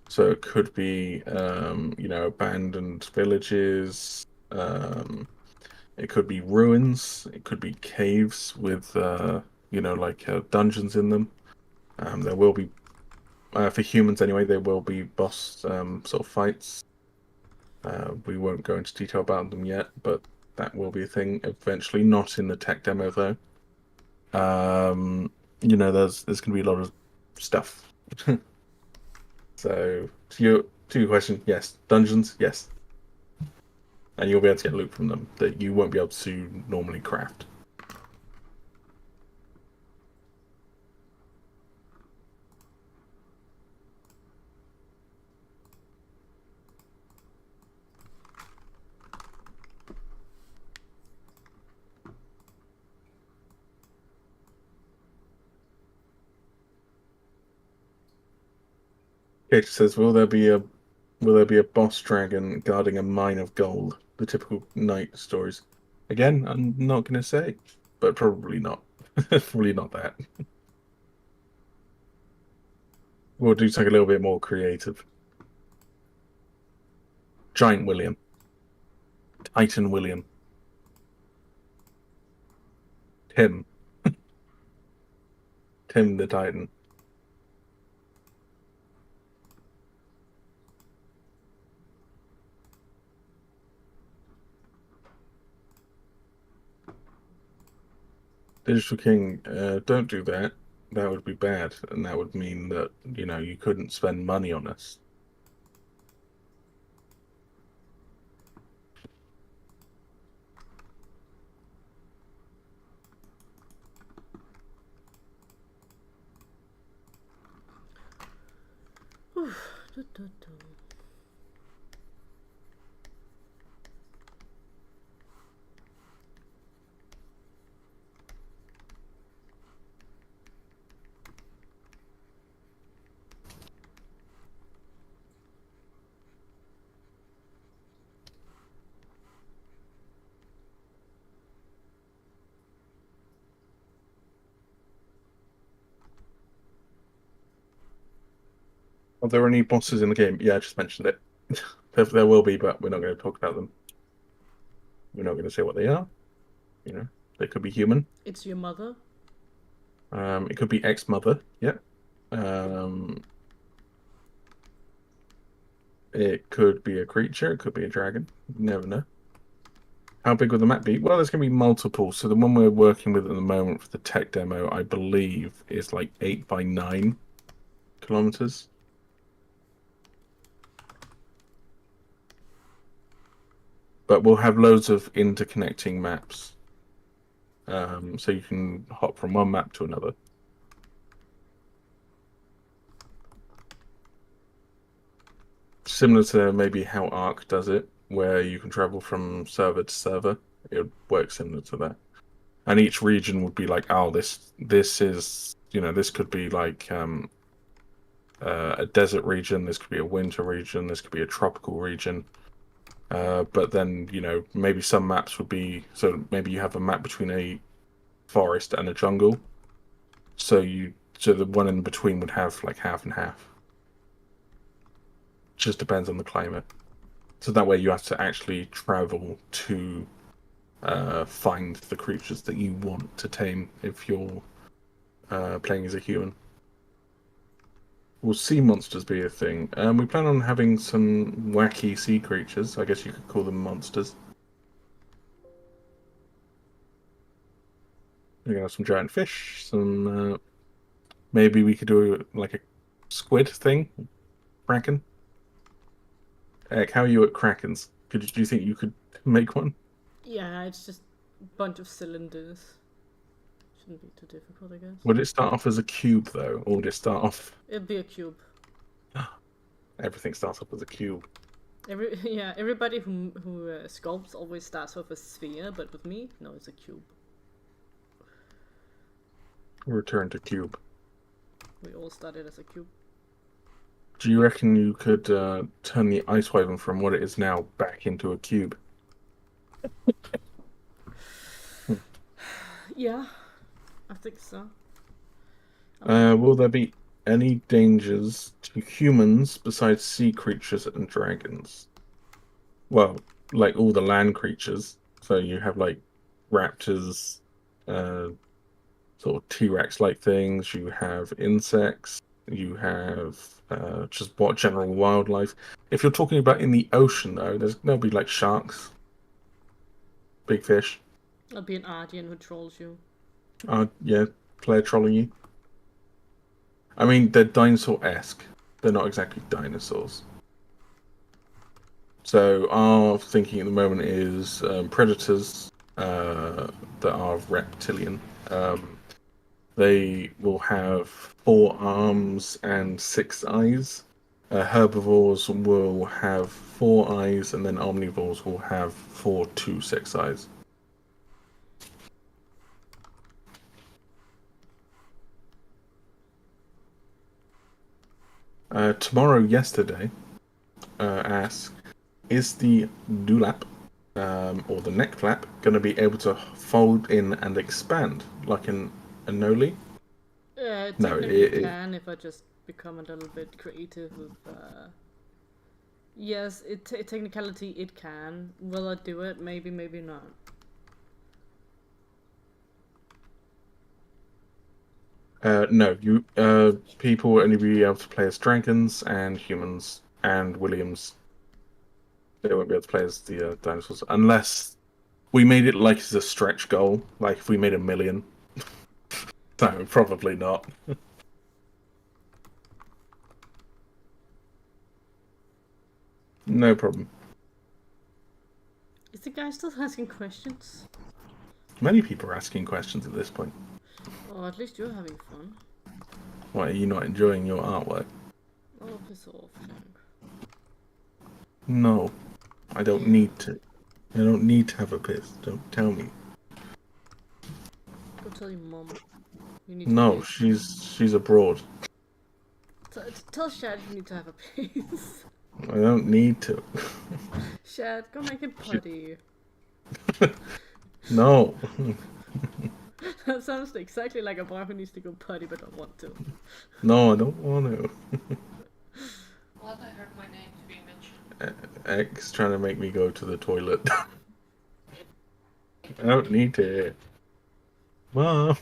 So it could be abandoned villages. It could be ruins. It could be caves with dungeons in them. There will be for humans anyway. There will be boss sort of fights. We won't go into detail about them yet, but that will be a thing eventually. Not in the tech demo though. There's going to be a lot of stuff. So to your question, yes, dungeons, yes, and you'll be able to get loot from them that you won't be able to normally craft. Kate says, will there be a boss dragon guarding a mine of gold? The typical knight stories. Again, I'm not going to say, but probably not. Probably not that. We'll do something a little bit more creative. Giant William. Titan William. Tim. Tim the Titan. Digital King, don't do that. That would be bad, and that would mean that, you couldn't spend money on us. Are there any bosses in the game? Yeah, I just mentioned it. There will be, but we're not going to talk about them. We're not going to say what they are. They could be human. It's your mother. It could be ex-mother. Yeah. It could be a creature. It could be a dragon. You never know. How big would the map be? Well, there's going to be multiple. So the one we're working with at the moment for the tech demo, I believe, is like 8 by 9 kilometers. But we'll have loads of interconnecting maps. So you can hop from one map to another. Similar to maybe how Ark does it, where you can travel from server to server. It would work similar to that. And each region would be like, oh, this is, this could be like a desert region, this could be a winter region, this could be a tropical region. But then, maybe some maps would be, so maybe you have a map between a forest and a jungle. So the one in between would have like half and half. Just depends on the climate. So that way you have to actually travel to find the creatures that you want to tame if you're playing as a human. Will sea monsters be a thing? We plan on having some wacky sea creatures. I guess you could call them monsters. We're gonna have some giant fish. Some maybe we could do like a squid thing. Kraken. Heck, how are you at krakens? Do you think you could make one? Yeah, it's just a bunch of cylinders. Shouldn't be too difficult, I guess. Would it start off as a cube though, or would it start off? It'd be a cube. Everything starts off as a cube. Everybody who sculpts always starts off as a sphere, but with me, no, it's a cube. Return to cube. We all started as a cube. Do you reckon you could turn the ice wyvern from what it is now back into a cube? Yeah, I think so. Will there be any dangers to humans besides sea creatures and dragons? Well, like all the land creatures. So you have like raptors, sort of T-Rex-like things. You have insects. You have just what general wildlife. If you're talking about in the ocean, though, there'll be like sharks, big fish. There'll be an Ardian who trolls you. Yeah, player trolling you. I mean, they're dinosaur-esque. They're not exactly dinosaurs. So our thinking at the moment is predators that are reptilian. They will have 4 arms and 6 eyes. Herbivores will have 4 eyes, and then omnivores will have 4 to 6 eyes. Yesterday, asks, is the dewlap or the neck flap going to be able to fold in and expand like a noli? No, Technically can if I just become a little bit creative with. Yes, technicality it can. Will I do it? Maybe, maybe not. No, you people will only be able to play as dragons and humans and Williams. They won't be able to play as the dinosaurs unless we made it like it's a stretch goal. Like if we made 1 million. No, probably not. No problem. Is the guy still asking questions? Many people are asking questions at this point. Oh, at least you're having fun. Why are you not enjoying your artwork? Oh, piss off, Shank. No, I don't need to. I don't need to have a piss. Don't tell me. Go tell your mom. You need No, to she's abroad. tell Shad you need to have a piece. I don't need to. Shad, go make it putty. No. That sounds exactly like a boy who needs to go putty but don't want to. No, I don't want to. Glad I heard my name being mentioned. X trying to make me go to the toilet. I don't need to. Mom.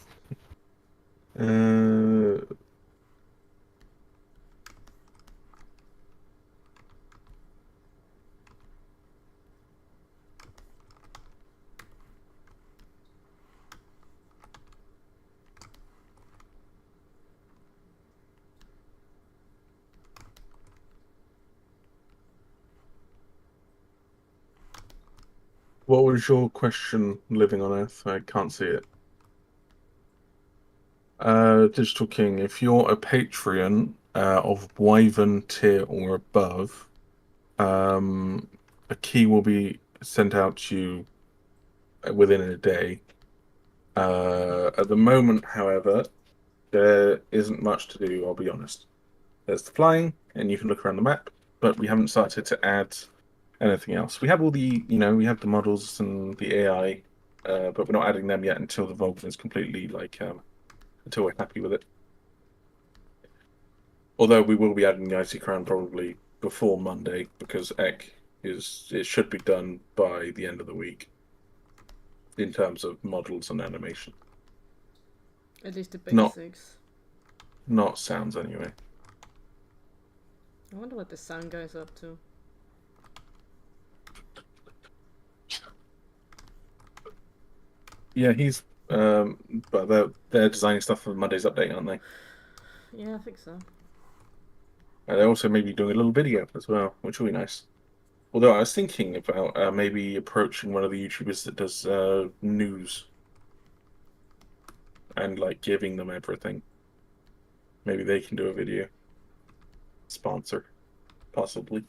What was your question, living on Earth? I can't see it. Digital King, if you're a Patreon of Wyvern tier or above, a key will be sent out to you within a day. At the moment, however, there isn't much to do, I'll be honest. There's the flying, and you can look around the map, but we haven't started to add anything else. We have all the, we have the models and the AI, but we're not adding them yet until the Vulcan is completely, until we're happy with it. Although we will be adding the Icy Crown probably before Monday, because it should be done by the end of the week in terms of models and animation. At least the basics. Not sounds anyway. I wonder what the sound guy's up to. Yeah, he's but they're designing stuff for Monday's update, aren't they? Yeah, I think so. They're also maybe doing a little video as well, which will be nice. Although I was thinking about maybe approaching one of the YouTubers that does news and giving them everything. Maybe they can do a video. Sponsor, possibly.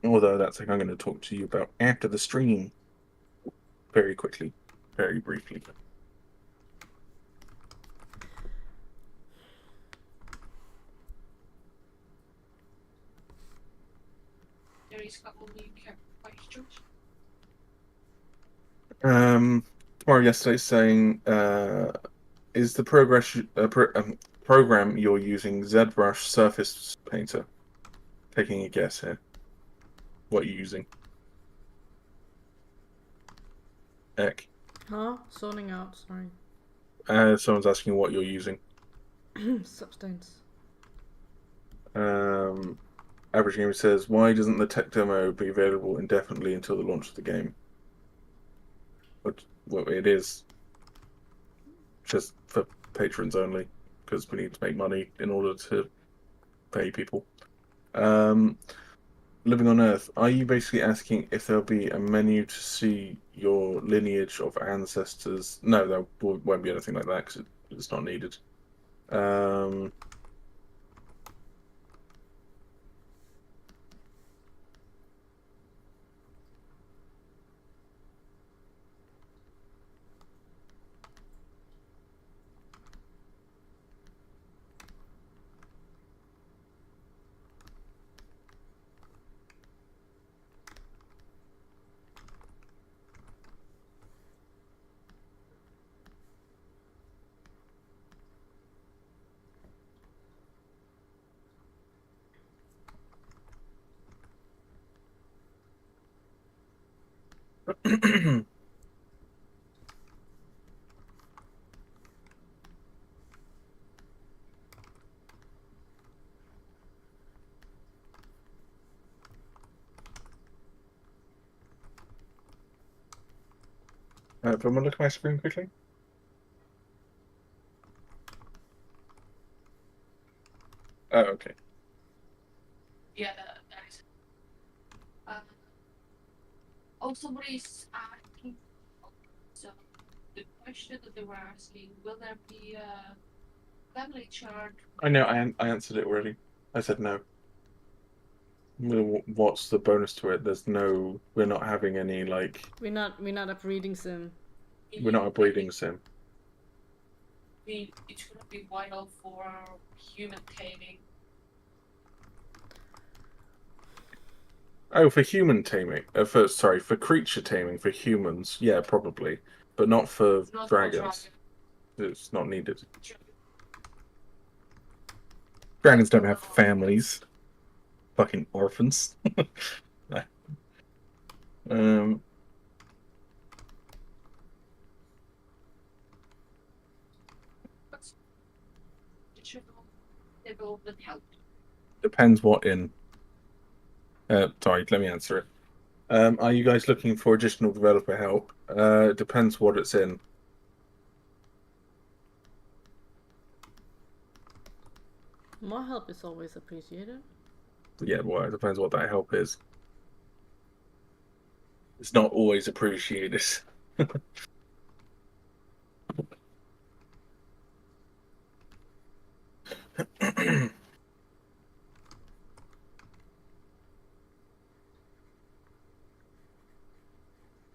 Although that's something I'm going to talk to you about after the stream. Very quickly, very briefly. There is a couple new questions. Tomorrow yesterday saying, is the program you're using ZBrush Surface Painter? Taking a guess here. What are you using? Eck. Huh? Zoning out, sorry. Someone's asking what you're using. Substance. Average Gamer says, why doesn't the tech demo be available indefinitely until the launch of the game? Well, it is just for patrons only, because we need to make money in order to pay people. Living on Earth, are you basically asking if there'll be a menu to see your lineage of ancestors? No, there won't be anything like that because it's not needed. Everyone look at my screen quickly. Oh, okay. Yeah, that is. Oh, somebody's asking. So the question that they were asking: will there be a family chart? I know. I answered it already. I said no. What's the bonus to it? There's no. We're not having any like. We're not a breeding sim. We're not a breeding sim. It's gonna be vital for human taming. Oh, for human taming. For creature taming for humans. Yeah, probably, but not for Not dragons. for It's not needed. dragon. Dragons don't have families. Fucking orphans. um. Development help. Depends what in. Sorry, let me answer it. Are you guys looking for additional developer help? It depends what it's in. More help is always appreciated. Yeah, well, it depends what that help is. It's not always appreciated.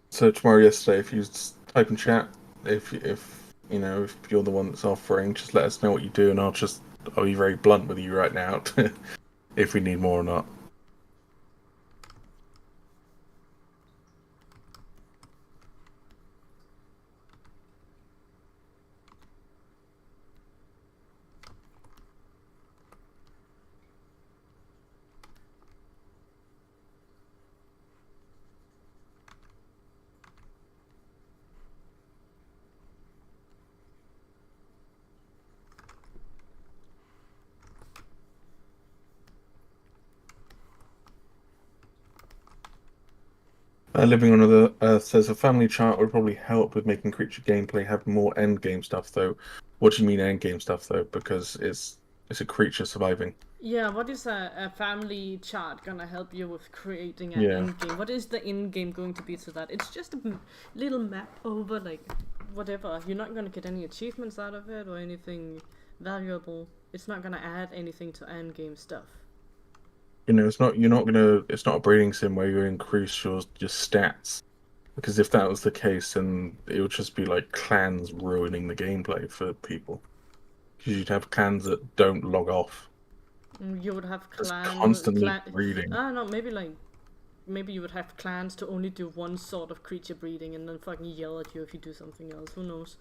So tomorrow, yesterday, if you type in chat, if you know if you're the one that's offering, just let us know what you do, and I'll be very blunt with you right now, if we need more or not. Living on Another Earth says a family chart would probably help with making creature gameplay have more end game stuff, though. What do you mean end game stuff, though? Because it's a creature surviving. Yeah, what is a family chart gonna help you with creating an Yeah. end game? What is the end game going to be to that? It's just a little map over like whatever. You're not gonna get any achievements out of it or anything valuable. It's not gonna add anything to end game stuff. You know, it's not a breeding sim where you increase your stats. Because if that was the case, then it would just be like clans ruining the gameplay for people. Because you'd have clans that don't log off. You would have Just clans. constantly breeding. I don't know, maybe you would have clans to only do one sort of creature breeding and then fucking yell at you if you do something else. Who knows?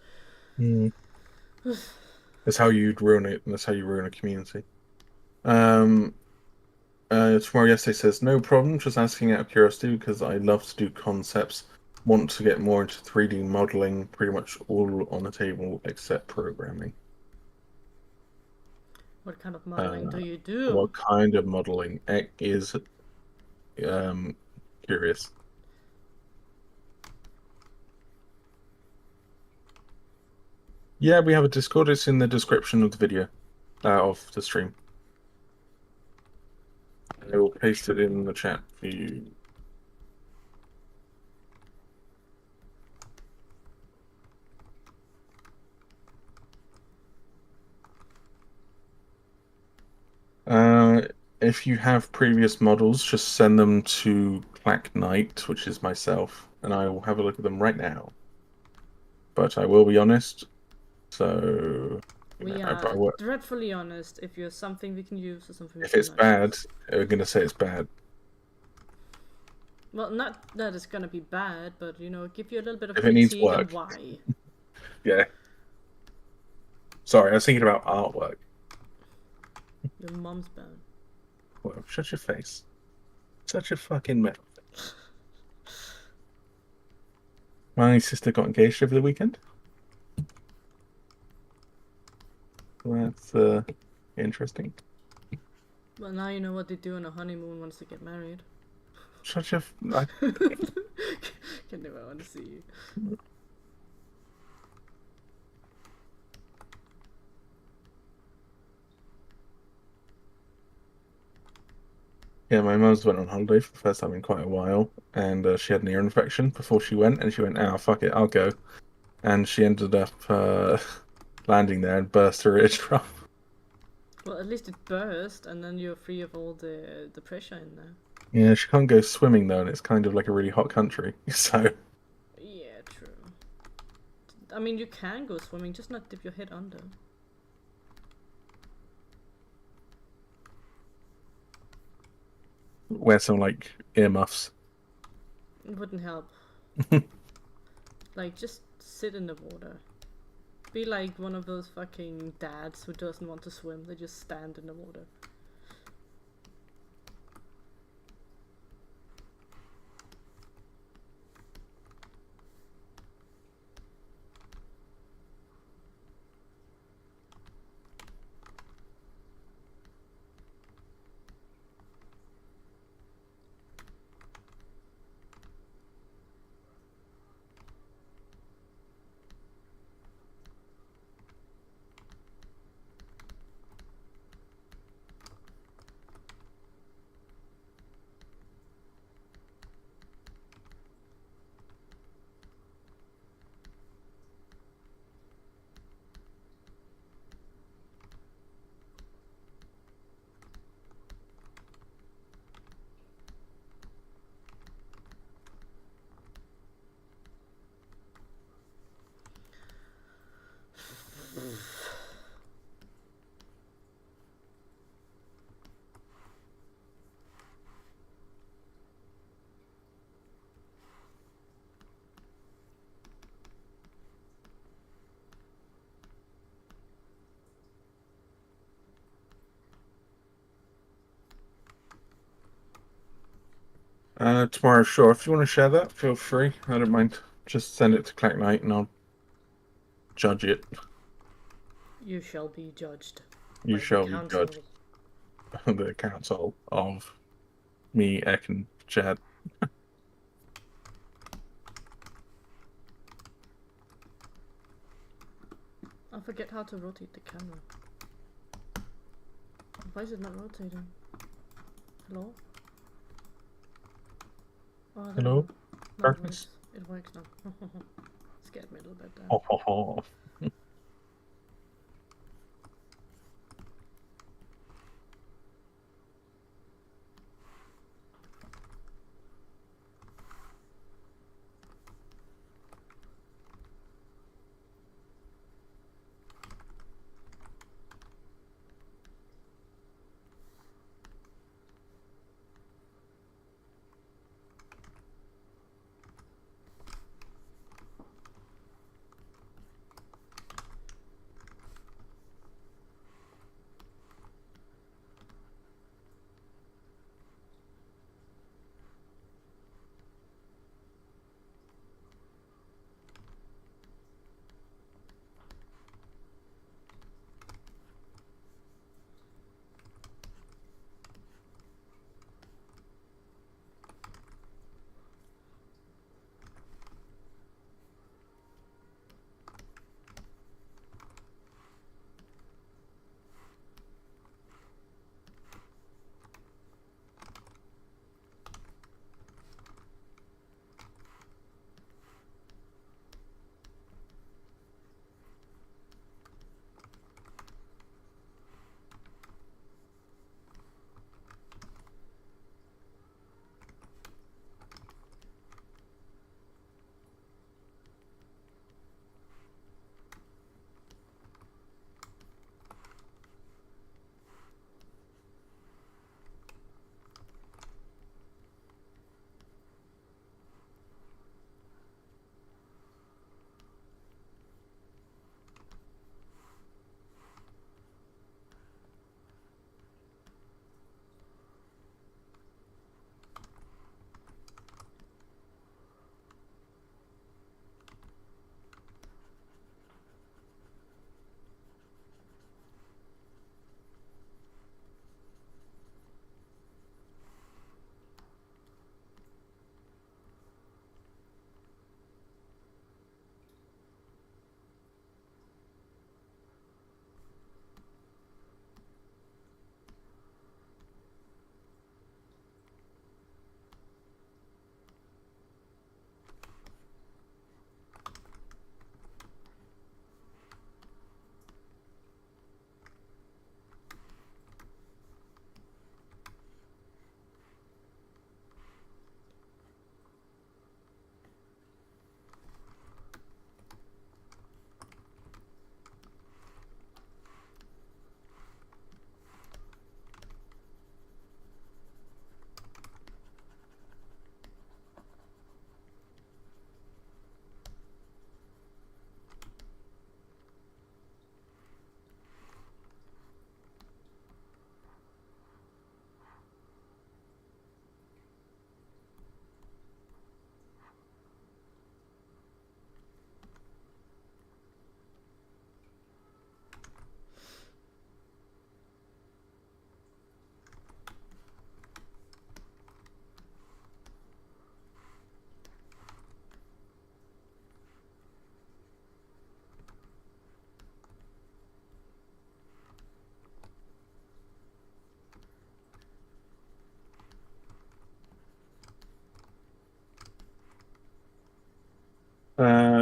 That's how you'd ruin it, and that's how you ruin a community. Tomorrow yesterday says no problem, just asking out of curiosity because I love to do concepts. Want to get more into 3D modeling, pretty much all on the table except programming. What kind of modeling do you do? What kind of modeling? Ek is curious. Yeah, we have a Discord. It's in the description of the video, of the stream. I will paste it in the chat for you. If you have previous models, just send them to Clack Knight, which is myself, and I will have a look at them right now. But I will be honest, so We are dreadfully honest. If you're something we can use or something we if it's bad, we're gonna say it's bad. Well, not that it's gonna be bad, but you know, give you a little bit of If it needs critique and work. why. Yeah. Sorry, I was thinking about artwork. Your mom's bad. Well, shut your face. Such a fucking mouth. My sister got engaged over the weekend. That's interesting. Well, now you know what they do on a honeymoon once they get married. Such a. Can never want to see you. Yeah, my mum's went on holiday for the first time in quite a while, and she had an ear infection before she went, and she went, "Ah, fuck it, I'll go." And she ended up landing there and burst her eardrum. Well, at least it burst, and then you're free of all the pressure in there. Yeah, she can't go swimming though, and it's kind of like a really hot country, so. Yeah, true. I mean, you can go swimming, just not dip your head under. Wear some like earmuffs. It wouldn't help. Like, just sit in the water. Be like one of those fucking dads who doesn't want to swim, they just stand in the water. Tomorrow, sure. If you want to share that, feel free. I don't mind. Just send it to Clack Knight and I'll judge it. You shall be judged. You by the shall be council. judged. The council of me, Ek, and Chad. I forget how to rotate the camera. Why is it not rotating? Hello? Oh, there Hello? we go. No, Darkness? it works now. Scared me a little bit there. Ho, ho, ho.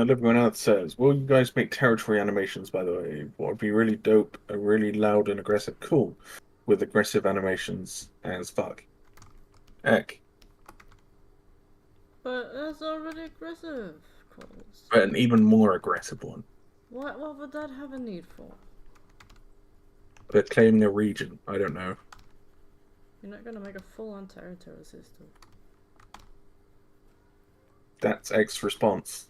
Everyone else says, will you guys make territory animations, by the way? What would be really dope, a really loud and aggressive, cool, with aggressive animations as fuck. Heck. But that's already aggressive, Coles. But an even more aggressive one. What would that have a need for? They're claiming a region. I don't know. You're not gonna make a full-on territory system. That's X response.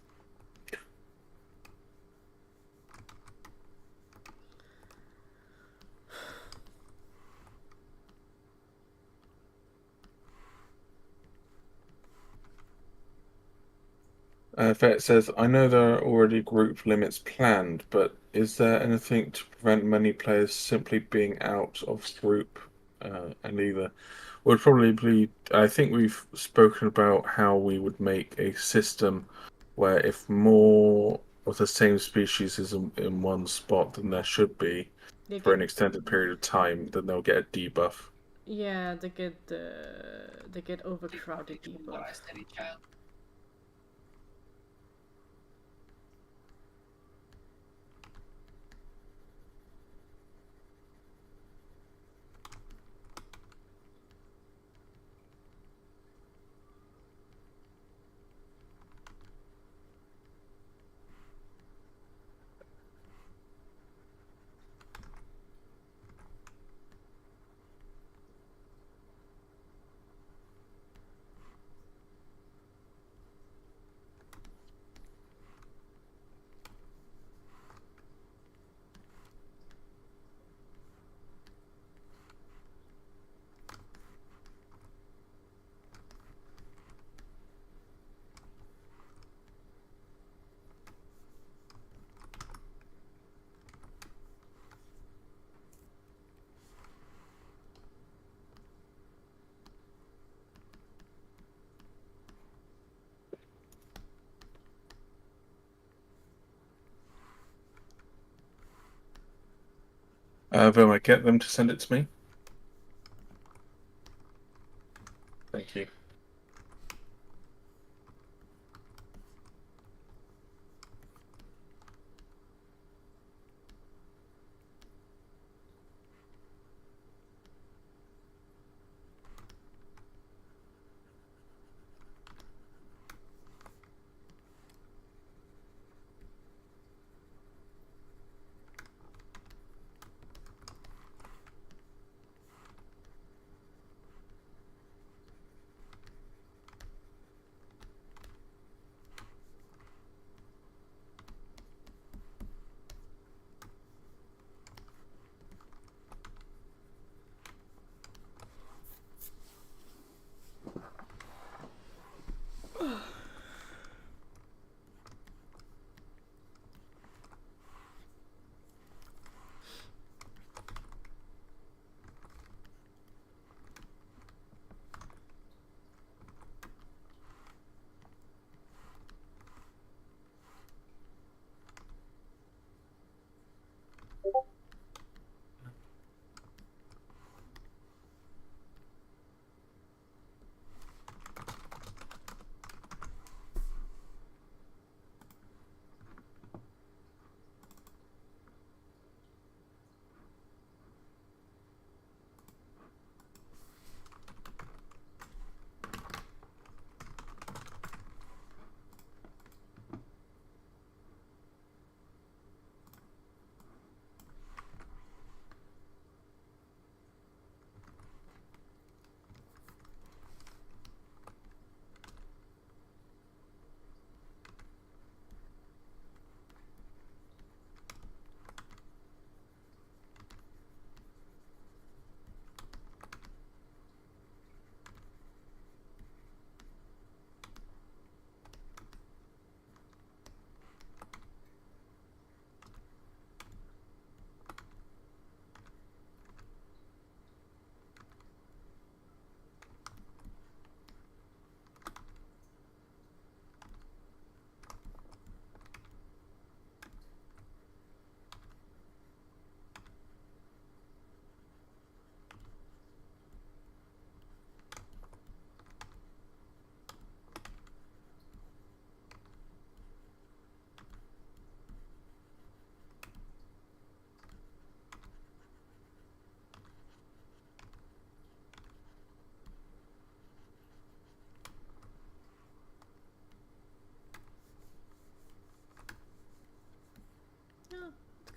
Fett says, I know there are already group limits planned, but is there anything to prevent many players simply being out of group and either? Would probably be, I think we've spoken about how we would make a system where if more of the same species is in one spot than there should be for an extended period of time, then they'll get a debuff. Yeah, they get overcrowded debuff. Will I get them to send it to me? Thank you.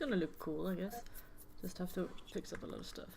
gonna look cool, I guess. Just have to fix up a lot of stuff.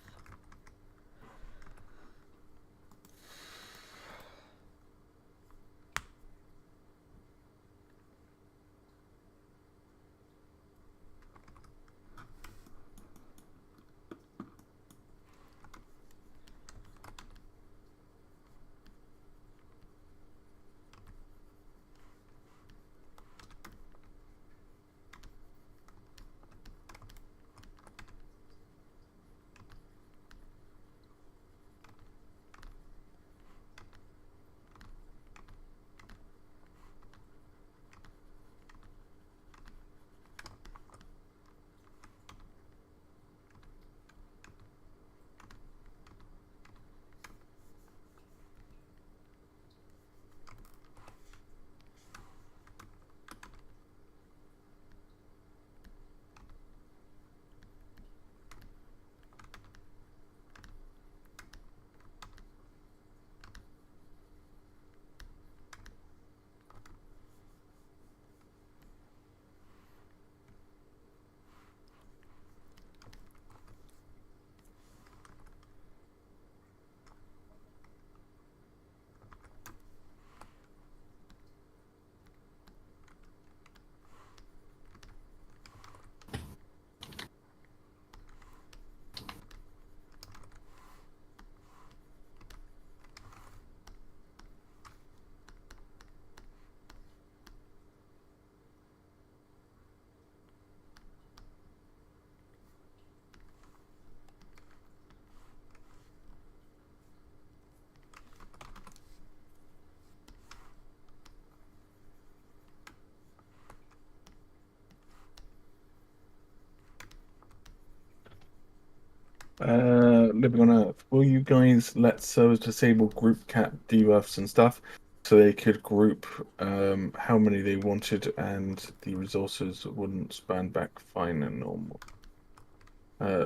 Living on Earth, will you guys let servers disable group cat debuffs and stuff so they could group how many they wanted and the resources wouldn't span back fine and normal?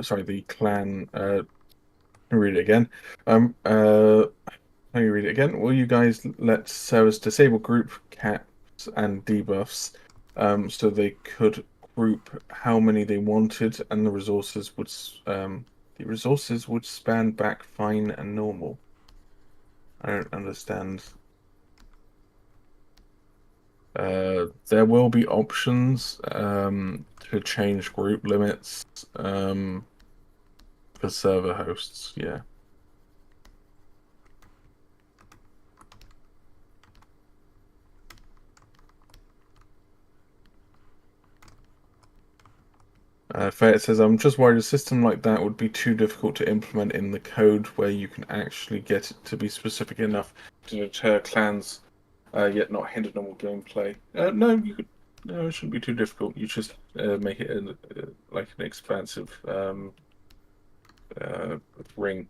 Sorry, the clan. Let me read it again. Let me read it again. Will you guys let servers disable group caps and debuffs so they could group how many they wanted and the resources would span back fine and normal? I don't understand. There will be options to change group limits for server hosts, yeah. Fayette says, I'm just worried a system like that would be too difficult to implement in the code where you can actually get it to be specific enough to deter clans, yet not hinder normal gameplay. No, it shouldn't be too difficult. You just make it like an expansive ring.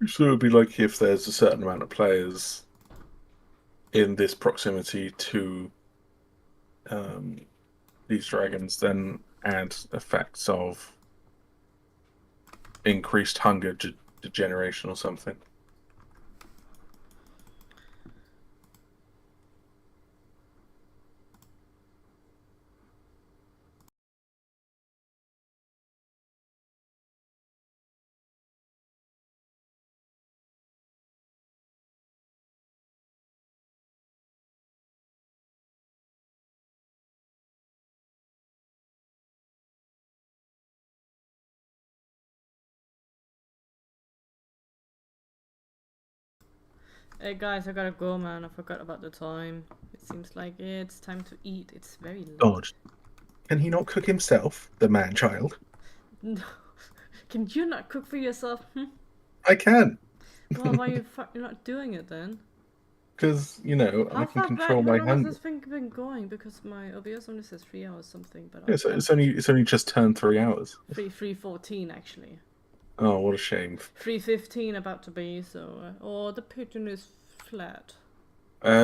So it would be like if there's a certain amount of players in this proximity to these dragons, then add effects of increased hunger degeneration or something. Hey guys, I gotta go, man. I forgot about the time. It seems like it's time to eat. It's very late. God, can he not cook himself, the man-child? No. Can you not cook for yourself? I can. Well, why are you you're not doing it then? Because, I can control How my long has hunger. this thing been going? Because my OBS only says 3 hours something, but Yeah, so it's only just turned 3 hours. 3:14 actually. Oh, what a shame. 3:15 about to be, so oh, the pigeon is flat.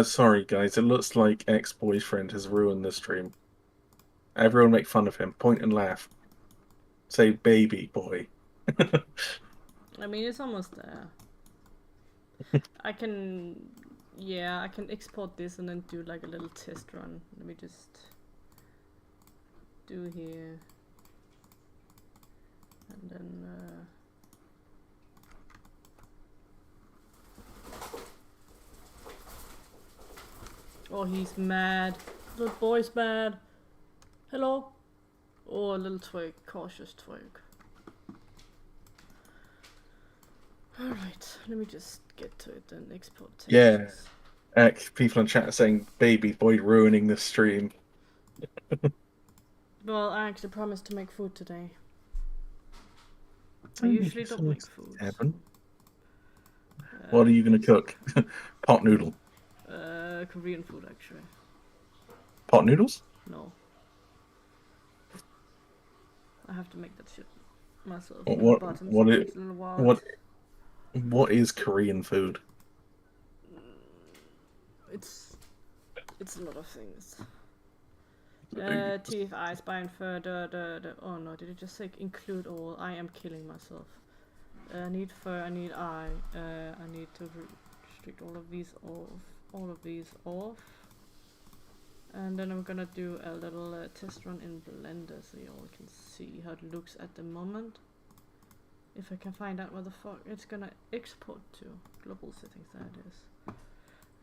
Sorry guys, it looks like ex-boyfriend has ruined the stream. Everyone make fun of him, point and laugh. Say baby boy. I mean, it's almost there. I can Yeah, I can export this and then do like a little test run. Let me just do here. And then oh, he's mad. Little boy's mad. Hello? Oh, a little twig. Cautious twig. Alright, let me just get to it and export textures. Yeah. People in chat are saying, "Baby boy ruining the stream." Well, I actually promised to make food today. I usually don't make food. Heaven. What are you gonna cook? Pot noodle. Korean food actually. Pot noodles? No. I have to make that shit myself. What is Korean food? It's a lot of things. Teeth, eyes, spine, fur, oh no, did it just say include all? I am killing myself. I need fur, I need eye, I need to restrict all of these off. And then I'm gonna do a little test run in Blender so you all can see how it looks at the moment. If I can find out where the fuck it's gonna export to. Global settings, there it is.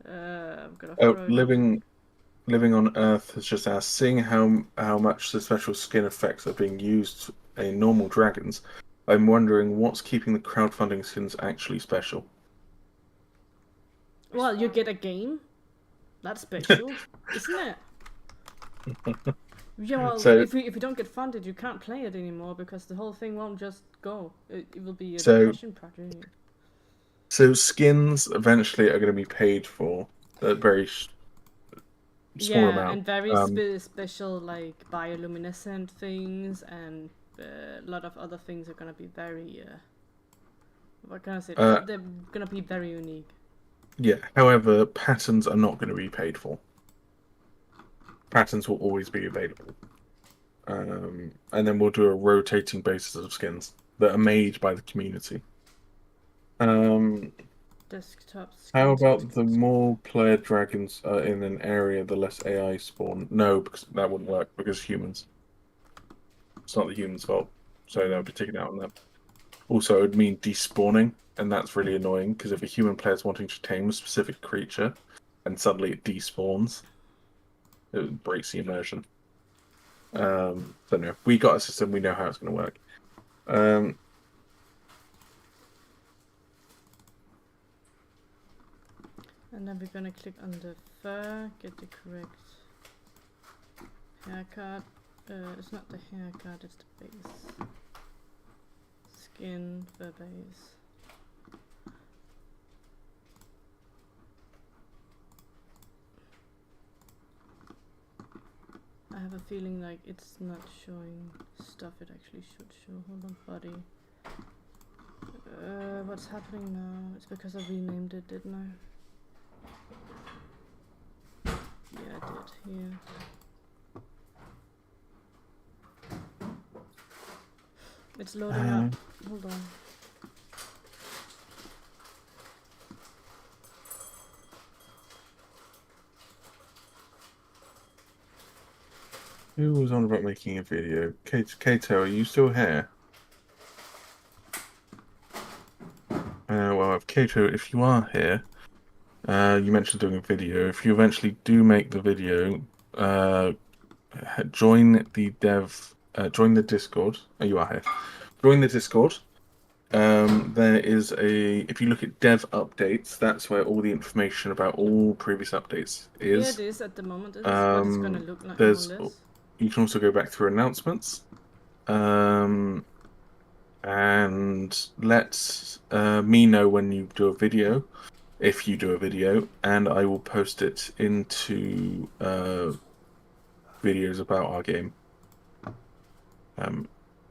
I'm gonna throw Living on Earth has just asked, seeing how much the special skin effects are being used in normal dragons, I'm wondering what's keeping the crowdfunding skins actually special. Well, you get a game. That's special, isn't it? Yeah, well, So- if you don't get funded, you can't play it anymore because the whole thing won't just go. It will be a passion project. So skins eventually are going to be paid for a very small amount. And very special like bioluminescent things and a lot of other things are gonna be very. What can I say? They're gonna be very unique. Yeah. However, patterns are not going to be paid for. Patterns will always be available. And then we'll do a rotating basis of skins that are made by the community. Desktop skins. How about the more player dragons are in an area, the less AI spawn? No, because that wouldn't work because humans. It's not the humans' fault, so they'll be taken out on that. Also, it would mean despawning, and that's really annoying because if a human player is wanting to tame a specific creature and suddenly it despawns, it breaks the immersion. So no, we got a system, we know how it's going to work. And then we're gonna click on the fur, get the correct haircut. It's not the haircut, it's the base. Skin, fur base. I have a feeling like it's not showing stuff it actually should show. Hold on, body. What's happening now? It's because I renamed it, didn't I? Yeah, I did. Here. It's loading up. Hold on. Who was on about making a video? Kato, are you still here? Well, Kato, if you are here, you mentioned doing a video. If you eventually do make the video, join the Discord. Oh, you are here. Join the Discord. There is if you look at dev updates, that's where all the information about all previous updates is. Yeah, it is at the moment. This is what it's gonna look like, more or less. You can also go back through announcements. And let me know when you do a video, if you do a video, and I will post it into videos about our game.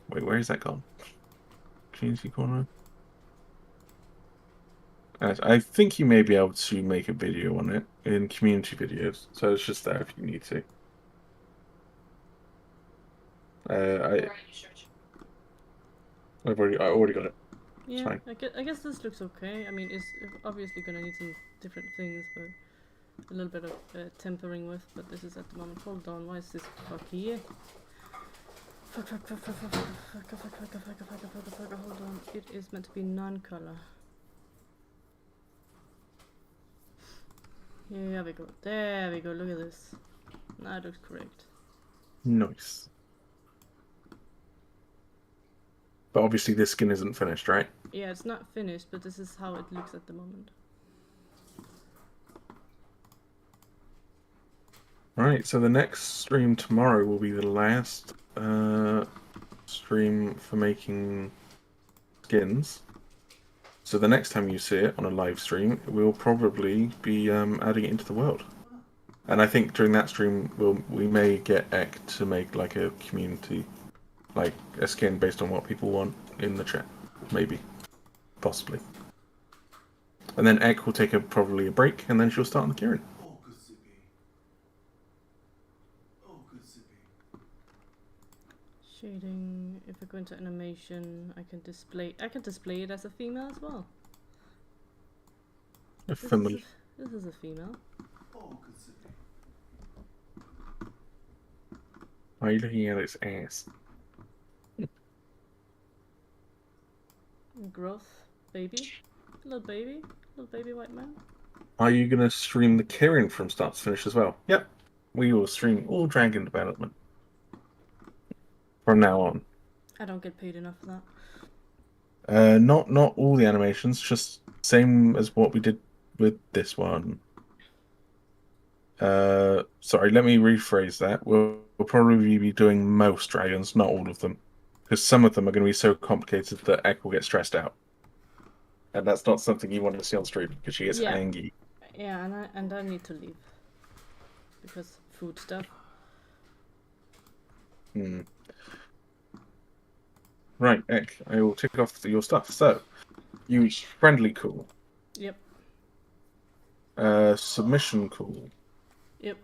Wait, where is that gone? Community corner. I think you may be able to make a video on it in community videos, so it's just there if you need to. I already got it. Yeah, fine. I guess this looks okay. I mean, it's obviously gonna need some different things, but a little bit of tempering with. But this is at the moment. Hold on, why is this fuck here? Fuck, hold on. It is meant to be non-color. Here we go. There we go. Look at this. That looks correct. Nice. But obviously this skin isn't finished, right? Yeah, it's not finished, but this is how it looks at the moment. Right, so the next stream tomorrow will be the last stream for making skins. So the next time you see it on a live stream, we'll probably be adding it into the world. And I think during that stream, we may get Ek to make like a community, like a skin based on what people want in the chat, maybe, possibly. And then Ek will take probably a break, and then she'll start on the Kieran. Oh, good sippy. Oh, good sippy. Shading. If I go into animation, I can display it as a female as well. A female. This is a female. Oh, good sippy. Why are you looking at its ass? Growth, baby, little baby white man. Are you going to stream the Kieran from start to finish as well? Yep. We will stream all Dragon development from now on. I don't get paid enough for that. Not all the animations, just same as what we did with this one. Sorry, let me rephrase that. We'll probably be doing most dragons, not all of them, because some of them are going to be so complicated that Ek will get stressed out, and that's not something you want to see on stream because she gets Yeah. angry. Yeah, and I need to leave because food stuff. Right, Ek, I will tick off your stuff. So, use friendly cool. Yep. Submission cool. Yep.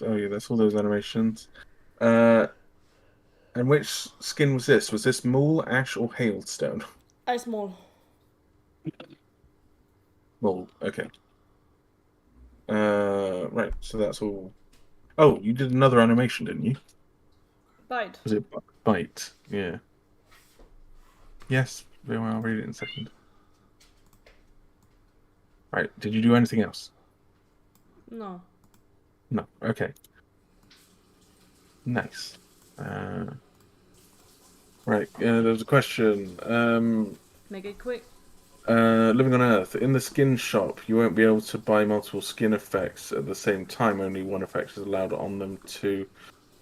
Oh yeah, that's all those animations. And which skin was this? Was this Maul, Ash, or Hailstone? Ice Maul. Maul. Okay. Right. So that's all. Oh, you did another animation, didn't you? Bite. Was it Bite? Yeah. Yes. Very well. I'll read it in a second. Right. Did you do anything else? No. No. Okay. Nice. Right. There's a question. Make it quick. Living on Earth. In the skin shop, you won't be able to buy multiple skin effects at the same time. Only one effect is allowed on them too,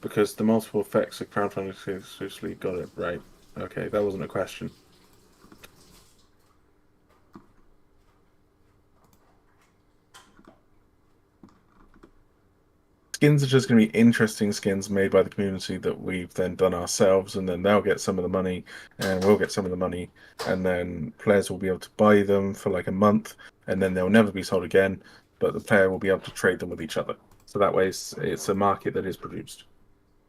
because the multiple effects are crowdfunding exclusively. Got it right. Okay, that wasn't a question. Skins are just going to be interesting skins made by the community that we've then done ourselves, and then they'll get some of the money, and we'll get some of the money, and then players will be able to buy them for like a month, and then they'll never be sold again, but the player will be able to trade them with each other. So that way it's a market that is produced.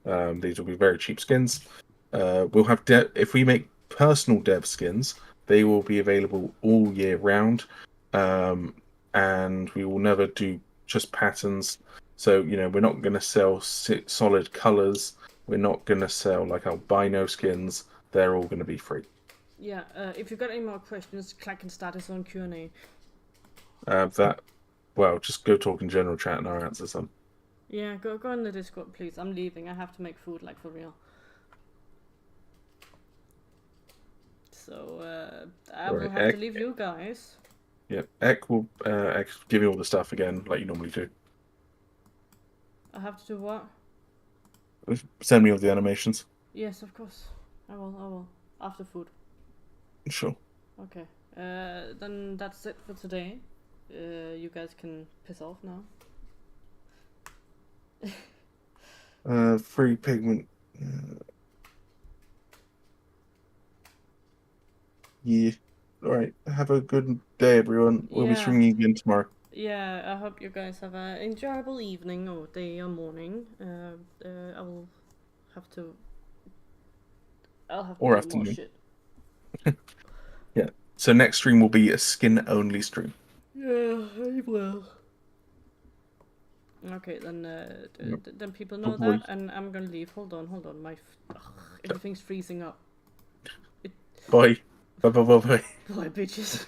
These will be very cheap skins. We'll have if we make personal dev skins, they will be available all year round, and we will never do just patterns. So, we're not going to sell solid colors. We're not going to sell like albino skins. They're all going to be free. Yeah, if you've got any more questions, Clack can start his own Q&A. Just go talk in general chat and I'll answer some. Yeah, go on the Discord, please. I'm leaving. I have to make food, like, for real. So, I will have to leave you guys. Yeah, Ek will give you all the stuff again, like you normally do. I have to do what? Send me all the animations. Yes, of course. I will. After food. Sure. Okay. Then that's it for today. You guys can piss off now. Free pigment. Yeah. Alright. Have a good day, everyone. We'll be streaming again tomorrow. Yeah, I hope you guys have an enjoyable evening or day or morning. I will have have to. I'll have Or to do more afternoon. shit. So next stream will be a skin only stream. Yeah, I will. Okay, then then people know Probably. that, and I'm gonna leave. Hold on. My everything's freezing up. Bye. Bye bye bye bye. Boy, bitches.